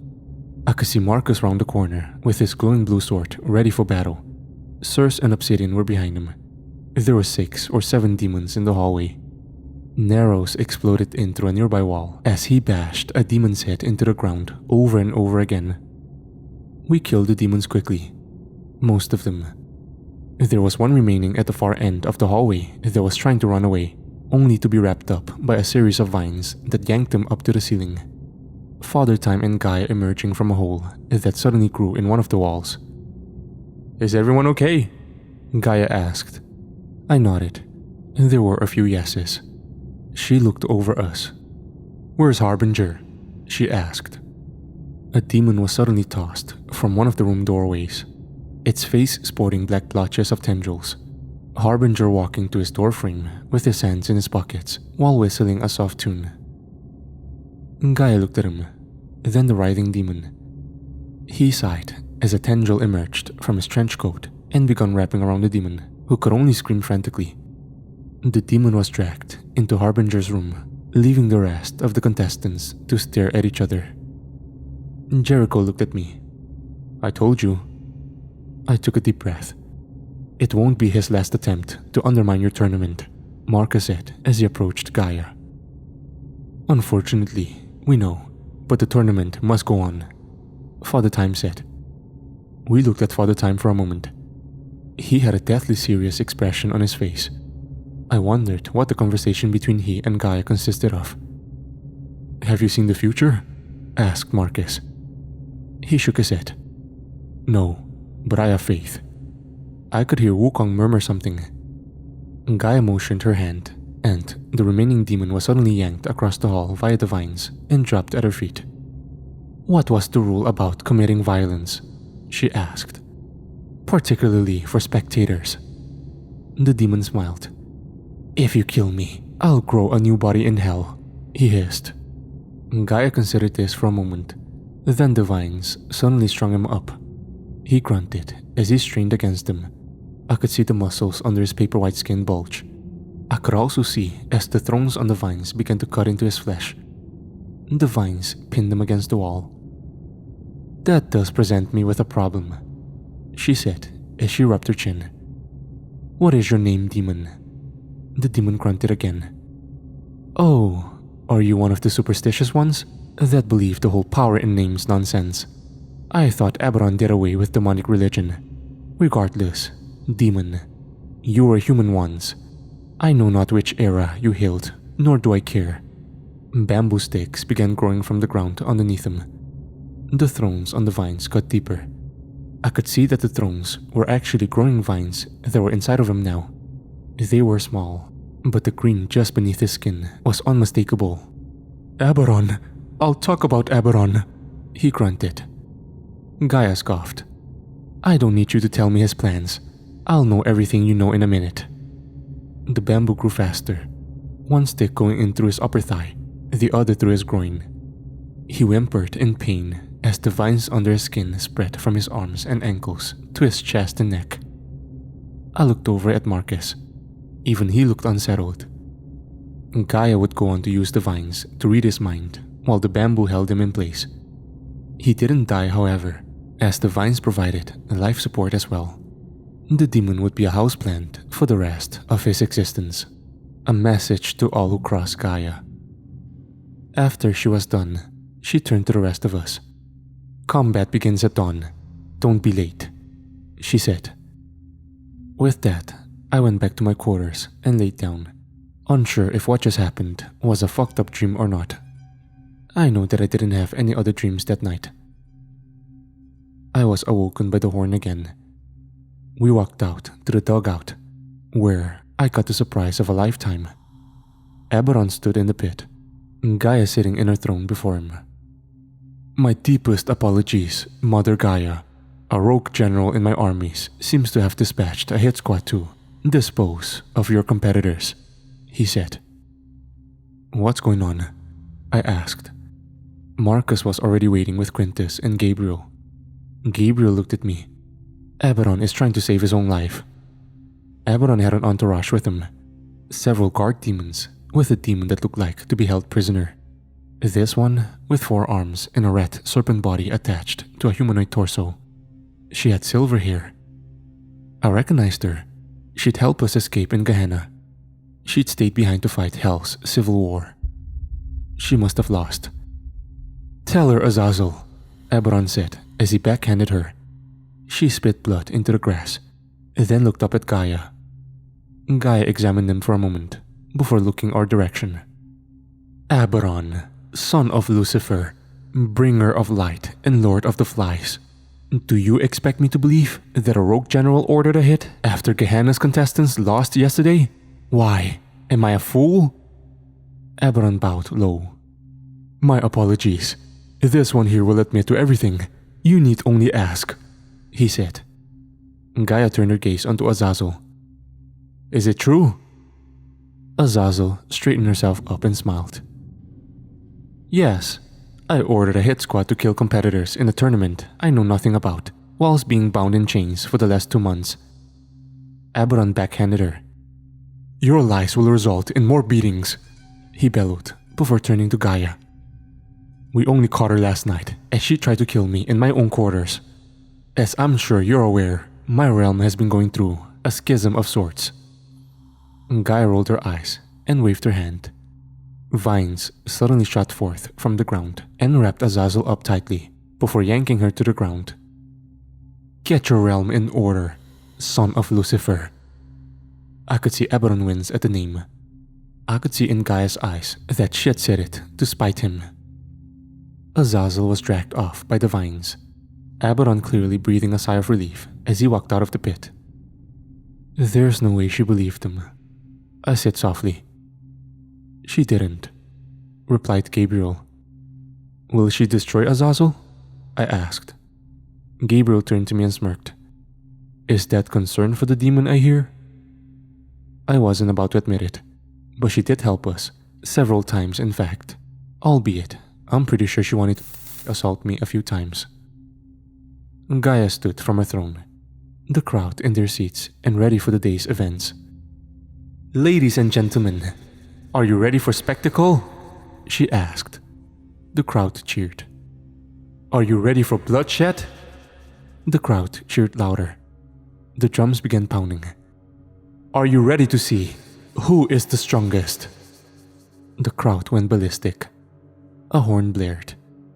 I could see Marcus round the corner with his glowing blue sword ready for battle. Circe and Obsidian were behind him. There were 6 or 7 demons in the hallway. Narrows exploded in through a nearby wall as he bashed a demon's head into the ground over and over again. We killed the demons quickly. Most of them. There was one remaining at the far end of the hallway that was trying to run away, only to be wrapped up by a series of vines that yanked him up to the ceiling. Father Time and Gaia emerging from a hole that suddenly grew in one of the walls. Is everyone okay? Gaia asked. I nodded. There were a few yeses. She looked over us. Where's Harbinger? She asked. A demon was suddenly tossed from one of the room doorways, its face sporting black blotches of tendrils. Harbinger walking to his doorframe with his hands in his pockets while whistling a soft tune. Gaia looked at him, then the writhing demon. He sighed as a tendril emerged from his trench coat and began wrapping around the demon, who could only scream frantically. The demon was dragged into Harbinger's room, leaving the rest of the contestants to stare at each other. Jericho looked at me. I told you. I took a deep breath. It won't be his last attempt to undermine your tournament, Marcus said as he approached Gaia. Unfortunately, we know, but the tournament must go on, Father Time said. We looked at Father Time for a moment. He had a deathly serious expression on his face. I wondered what the conversation between he and Gaia consisted of. Have you seen the future? Asked Marcus. He shook his head. No, but I have faith. I could hear Wukong murmur something. Gaia motioned her hand, and the remaining demon was suddenly yanked across the hall via the vines and dropped at her feet. What was the rule about committing violence? She asked. Particularly for spectators. The demon smiled. If you kill me, I'll grow a new body in hell, he hissed. Gaia considered this for a moment. Then the vines suddenly strung him up. He grunted as he strained against them. I could see the muscles under his paper white skin bulge. I could also see as the thorns on the vines began to cut into his flesh. The vines pinned him against the wall. That does present me with a problem, she said as she rubbed her chin. "What is your name, demon?" The demon grunted again. "Oh, are you one of the superstitious ones that believe the whole power in names nonsense? I thought Aberon did away with demonic religion. Regardless, demon, you are human once. I know not which era you hailed, nor do I care." Bamboo sticks began growing from the ground underneath him. The thrones on the vines got deeper. I could see that the thrones were actually growing vines that were inside of him now. They were small, but the green just beneath his skin was unmistakable. "Aberon! I'll talk about Aberon!" he grunted. Gaia scoffed. "I don't need you to tell me his plans. I'll know everything you know in a minute." The bamboo grew faster, one stick going in through his upper thigh, the other through his groin. He whimpered in pain as the vines under his skin spread from his arms and ankles to his chest and neck. I looked over at Marcus. Even he looked unsettled. Gaia would go on to use the vines to read his mind while the bamboo held him in place. He didn't die, however, as the vines provided life support as well. The demon would be a houseplant for the rest of his existence, a message to all who cross Gaia. After she was done, she turned to the rest of us. "Combat begins at dawn. Don't be late," she said. With that, I went back to my quarters and laid down, unsure if what just happened was a fucked up dream or not. I know that I didn't have any other dreams that night. I was awoken by the horn again. We walked out to the dugout, where I got the surprise of a lifetime. Aberon stood in the pit, Gaia sitting in her throne before him. "My deepest apologies, Mother Gaia. A rogue general in my armies seems to have dispatched a hit squad to dispose of your competitors," he said. "What's going on?" I asked. Marcus was already waiting with Quintus and Gabriel. Gabriel looked at me. "Aberon is trying to save his own life." Aberon had an entourage with him. Several guard demons, with a demon that looked like to be held prisoner. This one with 4 arms and a rat serpent body attached to a humanoid torso. She had silver hair. I recognized her. She'd help us escape in Gehenna. She'd stayed behind to fight Hell's civil war. She must have lost. "Tell her, Azazel," Aberon said as he backhanded her. She spit blood into the grass, then looked up at Gaia. Gaia examined them for a moment before looking our direction. "Aberon, son of Lucifer, bringer of light and lord of the flies. Do you expect me to believe that a rogue general ordered a hit after Gehenna's contestants lost yesterday? Why, am I a fool?" Aberon bowed low. "My apologies. This one here will admit to everything. You need only ask," he said. Gaia turned her gaze onto Azazel. "Is it true?" Azazel straightened herself up and smiled. "Yes, I ordered a hit squad to kill competitors in a tournament I know nothing about, whilst being bound in chains for the last 2 months." Aberon backhanded her. "Your lies will result in more beatings," he bellowed before turning to Gaia. "We only caught her last night as she tried to kill me in my own quarters. As I'm sure you're aware, my realm has been going through a schism of sorts." Gaia rolled her eyes and waved her hand. Vines suddenly shot forth from the ground and wrapped Azazel up tightly before yanking her to the ground. "Get your realm in order, son of Lucifer." I could see Aberon wince at the name. I could see in Gaia's eyes that she had said it to spite him. Azazel was dragged off by the vines, Aberon clearly breathing a sigh of relief as he walked out of the pit. "There's no way she believed him," I said softly. "She didn't," replied Gabriel. "Will she destroy Azazel?" I asked. Gabriel turned to me and smirked. "Is that concern for the demon I hear?" I wasn't about to admit it, but she did help us, several times in fact, albeit I'm pretty sure she wanted to assault me a few times. Gaia stood from her throne, the crowd in their seats and ready for the day's events. "Ladies and gentlemen, are you ready for spectacle?" she asked. The crowd cheered. "Are you ready for bloodshed?" The crowd cheered louder. The drums began pounding. Are you ready to see who is the strongest? The crowd went ballistic. A horn blared.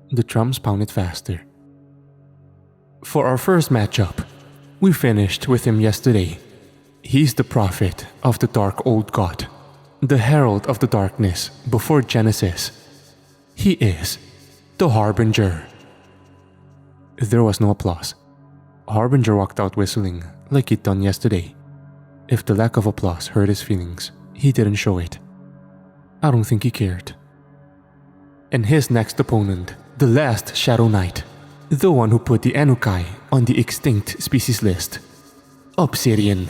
The drums pounded faster. For our first matchup, we finished with him yesterday. He's the prophet of the dark old god, the herald of the darkness before Genesis. He is the Harbinger. There was no applause. Harbinger walked out whistling like he'd done yesterday. If the lack of applause hurt his feelings, he didn't show it. I don't think he cared. And his next opponent, the last Shadow Knight, the one who put the Anukai on the extinct species list, Obsidian.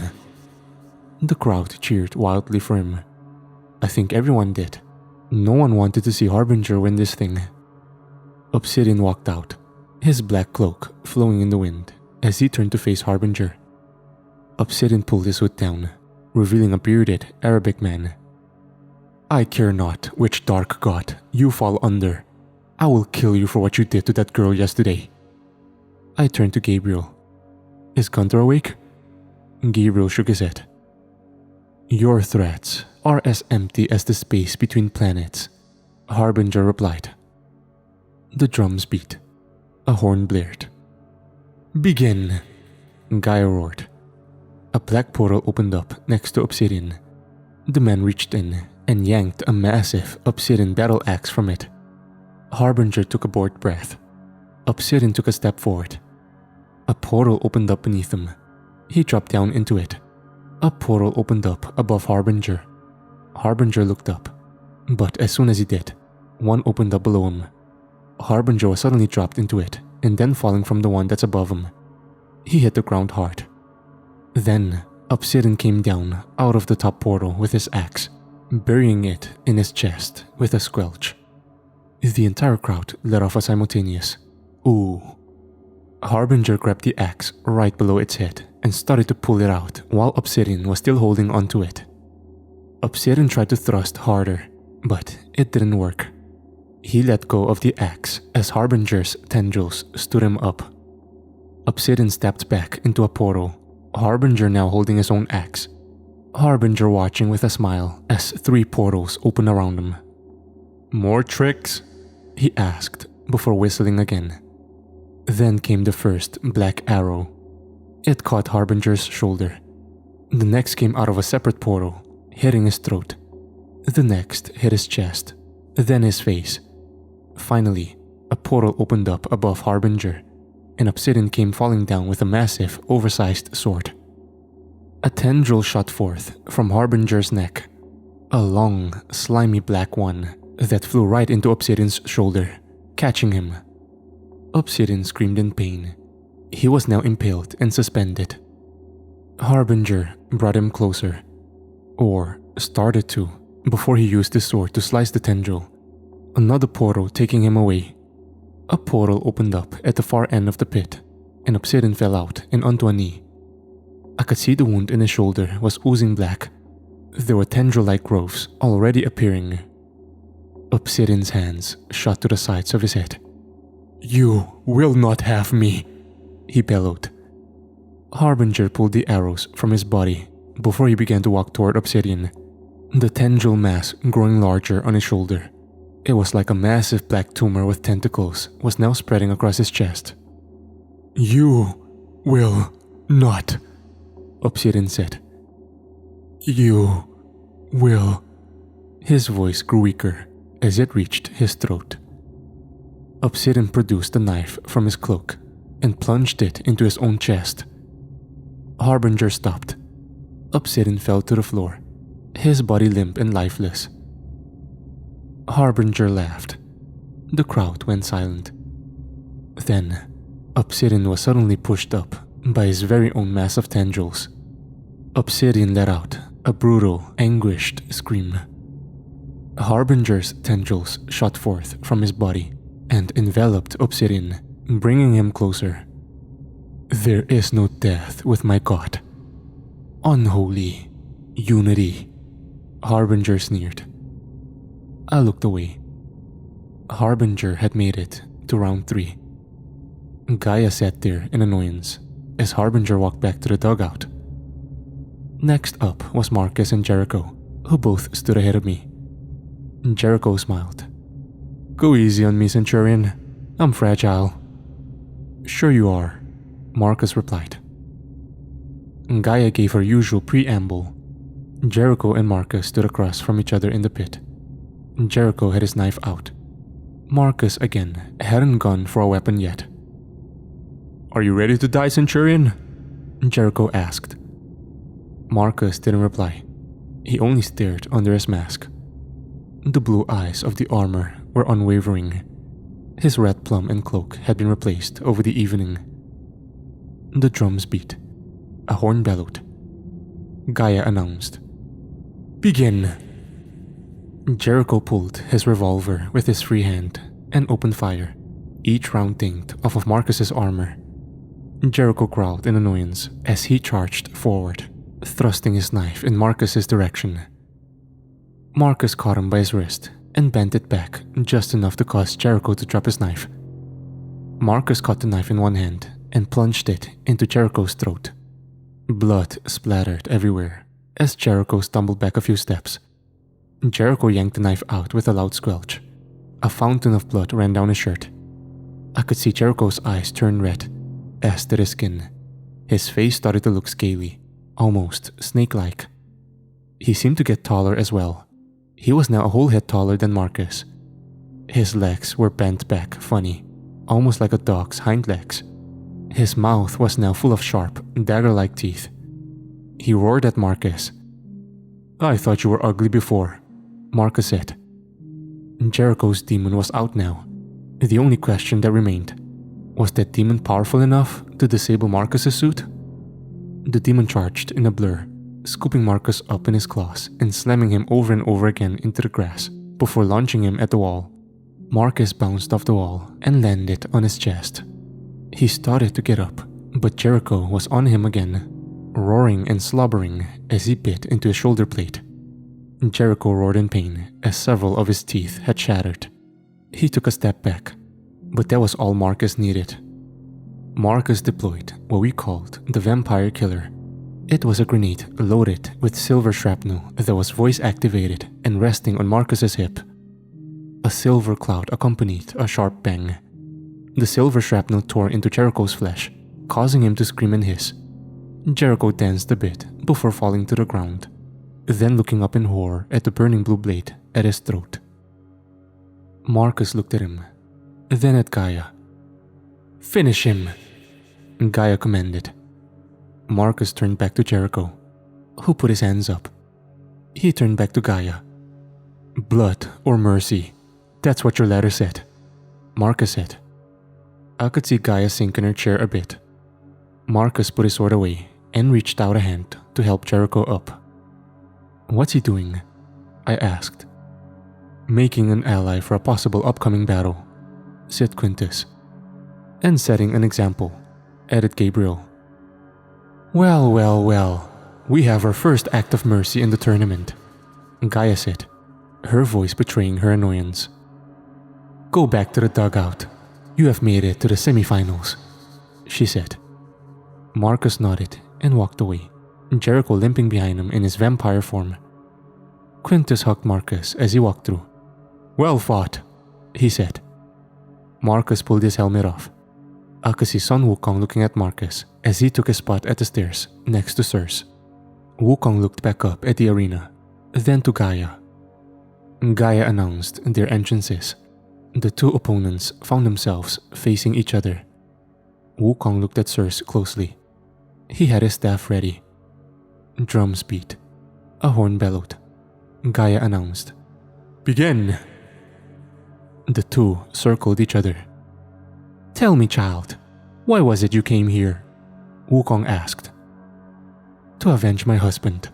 The crowd cheered wildly for him. I think everyone did. No one wanted to see Harbinger win this thing. Obsidian walked out, his black cloak flowing in the wind as he turned to face Harbinger. Obsidian pulled his hood down, revealing a bearded Arabic man. I care not which dark god you fall under. I will kill you for what you did to that girl yesterday. I turned to Gabriel. Is Gunther awake? Gabriel shook his head. Your threats are as empty as the space between planets, Harbinger replied. The drums beat. A horn blared. Begin, Gaia roared. A black portal opened up next to Obsidian. The man reached in and yanked a massive obsidian battle axe from it. Harbinger took a bored breath. Obsidian took a step forward. A portal opened up beneath him. He dropped down into it. A portal opened up above Harbinger. Harbinger looked up, but as soon as he did, one opened up below him. Harbinger was suddenly dropped into it and then falling from the one that's above him. He hit the ground hard. Then, Obsidian came down out of the top portal with his axe, burying it in his chest with a squelch. The entire crowd let off a simultaneous "ooh." Harbinger grabbed the axe right below its head and started to pull it out while Obsidian was still holding onto it. Obsidian tried to thrust harder, but it didn't work. He let go of the axe as Harbinger's tendrils stood him up. Obsidian stepped back into a portal, Harbinger now holding his own axe. Harbinger watching with a smile as 3 portals opened around him. More tricks? He asked before whistling again. Then came the first black arrow. It caught Harbinger's shoulder. The next came out of a separate portal, hitting his throat. The next hit his chest, then his face. Finally, a portal opened up above Harbinger, and Obsidian came falling down with a massive, oversized sword. A tendril shot forth from Harbinger's neck, a long, slimy black one that flew right into Obsidian's shoulder, catching him. Obsidian screamed in pain. He was now impaled and suspended. Harbinger brought him closer, or started to, before he used his sword to slice the tendril. Another portal taking him away. A portal opened up at the far end of the pit, and Obsidian fell out and onto a knee. I could see the wound in his shoulder was oozing black. There were tendril-like growths already appearing. Obsidian's hands shot to the sides of his head. "You will not have me," he bellowed. Harbinger pulled the arrows from his body before he began to walk toward Obsidian, the tendril mass growing larger on his shoulder. It was like a massive black tumor with tentacles was now spreading across his chest. "You will not," Obsidian said. "You will." His voice grew weaker as it reached his throat. Obsidian produced a knife from his cloak and plunged it into his own chest. Harbinger stopped. Obsidian fell to the floor, his body limp and lifeless. Harbinger laughed. The crowd went silent. Then, Obsidian was suddenly pushed up by his very own mass of tendrils. Obsidian let out a brutal, anguished scream. Harbinger's tendrils shot forth from his body and enveloped Obsidian, bringing him closer. "There is no death with my god. Unholy unity," Harbinger sneered. I looked away. Harbinger had made it to round 3. Gaia sat there in annoyance as Harbinger walked back to the dugout. Next up was Marcus and Jericho, who both stood ahead of me. Jericho smiled. "Go easy on me, Centurion. I'm fragile." "Sure you are," Marcus replied. Gaia gave her usual preamble. Jericho and Marcus stood across from each other in the pit. Jericho had his knife out. Marcus, again, hadn't gone for a weapon yet. "Are you ready to die, Centurion?" Jericho asked. Marcus didn't reply. He only stared under his mask. The blue eyes of the armor were unwavering. His red plum and cloak had been replaced over the evening. The drums beat. A horn bellowed. Gaia announced, "Begin." Jericho pulled his revolver with his free hand and opened fire, each round dinged off of Marcus's armor. Jericho growled in annoyance as he charged forward, thrusting his knife in Marcus's direction. Marcus caught him by his wrist and bent it back just enough to cause Jericho to drop his knife. Marcus caught the knife in one hand and plunged it into Jericho's throat. Blood splattered everywhere as Jericho stumbled back a few steps. Jericho yanked the knife out with a loud squelch. A fountain of blood ran down his shirt. I could see Jericho's eyes turn red, as did his skin. His face started to look scaly, almost snake-like. He seemed to get taller as well. He was now a whole head taller than Marcus. His legs were bent back funny, almost like a dog's hind legs. His mouth was now full of sharp, dagger-like teeth. He roared at Marcus. "I thought you were ugly before," Marcus said. Jericho's demon was out now. The only question that remained, was that demon powerful enough to disable Marcus's suit? The demon charged in a blur, scooping Marcus up in his claws and slamming him over and over again into the grass before launching him at the wall. Marcus bounced off the wall and landed on his chest. He started to get up, but Jericho was on him again, roaring and slobbering as he bit into his shoulder plate. Jericho roared in pain as several of his teeth had shattered. He took a step back, but that was all Marcus needed. Marcus deployed what we called the Vampire Killer. It was a grenade loaded with silver shrapnel that was voice-activated and resting on Marcus's hip. A silver cloud accompanied a sharp bang. The silver shrapnel tore into Jericho's flesh, causing him to scream and hiss. Jericho danced a bit before falling to the ground, then looking up in horror at the burning blue blade at his throat. Marcus looked at him, then at Gaia. "Finish him," Gaia commanded. Marcus turned back to Jericho, who put his hands up. He turned back to Gaia. "Blood or mercy, that's what your letter said," Marcus said. I could see Gaia sink in her chair a bit. Marcus put his sword away and reached out a hand to help Jericho up. "What's he doing?" I asked. "Making an ally for a possible upcoming battle," said Quintus. "And setting an example," added Gabriel. Well, we have our first act of mercy in the tournament," Gaia said, her voice betraying her annoyance. "Go back to the dugout. You have made it to the semifinals," she said. Marcus nodded and walked away, Jericho limping behind him in his vampire form. Quintus hugged Marcus as he walked through. "Well fought," he said. Marcus pulled his helmet off. I could see Sun Wukong looking at Marcus as he took his spot at the stairs next to Circe. Wukong looked back up at the arena, then to Gaia. Gaia announced their entrances. The two opponents found themselves facing each other. Wukong looked at Circe closely. He had his staff ready. Drums beat. A horn bellowed. Gaia announced, "Begin!" The two circled each other. "Tell me, child, why was it you came here?" Wukong asked. "To avenge my husband,"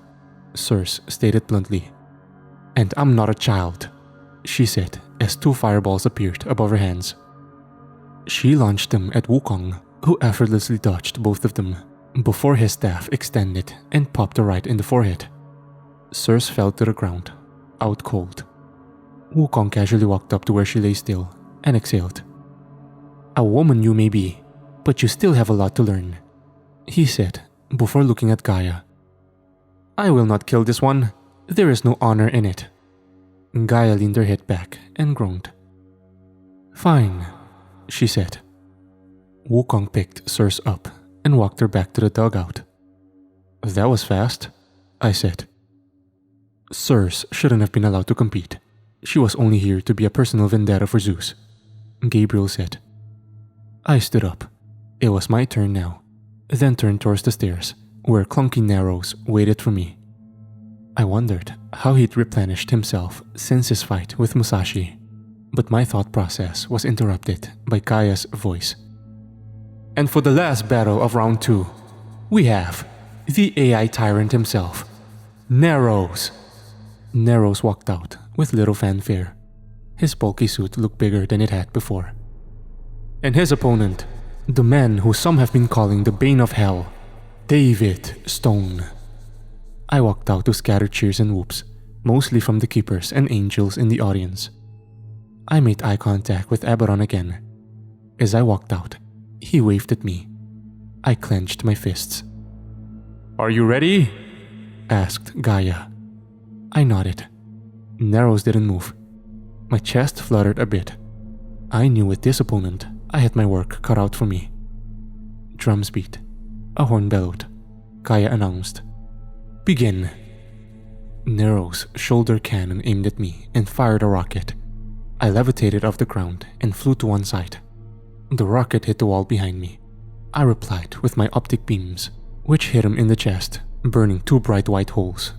Circe stated bluntly. "And I'm not a child," she said as two fireballs appeared above her hands. She launched them at Wukong, who effortlessly dodged both of them before his staff extended and popped her right in the forehead. Circe fell to the ground, out cold. Wukong casually walked up to where she lay still and exhaled. "A woman you may be, but you still have a lot to learn," he said before looking at Gaia. I will not kill this one. There is no honor in it. Gaia leaned her head back and groaned. Fine, she said. Wukong picked Circe up and walked her back to the dugout. That was fast, I said. Circe shouldn't have been allowed to compete. She was only here to be a personal vendetta for Zeus, Gabriel said. I stood up. It was my turn now, then turned towards the stairs, where clunky Narrows waited for me. I wondered how he'd replenished himself since his fight with Musashi, but my thought process was interrupted by Gaia's voice. And for the last battle of round 2, we have the AI tyrant himself, Narrows. Narrows walked out with little fanfare. His bulky suit looked bigger than it had before. And his opponent, the man who some have been calling the Bane of Hell, David Stone. I walked out to scattered cheers and whoops, mostly from the keepers and angels in the audience. I made eye contact with Abaddon again. As I walked out, he waved at me. I clenched my fists. Are you ready? Asked Gaia. I nodded. Narrows didn't move. My chest fluttered a bit. I knew with this opponent, I had my work cut out for me. Drums beat. A horn bellowed. Gaia announced. Begin. Narrows' shoulder cannon aimed at me and fired a rocket. I levitated off the ground and flew to one side. The rocket hit the wall behind me. I replied with my optic beams, which hit him in the chest, burning 2 bright white holes.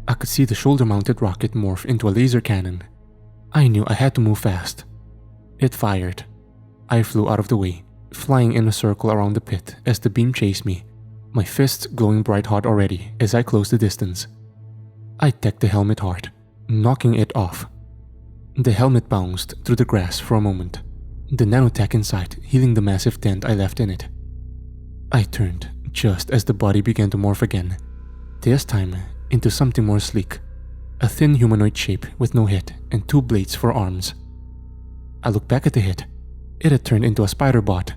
I could see the shoulder-mounted rocket morph into a laser cannon. I knew I had to move fast. It fired. I flew out of the way, flying in a circle around the pit as the beam chased me, my fists glowing bright hot already as I closed the distance. I teched the helmet hard, knocking it off. The helmet bounced through the grass for a moment, the nanotech inside healing the massive dent I left in it. I turned just as the body began to morph again, this time into something more sleek, a thin humanoid shape with no head and 2 blades for arms. I looked back at the head. It had turned into a spider bot.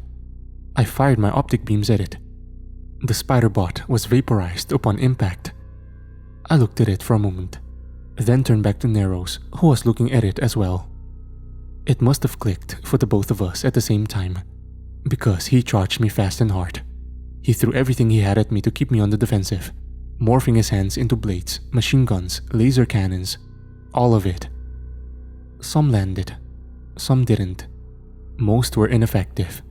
I fired my optic beams at it. The spider bot was vaporized upon impact. I looked at it for a moment, then turned back to Narrows, who was looking at it as well. It must have clicked for the both of us at the same time, because he charged me fast and hard. He threw everything he had at me to keep me on the defensive, morphing his hands into blades, machine guns, laser cannons, all of it. Some landed, some didn't. Most were ineffective.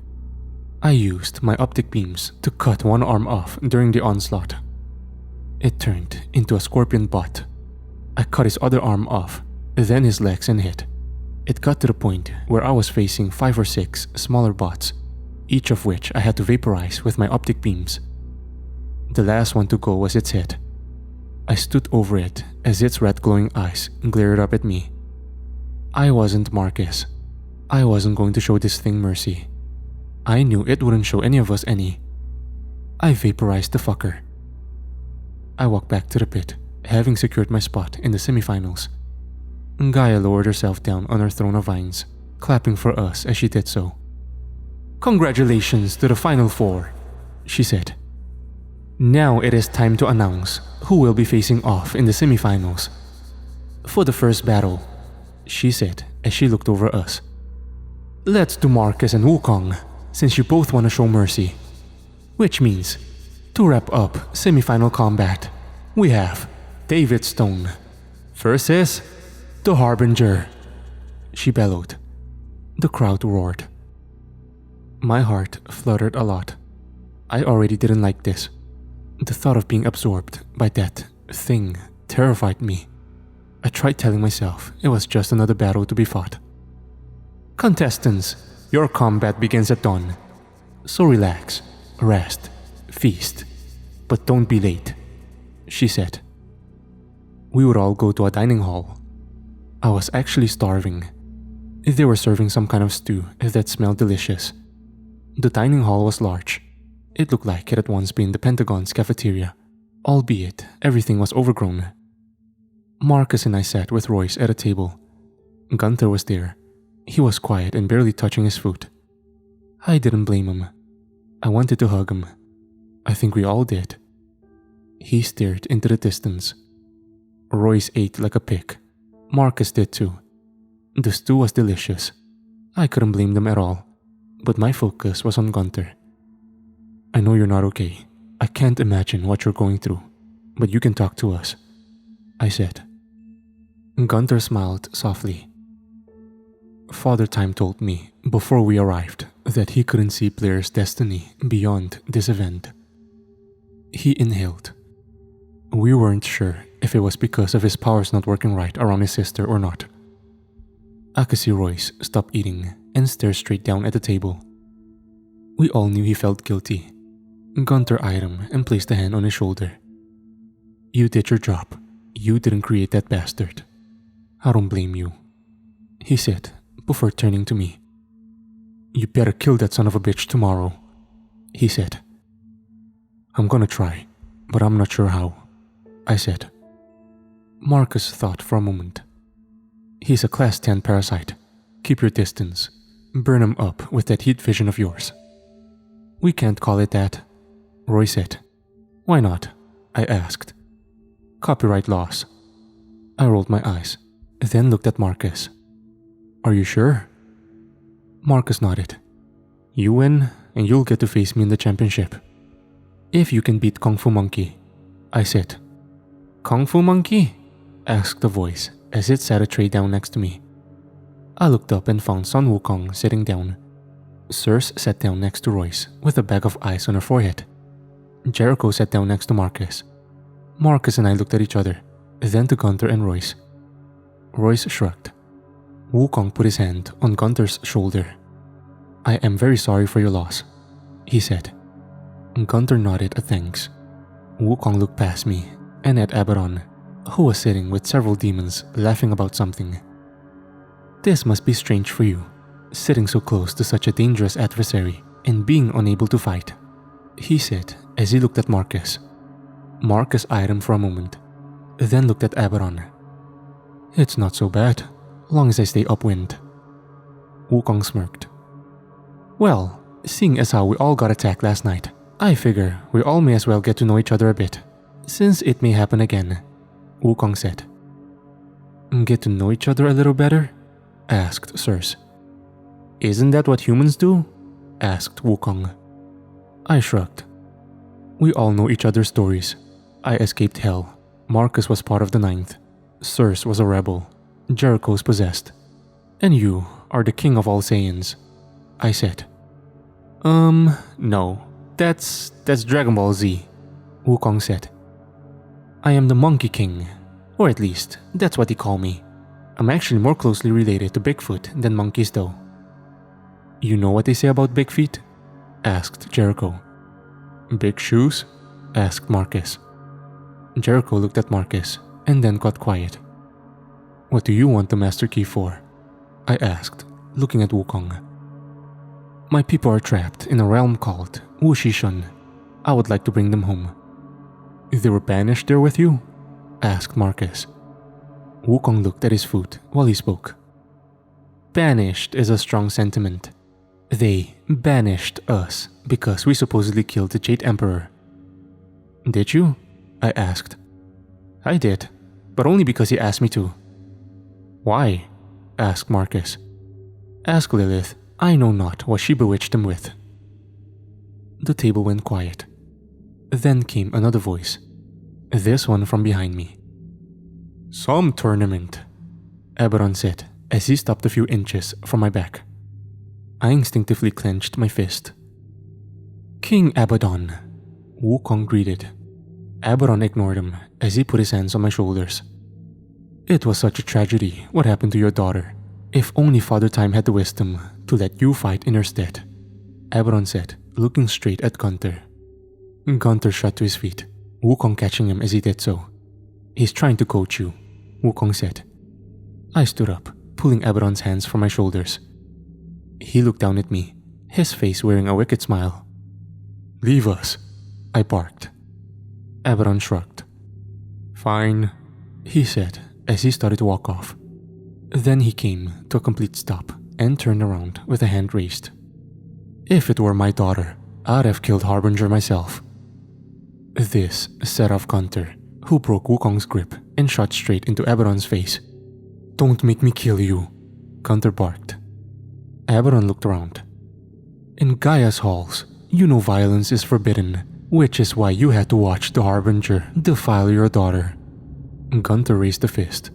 I used my optic beams to cut one arm off during the onslaught. It turned into a scorpion bot. I cut his other arm off, then his legs and head. It got to the point where I was facing 5 or 6 smaller bots, each of which I had to vaporize with my optic beams. The last one to go was its head. I stood over it as its red glowing eyes glared up at me. I wasn't Marcus. I wasn't going to show this thing mercy. I knew it wouldn't show any of us any. I vaporized the fucker. I walked back to the pit, having secured my spot in the semifinals. Gaia lowered herself down on her throne of vines, clapping for us as she did so. Congratulations to the Final 4, she said. Now it is time to announce who will be facing off in the semifinals. For the first battle, she said as she looked over us. Let's do Marcus and Wukong, since you both want to show mercy. Which means, to wrap up semifinal combat, we have David Stone versus the Harbinger, she bellowed. The crowd roared. My heart fluttered a lot. I already didn't like this. The thought of being absorbed by that thing terrified me. I tried telling myself it was just another battle to be fought. Contestants, your combat begins at dawn. So relax, rest, feast, but don't be late, she said. We would all go to a dining hall. I was actually starving. They were serving some kind of stew that smelled delicious. The dining hall was large. It looked like it had once been the Pentagon's cafeteria, albeit everything was overgrown. Marcus and I sat with Royce at a table. Gunther was there. He was quiet and barely touching his food. I didn't blame him. I wanted to hug him. I think we all did. He stared into the distance. Royce ate like a pig. Marcus did too. The stew was delicious. I couldn't blame them at all, but my focus was on Gunther. I know you're not okay. I can't imagine what you're going through, but you can talk to us, I said. Gunther smiled softly. Father Time told me before we arrived that he couldn't see Blair's destiny beyond this event. He inhaled. We weren't sure if it was because of his powers not working right around his sister or not. I could see Royce stop eating and stare straight down at the table. We all knew he felt guilty. Gunther eyed him and placed a hand on his shoulder. You did your job. You didn't create that bastard. I don't blame you, he said before turning to me. You better kill that son of a bitch tomorrow, he said. I'm gonna try, but I'm not sure how, I said. Marcus thought for a moment. He's a class 10 parasite. Keep your distance. Burn him up with that heat vision of yours. We can't call it that, Roy said. Why not? I asked. Copyright laws. I rolled my eyes, then looked at Marcus. Are you sure? Marcus nodded. You win, and you'll get to face me in the championship. If you can beat Kung Fu Monkey, I said. Kung Fu Monkey? Asked a voice as it sat a tray down next to me. I looked up and found Sun Wukong sitting down. Circe sat down next to Royce with a bag of ice on her forehead. Jericho sat down next to Marcus. Marcus and I looked at each other, then to Gunther and Royce. Royce shrugged. Wukong put his hand on Gunther's shoulder. I am very sorry for your loss, he said. Gunther nodded a thanks. Wukong looked past me and at Abaddon, who was sitting with several demons laughing about something. This must be strange for you, sitting so close to such a dangerous adversary and being unable to fight, he said as he looked at Marcus. Marcus eyed him for a moment, then looked at Abaddon. It's not so bad, long as I stay upwind. Wukong smirked. Well, seeing as how we all got attacked last night, I figure we all may as well get to know each other a bit, since it may happen again, Wukong said. Get to know each other a little better? Asked Circe. Isn't that what humans do? Asked Wukong. I shrugged. We all know each other's stories. I escaped hell. Marcus was part of the 9th. Circe was a rebel. Jericho's possessed. And you are the king of all Saiyans, I said. No. That's Dragon Ball Z, Wukong said. I am the Monkey King, or at least, that's what they call me. I'm actually more closely related to Bigfoot than monkeys though. You know what they say about big feet? Asked Jericho. Big shoes? Asked Marcus. Jericho looked at Marcus and then got quiet. What do you want the Master Key for? I asked, looking at Wukong. My people are trapped in a realm called Wuxishun. I would like to bring them home. They were banished there with you? Asked Marcus. Wukong looked at his foot while he spoke. Banished is a strong sentiment. They banished us because we supposedly killed the Jade Emperor. Did you? I asked. I did, but only because he asked me to. Why? Asked Marcus. Ask Lilith. I know not what she bewitched him with. The table went quiet. Then came another voice, this one from behind me. Some tournament, Abaddon said as he stopped a few inches from my back. I instinctively clenched my fist. King Abaddon, Wukong greeted. Abaddon ignored him as he put his hands on my shoulders. It was such a tragedy what happened to your daughter. If only Father Time had the wisdom to let you fight in her stead, Abaddon said, looking straight at Gunther. Gunther shot to his feet, Wukong catching him as he did so. He's trying to coach you, Wukong said. I stood up, pulling Abaddon's hands from my shoulders. He looked down at me, his face wearing a wicked smile. Leave us, I barked. Abaddon shrugged. Fine, he said as he started to walk off. Then he came to a complete stop and turned around with a hand raised. If it were my daughter, I'd have killed Harbinger myself. This set off Gunter, who broke Wukong's grip and shot straight into Abaddon's face. "Don't make me kill you," Gunter barked. Abaddon looked around. "In Gaia's halls, you know violence is forbidden, which is why you had to watch the Harbinger defile your daughter." Gunter raised a fist.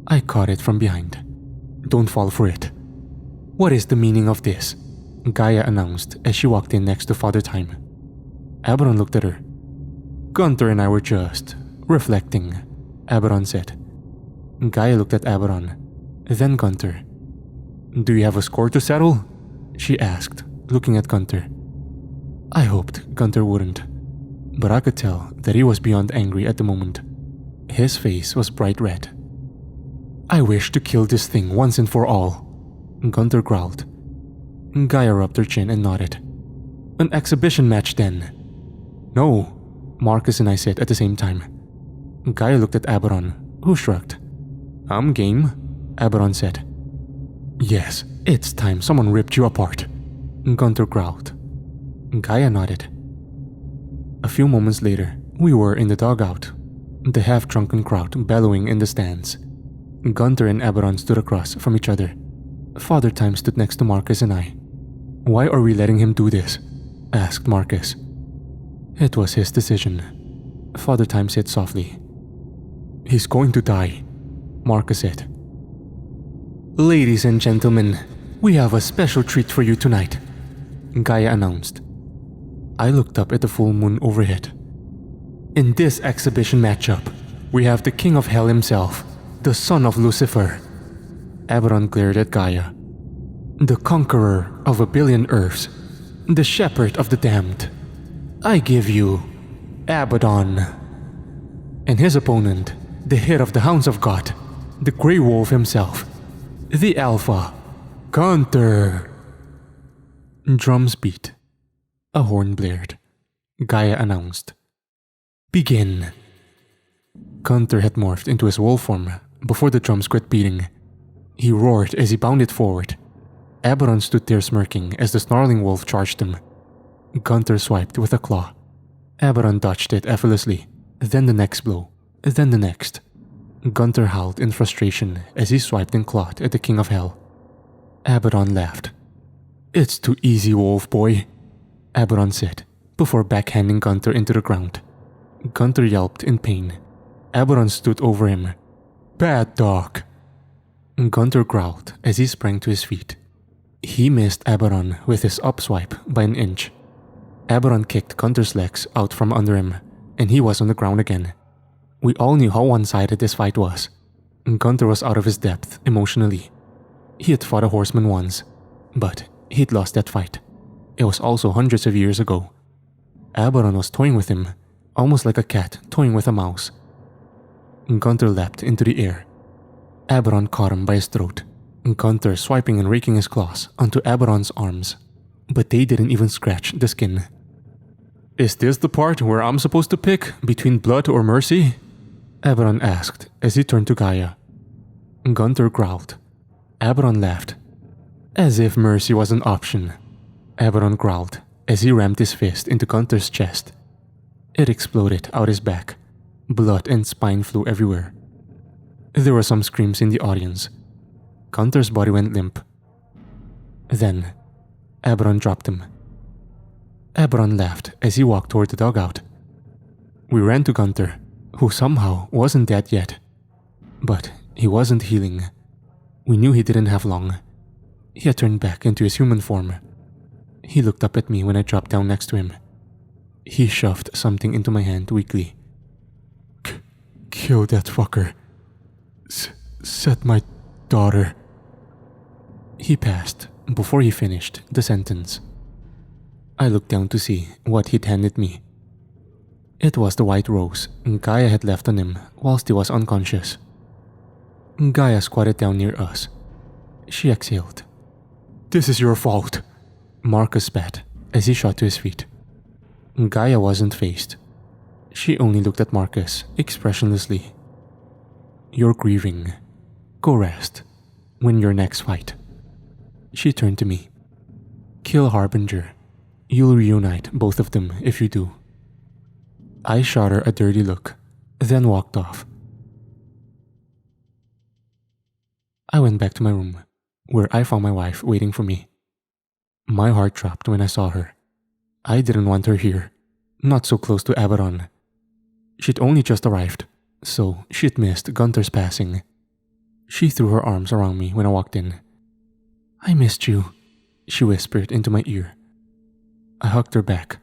I caught it from behind. "Don't fall for it." "What is the meaning of this?" Gaia announced as she walked in next to Father Time. Abaddon looked at her. "Gunter and I were just reflecting," Abaddon said. Gaia looked at Abaddon, then Gunter. "Do you have a score to settle?" she asked, looking at Gunter. I hoped Gunter wouldn't, but I could tell that he was beyond angry at the moment. His face was bright red. "I wish to kill this thing once and for all," Gunter growled. Gaia rubbed her chin and nodded. "An exhibition match then." "No," Marcus and I said at the same time. Gaia looked at Abaddon, who shrugged. "I'm game," Abaddon said. "Yes, it's time someone ripped you apart," Gunter growled. Gaia nodded. A few moments later, we were in the dugout, the half-drunken crowd bellowing in the stands. Gunter and Abaddon stood across from each other. Father Time stood next to Marcus and I. "Why are we letting him do this?" asked Marcus. "It was his decision," Father Time said softly. "He's going to die," Marcus said. "Ladies and gentlemen, we have a special treat for you tonight," Gaia announced. I looked up at the full moon overhead. "In this exhibition matchup, we have the King of Hell himself, the son of Lucifer." Abaddon glared at Gaia. "The conqueror of 1,000,000,000 Earths, the shepherd of the damned. I give you Abaddon." And his opponent, the head of the Hounds of God, the Grey Wolf himself, the Alpha, Gunter. Drums beat. A horn blared. Gaia announced, "Begin." Gunter had morphed into his wolf form before the drums quit beating. He roared as he bounded forward. Abaddon stood there smirking as the snarling wolf charged him. Gunter swiped with a claw. Abaddon dodged it effortlessly, then the next blow, then the next. Gunter howled in frustration as he swiped and clawed at the King of Hell. Abaddon laughed. "It's too easy, wolf boy," Abaddon said, before backhanding Gunter into the ground. Gunter yelped in pain. Abaddon stood over him. "Bad dog." Gunter growled as he sprang to his feet. He missed Abaddon with his upswipe by an inch. Abaddon kicked Gunter's legs out from under him, and he was on the ground again. We all knew how one-sided this fight was. Gunter was out of his depth emotionally. He had fought a horseman once, but he'd lost that fight. It was also hundreds of years ago. Abaddon was toying with him, almost like a cat toying with a mouse. Gunter leapt into the air. Abaddon caught him by his throat, Gunter swiping and raking his claws onto Abaddon's arms, but they didn't even scratch the skin. "Is this the part where I'm supposed to pick between blood or mercy?" Abaddon asked as he turned to Gaia. Gunter growled. Abaddon laughed. "As if mercy was an option," Abaddon growled as he rammed his fist into Gunter's chest. It exploded out his back. Blood and spine flew everywhere. There were some screams in the audience. Gunter's body went limp. Then, Abaddon dropped him. Abaddon laughed as he walked toward the dugout. We ran to Gunter, who somehow wasn't dead yet. But he wasn't healing. We knew he didn't have long. He had turned back into his human form. He looked up at me when I dropped down next to him. He shoved something into my hand weakly. "Kill that fucker. Set my daughter." He passed before he finished the sentence. I looked down to see what he'd handed me. It was the white rose Gaia had left on him whilst he was unconscious. Gaia squatted down near us. She exhaled. "This is your fault," Marcus spat as he shot to his feet. Gaia wasn't fazed. She only looked at Marcus expressionlessly. "You're grieving. Go rest. Win your next fight." She turned to me. "Kill Harbinger. You'll reunite both of them if you do." I shot her a dirty look, then walked off. I went back to my room, where I found my wife waiting for me. My heart dropped when I saw her. I didn't want her here, not so close to Abaddon. She'd only just arrived, so she'd missed Gunther's passing. She threw her arms around me when I walked in. "I missed you," she whispered into my ear. I hugged her back.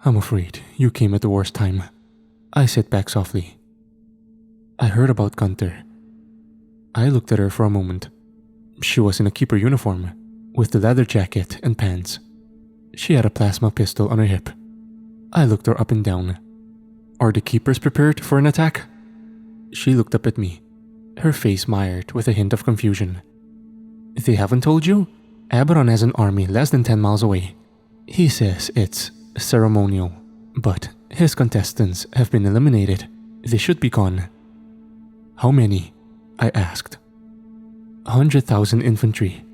"I'm afraid you came at the worst time," I said back softly. "I heard about Gunther." I looked at her for a moment. She was in a keeper uniform, with the leather jacket and pants. She had a plasma pistol on her hip. I looked her up and down. "Are the keepers prepared for an attack?" She looked up at me, her face mired with a hint of confusion. "They haven't told you? Abaddon has an army less than 10 miles away. He says it's ceremonial, but his contestants have been eliminated. They should be gone." "How many?" I asked. 100,000 infantry.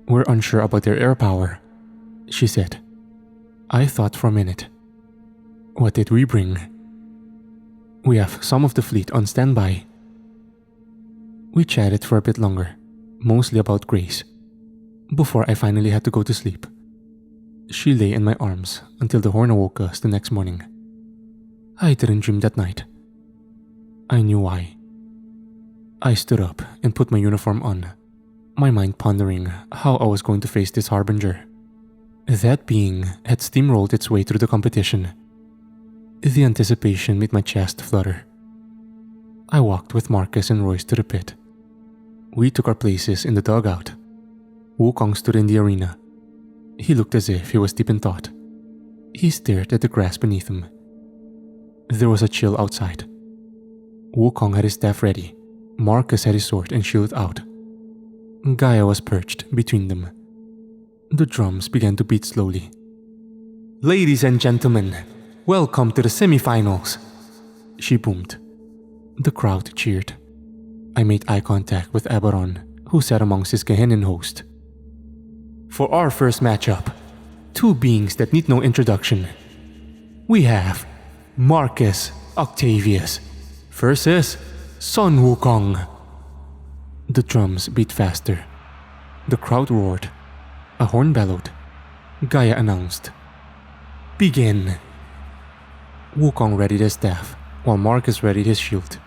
We're unsure about their air power," she said. I thought for a minute. "What did we bring?" "We have some of the fleet on standby." We chatted for a bit longer, mostly about Grace, before I finally had to go to sleep. She lay in my arms until the horn awoke us the next morning. I didn't dream that night. I knew why. I stood up and put my uniform on, my mind pondering how I was going to face this harbinger. That being had steamrolled its way through the competition. The anticipation made my chest flutter. I walked with Marcus and Royce to the pit. We took our places in the dugout. Wukong stood in the arena. He looked as if he was deep in thought. He stared at the grass beneath him. There was a chill outside. Wukong had his staff ready. Marcus had his sword and shield out. Gaia was perched between them. The drums began to beat slowly. "Ladies and gentlemen, welcome to the semifinals," she boomed. The crowd cheered. I made eye contact with Abaddon, who sat amongst his Gehenna host. "For our first matchup, two beings that need no introduction. We have Marcus Octavius versus Sun Wukong." The drums beat faster. The crowd roared. A horn bellowed. Gaia announced, "Begin." Wukong readied his staff, while Marcus readied his shield.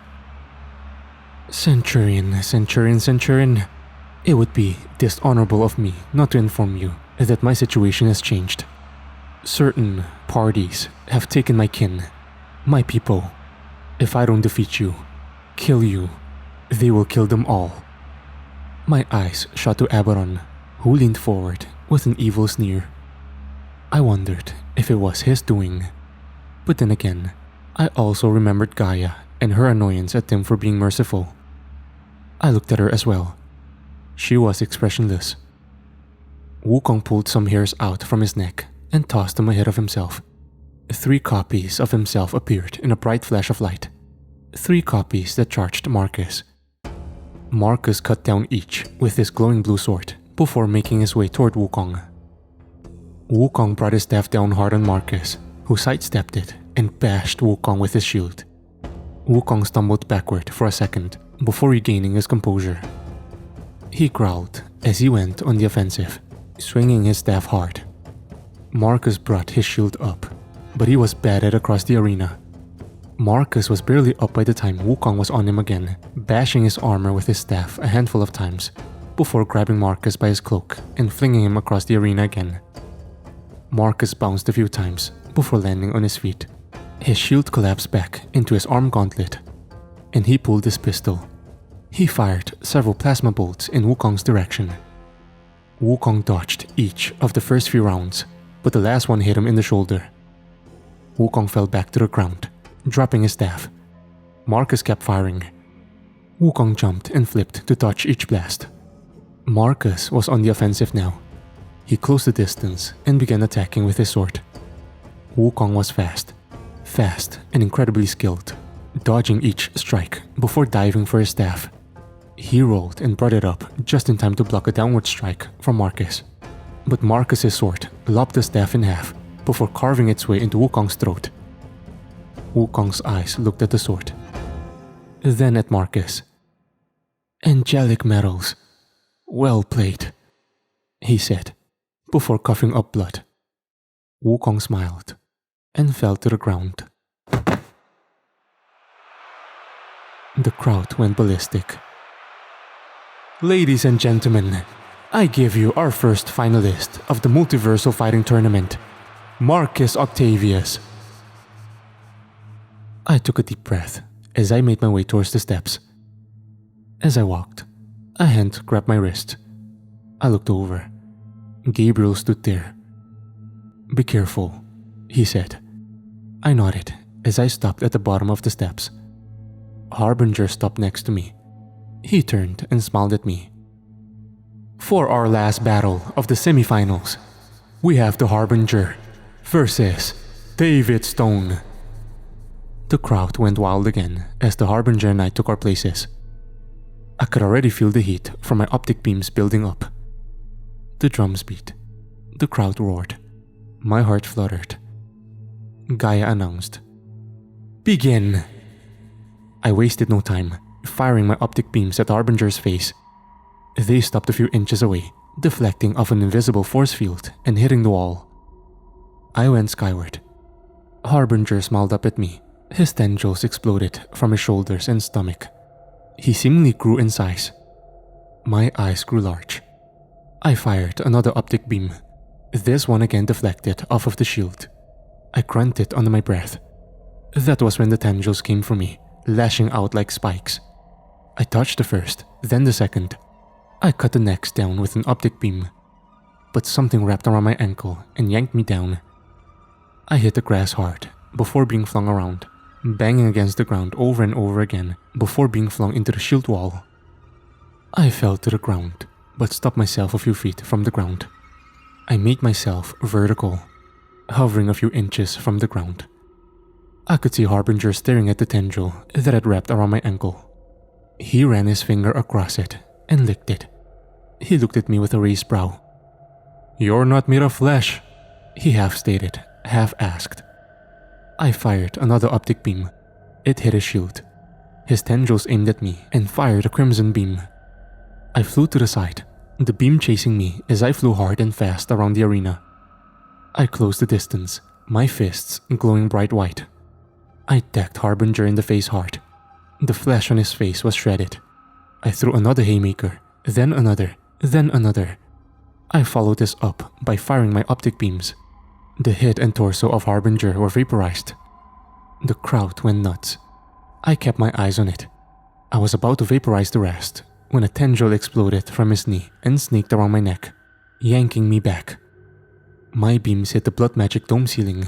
"Centurion, Centurion, Centurion, it would be dishonorable of me not to inform you that my situation has changed. Certain parties have taken my kin, my people. If I don't defeat you, kill you, they will kill them all." My eyes shot to Abaddon, who leaned forward with an evil sneer. I wondered if it was his doing. But then again, I also remembered Gaia and her annoyance at him for being merciful. I looked at her as well. She was expressionless. Wukong pulled some hairs out from his neck and tossed them ahead of himself. 3 copies of himself appeared in a bright flash of light. 3 copies that charged Marcus. Marcus cut down each with his glowing blue sword before making his way toward Wukong. Wukong brought his staff down hard on Marcus, who sidestepped it and bashed Wukong with his shield. Wukong stumbled backward for a second before regaining his composure. He growled as he went on the offensive, swinging his staff hard. Marcus brought his shield up, but he was batted across the arena. Marcus was barely up by the time Wukong was on him again, bashing his armor with his staff a handful of times, before grabbing Marcus by his cloak and flinging him across the arena again. Marcus bounced a few times before landing on his feet. His shield collapsed back into his arm gauntlet, and he pulled his pistol. He fired several plasma bolts in Wukong's direction. Wukong dodged each of the first few rounds, but the last one hit him in the shoulder. Wukong fell back to the ground, dropping his staff. Marcus kept firing. Wukong jumped and flipped to dodge each blast. Marcus was on the offensive now. He closed the distance and began attacking with his sword. Wukong was fast and incredibly skilled, dodging each strike before diving for his staff. He rolled and brought it up just in time to block a downward strike from Marcus. But Marcus's sword lopped the staff in half before carving its way into Wukong's throat. Wukong's eyes looked at the sword, then at Marcus. "Angelic metals. Well played," he said, before coughing up blood. Wukong smiled and fell to the ground. The crowd went ballistic. "Ladies and gentlemen, I give you our first finalist of the Multiversal Fighting Tournament, Marcus Octavius." I took a deep breath as I made my way towards the steps. As I walked, a hand grabbed my wrist. I looked over. Gabriel stood there. "Be careful," he said. I nodded as I stopped at the bottom of the steps. Harbinger stopped next to me. He turned and smiled at me. "For our last battle of the semifinals, we have the Harbinger versus David Stone." The crowd went wild again as the Harbinger and I took our places. I could already feel the heat from my optic beams building up. The drums beat. The crowd roared. My heart fluttered. Gaia announced, "Begin!" I wasted no time, firing my optic beams at Harbinger's face. They stopped a few inches away, deflecting off an invisible force field and hitting the wall. I went skyward. Harbinger smiled up at me. His tendrils exploded from his shoulders and stomach. He seemingly grew in size. My eyes grew large. I fired another optic beam. This one again deflected off of the shield. I grunted under my breath. That was when the tendrils came for me, lashing out like spikes. I touched the first, then the second. I cut the necks down with an optic beam, but something wrapped around my ankle and yanked me down. I hit the grass hard before being flung around, banging against the ground over and over again before being flung into the shield wall. I fell to the ground, but stopped myself a few feet from the ground. I made myself vertical, hovering a few inches from the ground. I could see Harbinger staring at the tendril that had wrapped around my ankle. He ran his finger across it and licked it. He looked at me with a raised brow. "You're not made of flesh," he half stated, half asked. I fired another optic beam. It hit his shield. His tendrils aimed at me and fired a crimson beam. I flew to the side, the beam chasing me as I flew hard and fast around the arena. I closed the distance, my fists glowing bright white. I decked Harbinger in the face hard. The flesh on his face was shredded. I threw another haymaker, then another, then another. I followed this up by firing my optic beams. The head and torso of Harbinger were vaporized. The crowd went nuts. I kept my eyes on it. I was about to vaporize the rest when a tendril exploded from his knee and snaked around my neck, yanking me back. My beams hit the blood magic dome ceiling.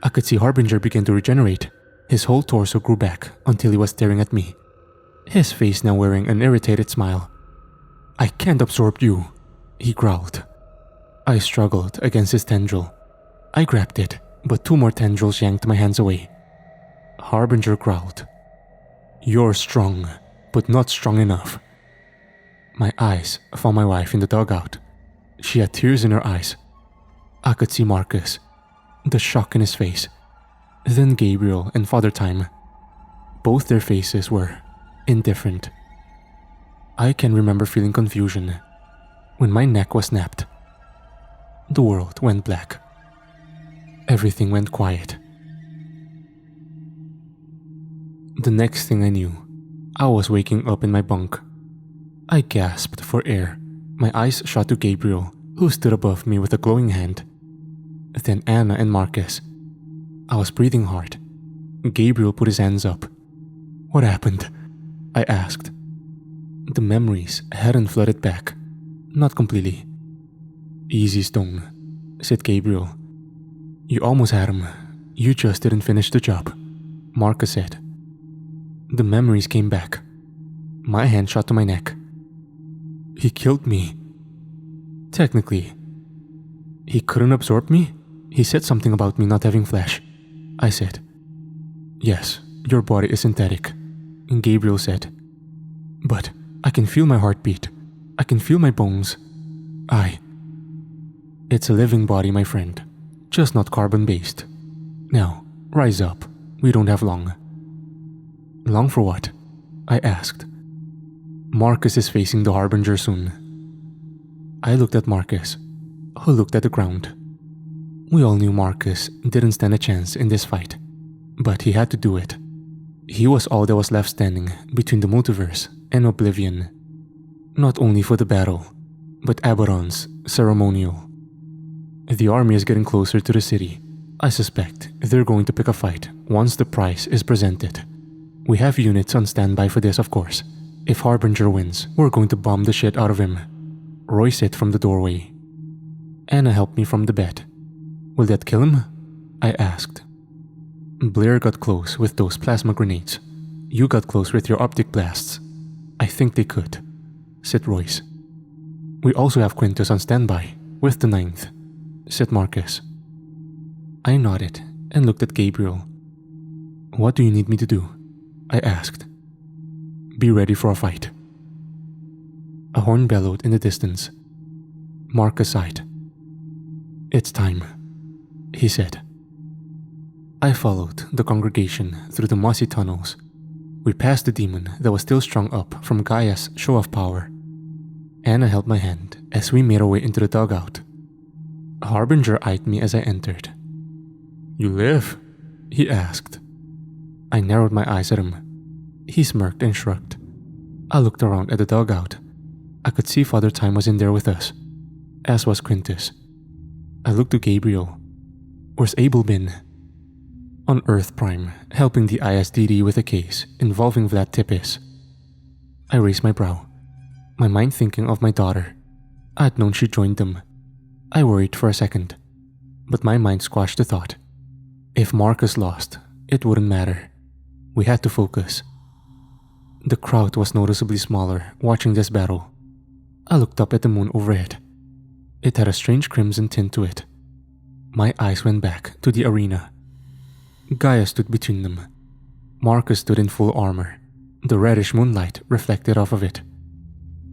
I could see Harbinger begin to regenerate. His whole torso grew back until he was staring at me, his face now wearing an irritated smile. "I can't absorb you," he growled. I struggled against his tendril. I grabbed it, but two more tendrils yanked my hands away. Harbinger growled, "You're strong, but not strong enough." My eyes found my wife in the dugout. She had tears in her eyes. I could see Marcus, the shock in his face, then Gabriel and Father Time. Both their faces were indifferent. I can remember feeling confusion when my neck was snapped. The world went black. Everything went quiet. The next thing I knew, I was waking up in my bunk. I gasped for air. My eyes shot to Gabriel, who stood above me with a glowing hand. Then Anna and Marcus. I was breathing hard. Gabriel put his hands up. "What happened?" I asked. The memories hadn't flooded back. Not completely. "Easy, Stone," said Gabriel. "You almost had him. You just didn't finish the job," Marcus said. The memories came back. My hand shot to my neck. "He killed me." "Technically." "He couldn't absorb me? He said something about me not having flesh," I said. "Yes, your body is synthetic," Gabriel said. "But I can feel my heartbeat. I can feel my bones. It's a living body, my friend, just not carbon-based. Now, rise up. We don't have long. Long for what? I asked. Marcus is facing the Harbinger soon. I looked at Marcus, who looked at the ground. We all knew Marcus didn't stand a chance in this fight, but he had to do it. He was all that was left standing between the multiverse and oblivion, not only for the battle, but Abaddon's ceremonial. The army is getting closer to the city. I suspect they're going to pick a fight once the prize is presented. We have units on standby for this, of course. If Harbinger wins, we're going to bomb the shit out of him. Roy said from the doorway. Anna helped me from the bed. Will that kill him? I asked. Blair got close with those plasma grenades. You got close with your optic blasts. I think they could, said Royce. We also have Quintus on standby, with the 9th, said Marcus. I nodded and looked at Gabriel. What do you need me to do? I asked. Be ready for a fight. A horn bellowed in the distance. Marcus sighed. It's time, he said. I followed the congregation through the mossy tunnels. We passed the demon that was still strung up from Gaia's show of power. Anna held my hand as we made our way into the dugout. Harbinger eyed me as I entered. You live? He asked. I narrowed my eyes at him. He smirked and shrugged. I looked around at the dugout. I could see Father Time was in there with us, as was Quintus. I looked to Gabriel. Where's Abel been? On Earth Prime, helping the ISDD with a case involving Vlad Tipis. I raised my brow, my mind thinking of my daughter. I had known she joined them. I worried for a second, but my mind squashed the thought. If Marcus lost, it wouldn't matter. We had to focus. The crowd was noticeably smaller watching this battle. I looked up at the moon overhead. It had a strange crimson tint to it. My eyes went back to the arena. Gaia stood between them. Marcus stood in full armor. The reddish moonlight reflected off of it.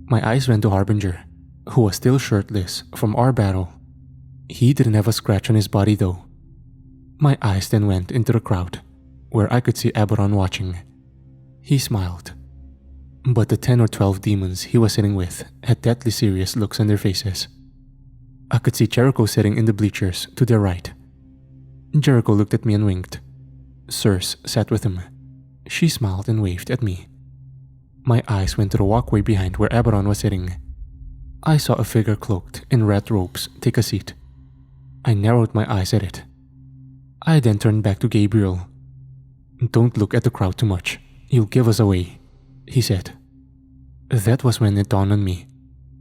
My eyes went to Harbinger, who was still shirtless from our battle. He didn't have a scratch on his body though. My eyes then went into the crowd, where I could see Abaddon watching. He smiled. But the 10 or 12 demons he was sitting with had deadly serious looks on their faces. I could see Jericho sitting in the bleachers to their right. Jericho looked at me and winked. Circe sat with him. She smiled and waved at me. My eyes went to the walkway behind where Abaddon was sitting. I saw a figure cloaked in red robes take a seat. I narrowed my eyes at it. I then turned back to Gabriel. Don't look at the crowd too much. You'll give us away, he said. That was when it dawned on me.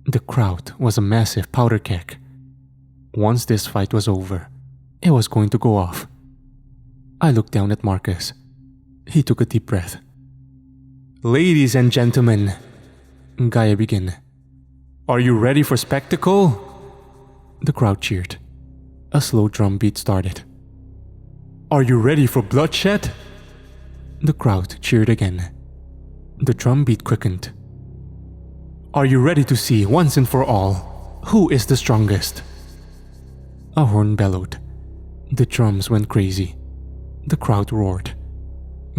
The crowd was a massive powder keg. Once this fight was over, it was going to go off. I looked down at Marcus. He took a deep breath. Ladies and gentlemen, Gaia began. Are you ready for spectacle? The crowd cheered. A slow drum beat started. Are you ready for bloodshed? The crowd cheered again. The drum beat quickened. Are you ready to see once and for all who is the strongest? A horn bellowed. The drums went crazy. The crowd roared.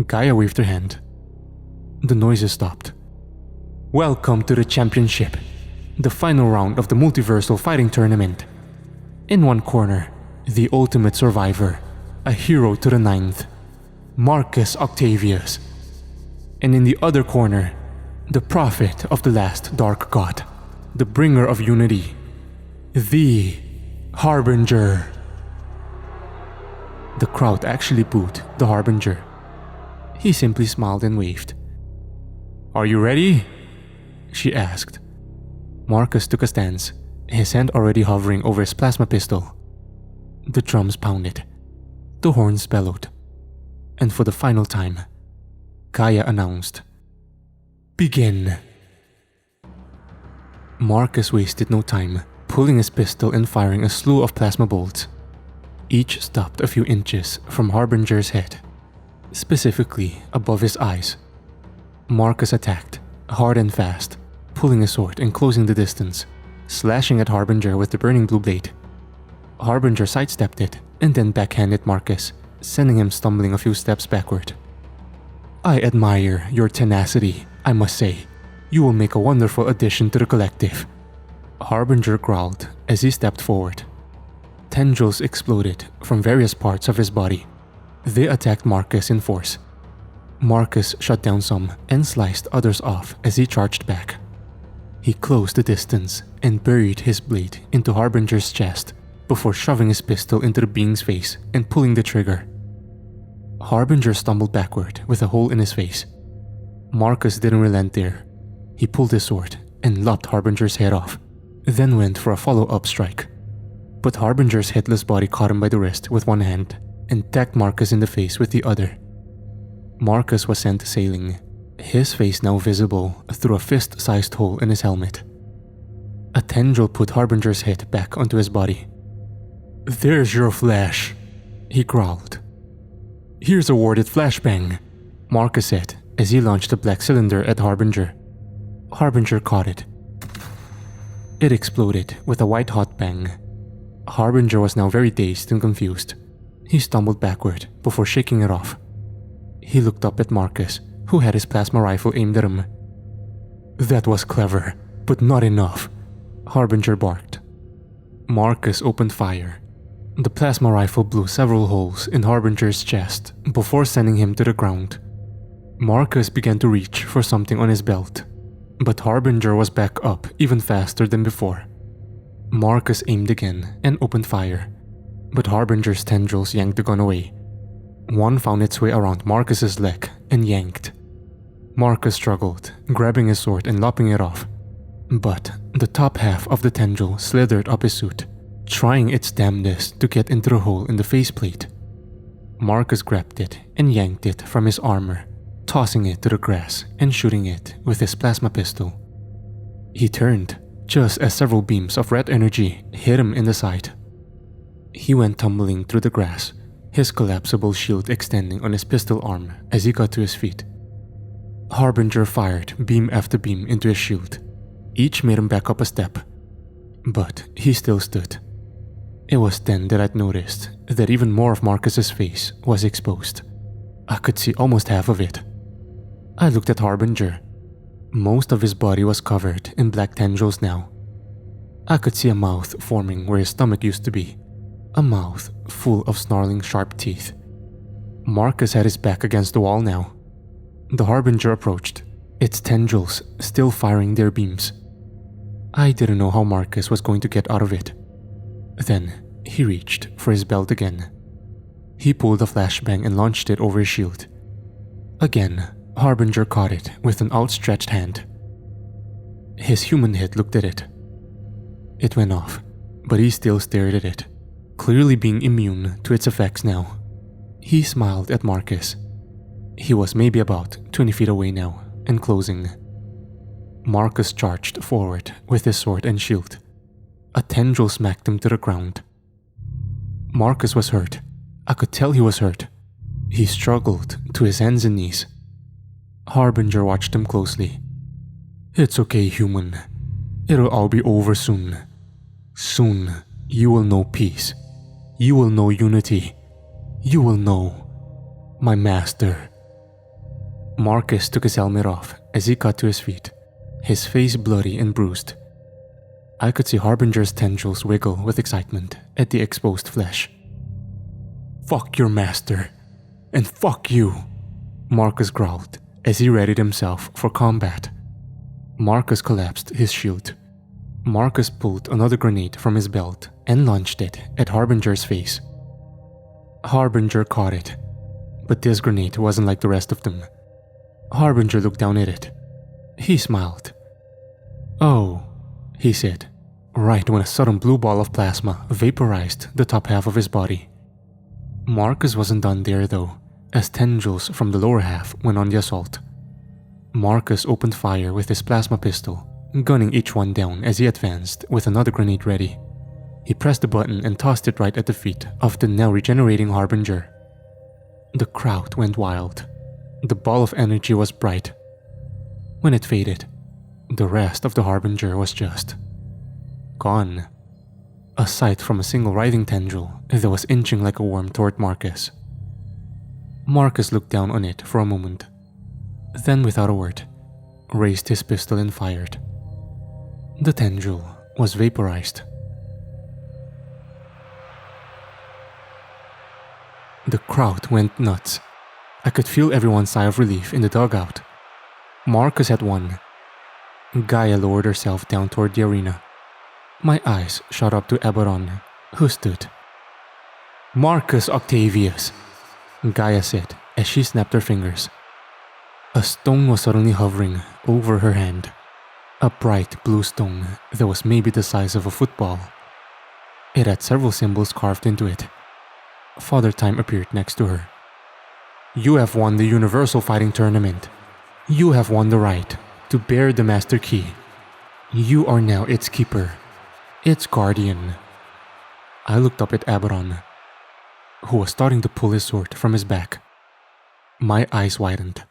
Gaia waved her hand. The noises stopped. Welcome to the championship, the final round of the Multiversal fighting tournament. In one corner, the ultimate survivor, a hero to the 9th, Marcus Octavius. And in the other corner, the prophet of the last dark god, the bringer of unity, the Harbinger. The crowd actually booed the Harbinger. He simply smiled and waved. Are you ready? She asked. Marcus took a stance, his hand already hovering over his plasma pistol. The drums pounded. The horns bellowed. And for the final time, Gaia announced, Begin. Marcus wasted no time, pulling his pistol and firing a slew of plasma bolts. Each stopped a few inches from Harbinger's head, specifically above his eyes. Marcus attacked, hard and fast, pulling his sword and closing the distance, slashing at Harbinger with the burning blue blade. Harbinger sidestepped it and then backhanded Marcus, sending him stumbling a few steps backward. I admire your tenacity, I must say. You will make a wonderful addition to the collective. Harbinger growled as he stepped forward. Tendrils exploded from various parts of his body. They attacked Marcus in force. Marcus shut down some and sliced others off as he charged back. He closed the distance and buried his blade into Harbinger's chest before shoving his pistol into the being's face and pulling the trigger. Harbinger stumbled backward with a hole in his face. Marcus didn't relent there. He pulled his sword and lopped Harbinger's head off, then went for a follow-up strike. But Harbinger's headless body caught him by the wrist with one hand and tacked Marcus in the face with the other. Marcus was sent sailing, his face now visible through a fist-sized hole in his helmet. A tendril put Harbinger's head back onto his body. "There's your flash," he growled. "Here's a warded flashbang," Marcus said as he launched a black cylinder at Harbinger. Harbinger caught it. It exploded with a white-hot bang. Harbinger was now very dazed and confused. He stumbled backward before shaking it off. He looked up at Marcus, who had his plasma rifle aimed at him. "That was clever, but not enough," Harbinger barked. Marcus opened fire. The plasma rifle blew several holes in Harbinger's chest before sending him to the ground. Marcus began to reach for something on his belt, but Harbinger was back up even faster than before. Marcus aimed again and opened fire, but Harbinger's tendrils yanked the gun away. One found its way around Marcus's leg and yanked. Marcus struggled, grabbing his sword and lopping it off, but the top half of the tendril slithered up his suit, trying its damnedest to get into the hole in the faceplate. Marcus grabbed it and yanked it from his armor, tossing it to the grass and shooting it with his plasma pistol. He turned, just as several beams of red energy hit him in the side. He went tumbling through the grass, his collapsible shield extending on his pistol arm as he got to his feet. Harbinger fired beam after beam into his shield. Each made him back up a step, but he still stood. It was then that I'd noticed that even more of Marcus's face was exposed. I could see almost half of it. I looked at Harbinger. Most of his body was covered in black tendrils now. I could see a mouth forming where his stomach used to be, a mouth full of snarling sharp teeth. Marcus had his back against the wall now. The Harbinger approached, its tendrils still firing their beams. I didn't know how Marcus was going to get out of it. Then he reached for his belt again. He pulled a flashbang and launched it over his shield. Again, Harbinger caught it with an outstretched hand. His human head looked at it. It went off, but he still stared at it, clearly being immune to its effects now. He smiled at Marcus. He was maybe about 20 feet away now, and closing. Marcus charged forward with his sword and shield. A tendril smacked him to the ground. Marcus was hurt. I could tell he was hurt. He struggled to his hands and knees. Harbinger watched him closely. "It's okay, human. It'll all be over soon. Soon, you will know peace. You will know unity. You will know my master." Marcus took his helmet off as he got to his feet, his face bloody and bruised. I could see Harbinger's tendrils wiggle with excitement at the exposed flesh. "Fuck your master, and fuck you," Marcus growled as he readied himself for combat. Marcus collapsed his shield. Marcus pulled another grenade from his belt and launched it at Harbinger's face. Harbinger caught it, but this grenade wasn't like the rest of them. Harbinger looked down at it. He smiled. "Oh," he said, right when a sudden blue ball of plasma vaporized the top half of his body. Marcus wasn't done there though, as tendrils from the lower half went on the assault. Marcus opened fire with his plasma pistol, gunning each one down as he advanced with another grenade ready. He pressed the button and tossed it right at the feet of the now regenerating Harbinger. The crowd went wild. The ball of energy was bright. When it faded, the rest of the Harbinger was just gone. Aside from a single writhing tendril that was inching like a worm toward Marcus. Marcus looked down on it for a moment, then without a word, raised his pistol and fired. The tendril was vaporized. The crowd went nuts. I could feel everyone's sigh of relief in the dugout. Marcus had won. Gaia lowered herself down toward the arena. My eyes shot up to Aberon, who stood. "Marcus Octavius," Gaia said as she snapped her fingers. A stone was suddenly hovering over her hand. A bright blue stone that was maybe the size of a football. It had several symbols carved into it. Father Time appeared next to her. "You have won the Universal Fighting Tournament. You have won the right to bear the Master Key. You are now its keeper, its guardian." I looked up at Aberon, who was starting to pull his sword from his back. My eyes widened.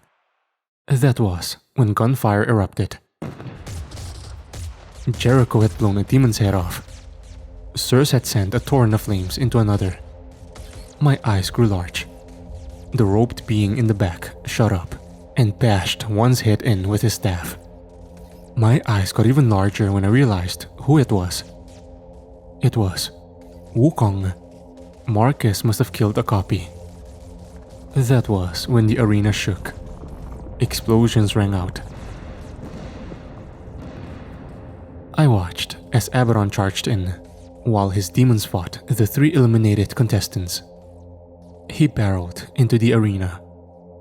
That was when gunfire erupted. Jericho had blown a demon's head off. Circe had sent a torrent of flames into another. My eyes grew large. The robed being in the back shot up and bashed one's head in with his staff. My eyes got even larger when I realized who it was. It was Wukong. Marcus must have killed a copy. That was when the arena shook. Explosions rang out. I watched as Aberon charged in, while his demons fought the 3 eliminated contestants. He barreled into the arena.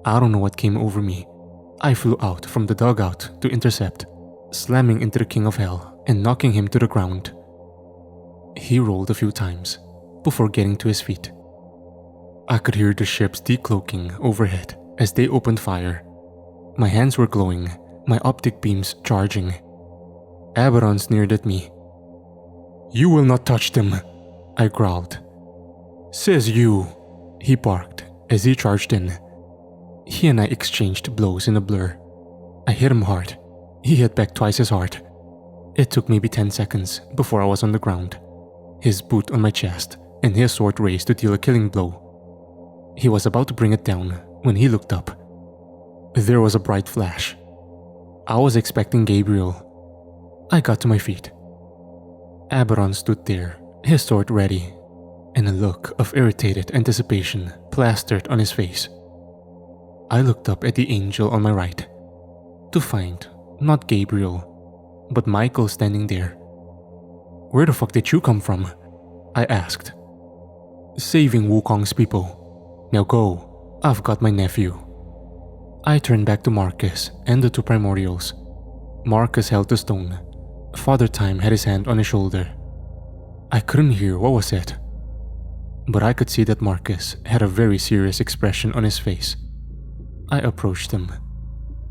I don't know what came over me. I flew out from the dugout to intercept, slamming into the King of Hell and knocking him to the ground. He rolled a few times before getting to his feet. I could hear the ships decloaking overhead as they opened fire. My hands were glowing, my optic beams charging. Aberon sneered at me. "You will not touch them," I growled. "Says you," he barked as he charged in. He and I exchanged blows in a blur. I hit him hard. He hit back twice as hard. It took maybe 10 seconds before I was on the ground, his boot on my chest and his sword raised to deal a killing blow. He was about to bring it down when he looked up. There was a bright flash. I was expecting Gabriel. I got to my feet. Aberon stood there, his sword ready, and a look of irritated anticipation plastered on his face. I looked up at the angel on my right, to find not Gabriel, but Michael standing there. "Where the fuck did you come from?" I asked. "Saving Wukong's people. Now go, I've got my nephew." I turned back to Marcus and the 2 primordials. Marcus held the stone. Father Time had his hand on his shoulder. I couldn't hear what was said, but I could see that Marcus had a very serious expression on his face. I approached him.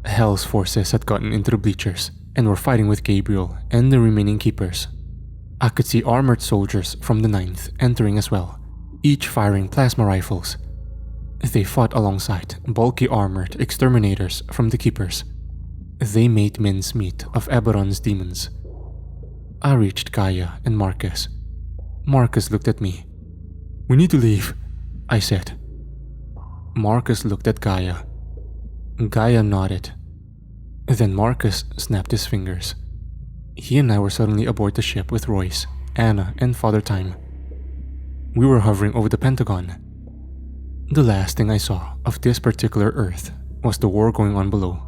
Hell's forces had gotten into the bleachers and were fighting with Gabriel and the remaining keepers. I could see armored soldiers from the 9th entering as well, each firing plasma rifles. They fought alongside bulky armored exterminators from the keepers. They made mincemeat of Aberon's demons. I reached Gaia and Marcus. Marcus looked at me. "We need to leave," I said. Marcus looked at Gaia. Gaia nodded. Then Marcus snapped his fingers. He and I were suddenly aboard the ship with Royce, Anna, and Father Time. We were hovering over the Pentagon. The last thing I saw of this particular Earth was the war going on below.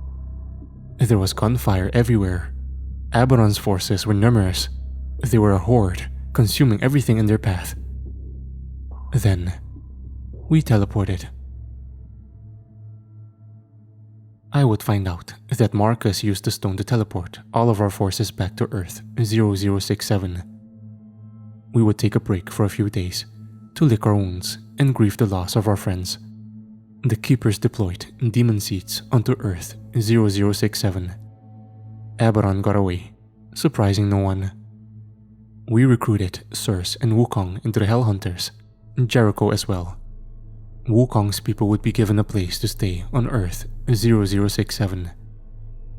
There was gunfire everywhere. Aberon's forces were numerous. They were a horde, consuming everything in their path. Then, we teleported. I would find out that Marcus used the stone to teleport all of our forces back to Earth 0067. We would take a break for a few days to lick our wounds and grieve the loss of our friends. The Keepers deployed demon seeds onto Earth 0067. Aberon got away, surprising no one. We recruited Circe and Wukong into the Hellhunters, Jericho as well. Wukong's people would be given a place to stay on Earth 0067.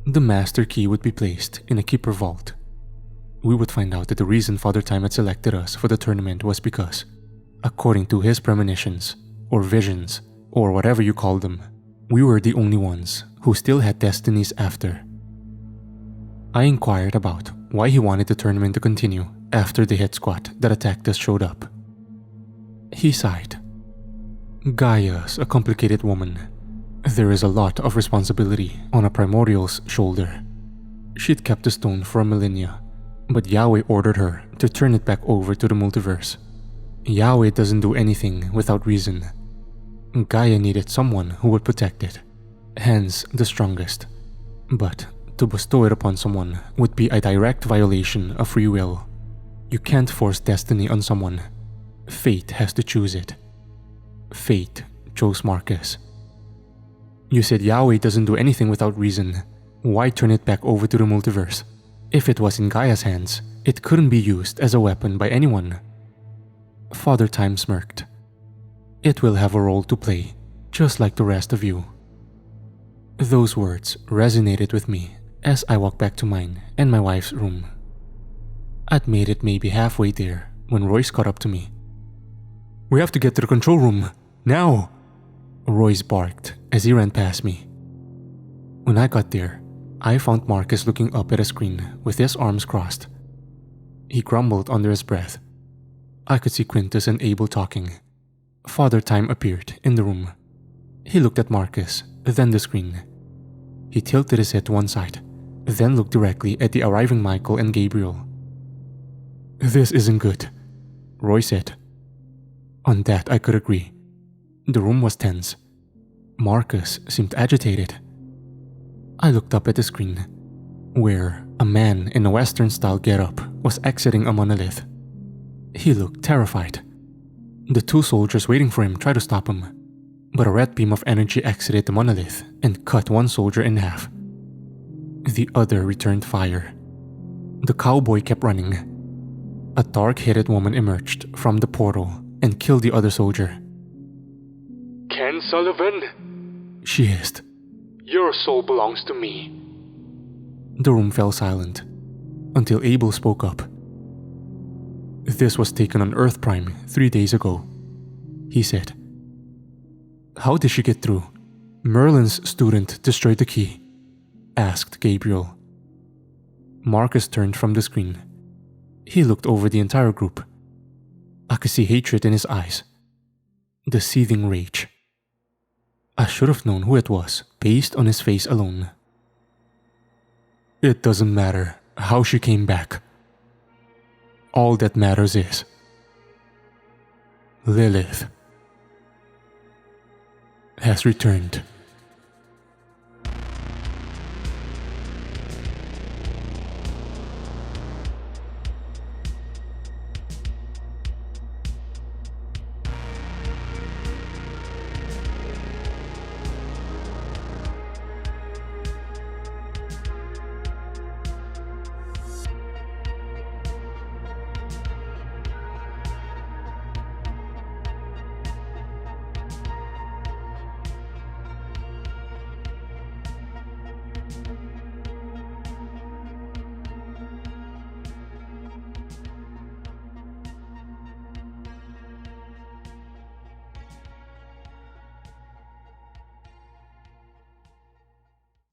The Master Key would be placed in a Keeper Vault. We would find out that the reason Father Time had selected us for the tournament was because, according to his premonitions, or visions, or whatever you call them, we were the only ones who still had destinies after. I inquired about why he wanted the tournament to continue after the hit squad that attacked us showed up. He sighed. Gaia's a complicated woman. There is a lot of responsibility on a primordial's shoulder. She'd kept the stone for a millennia, but Yahweh ordered her to turn it back over to the multiverse. Yahweh doesn't do anything without reason. Gaia needed someone who would protect it, hence the strongest. But to bestow it upon someone would be a direct violation of free will. You can't force destiny on someone. Fate has to choose it. Fate chose Marcus. You said Yahweh doesn't do anything without reason. Why turn it back over to the multiverse? If it was in Gaia's hands, it couldn't be used as a weapon by anyone. Father Time smirked. It will have a role to play, just like the rest of you. Those words resonated with me as I walked back to mine and my wife's room. I'd made it maybe halfway there when Royce caught up to me. "We have to get to the control room, now!" Royce barked as he ran past me. When I got there, I found Marcus looking up at a screen with his arms crossed. He grumbled under his breath. I could see Quintus and Abel talking. Father Time appeared in the room. He looked at Marcus, then the screen. He tilted his head to one side, then looked directly at the arriving Michael and Gabriel. "This isn't good," Roy said. On that I could agree. The room was tense. Marcus seemed agitated. I looked up at the screen, where a man in a Western-style getup was exiting a monolith. He looked terrified. The two soldiers waiting for him tried to stop him, but a red beam of energy exited the monolith and cut one soldier in half. The other returned fire. The cowboy kept running. A dark-headed woman emerged from the portal and killed the other soldier. "Ken Sullivan?" she hissed. "Your soul belongs to me." The room fell silent, until Abel spoke up. "This was taken on Earth Prime 3 days ago," he said. "How did she get through? Merlin's student destroyed the key," asked Gabriel. Marcus turned from the screen. He looked over the entire group. I could see hatred in his eyes. The seething rage. I should have known who it was based on his face alone. "It doesn't matter how she came back. All that matters is Lilith has returned."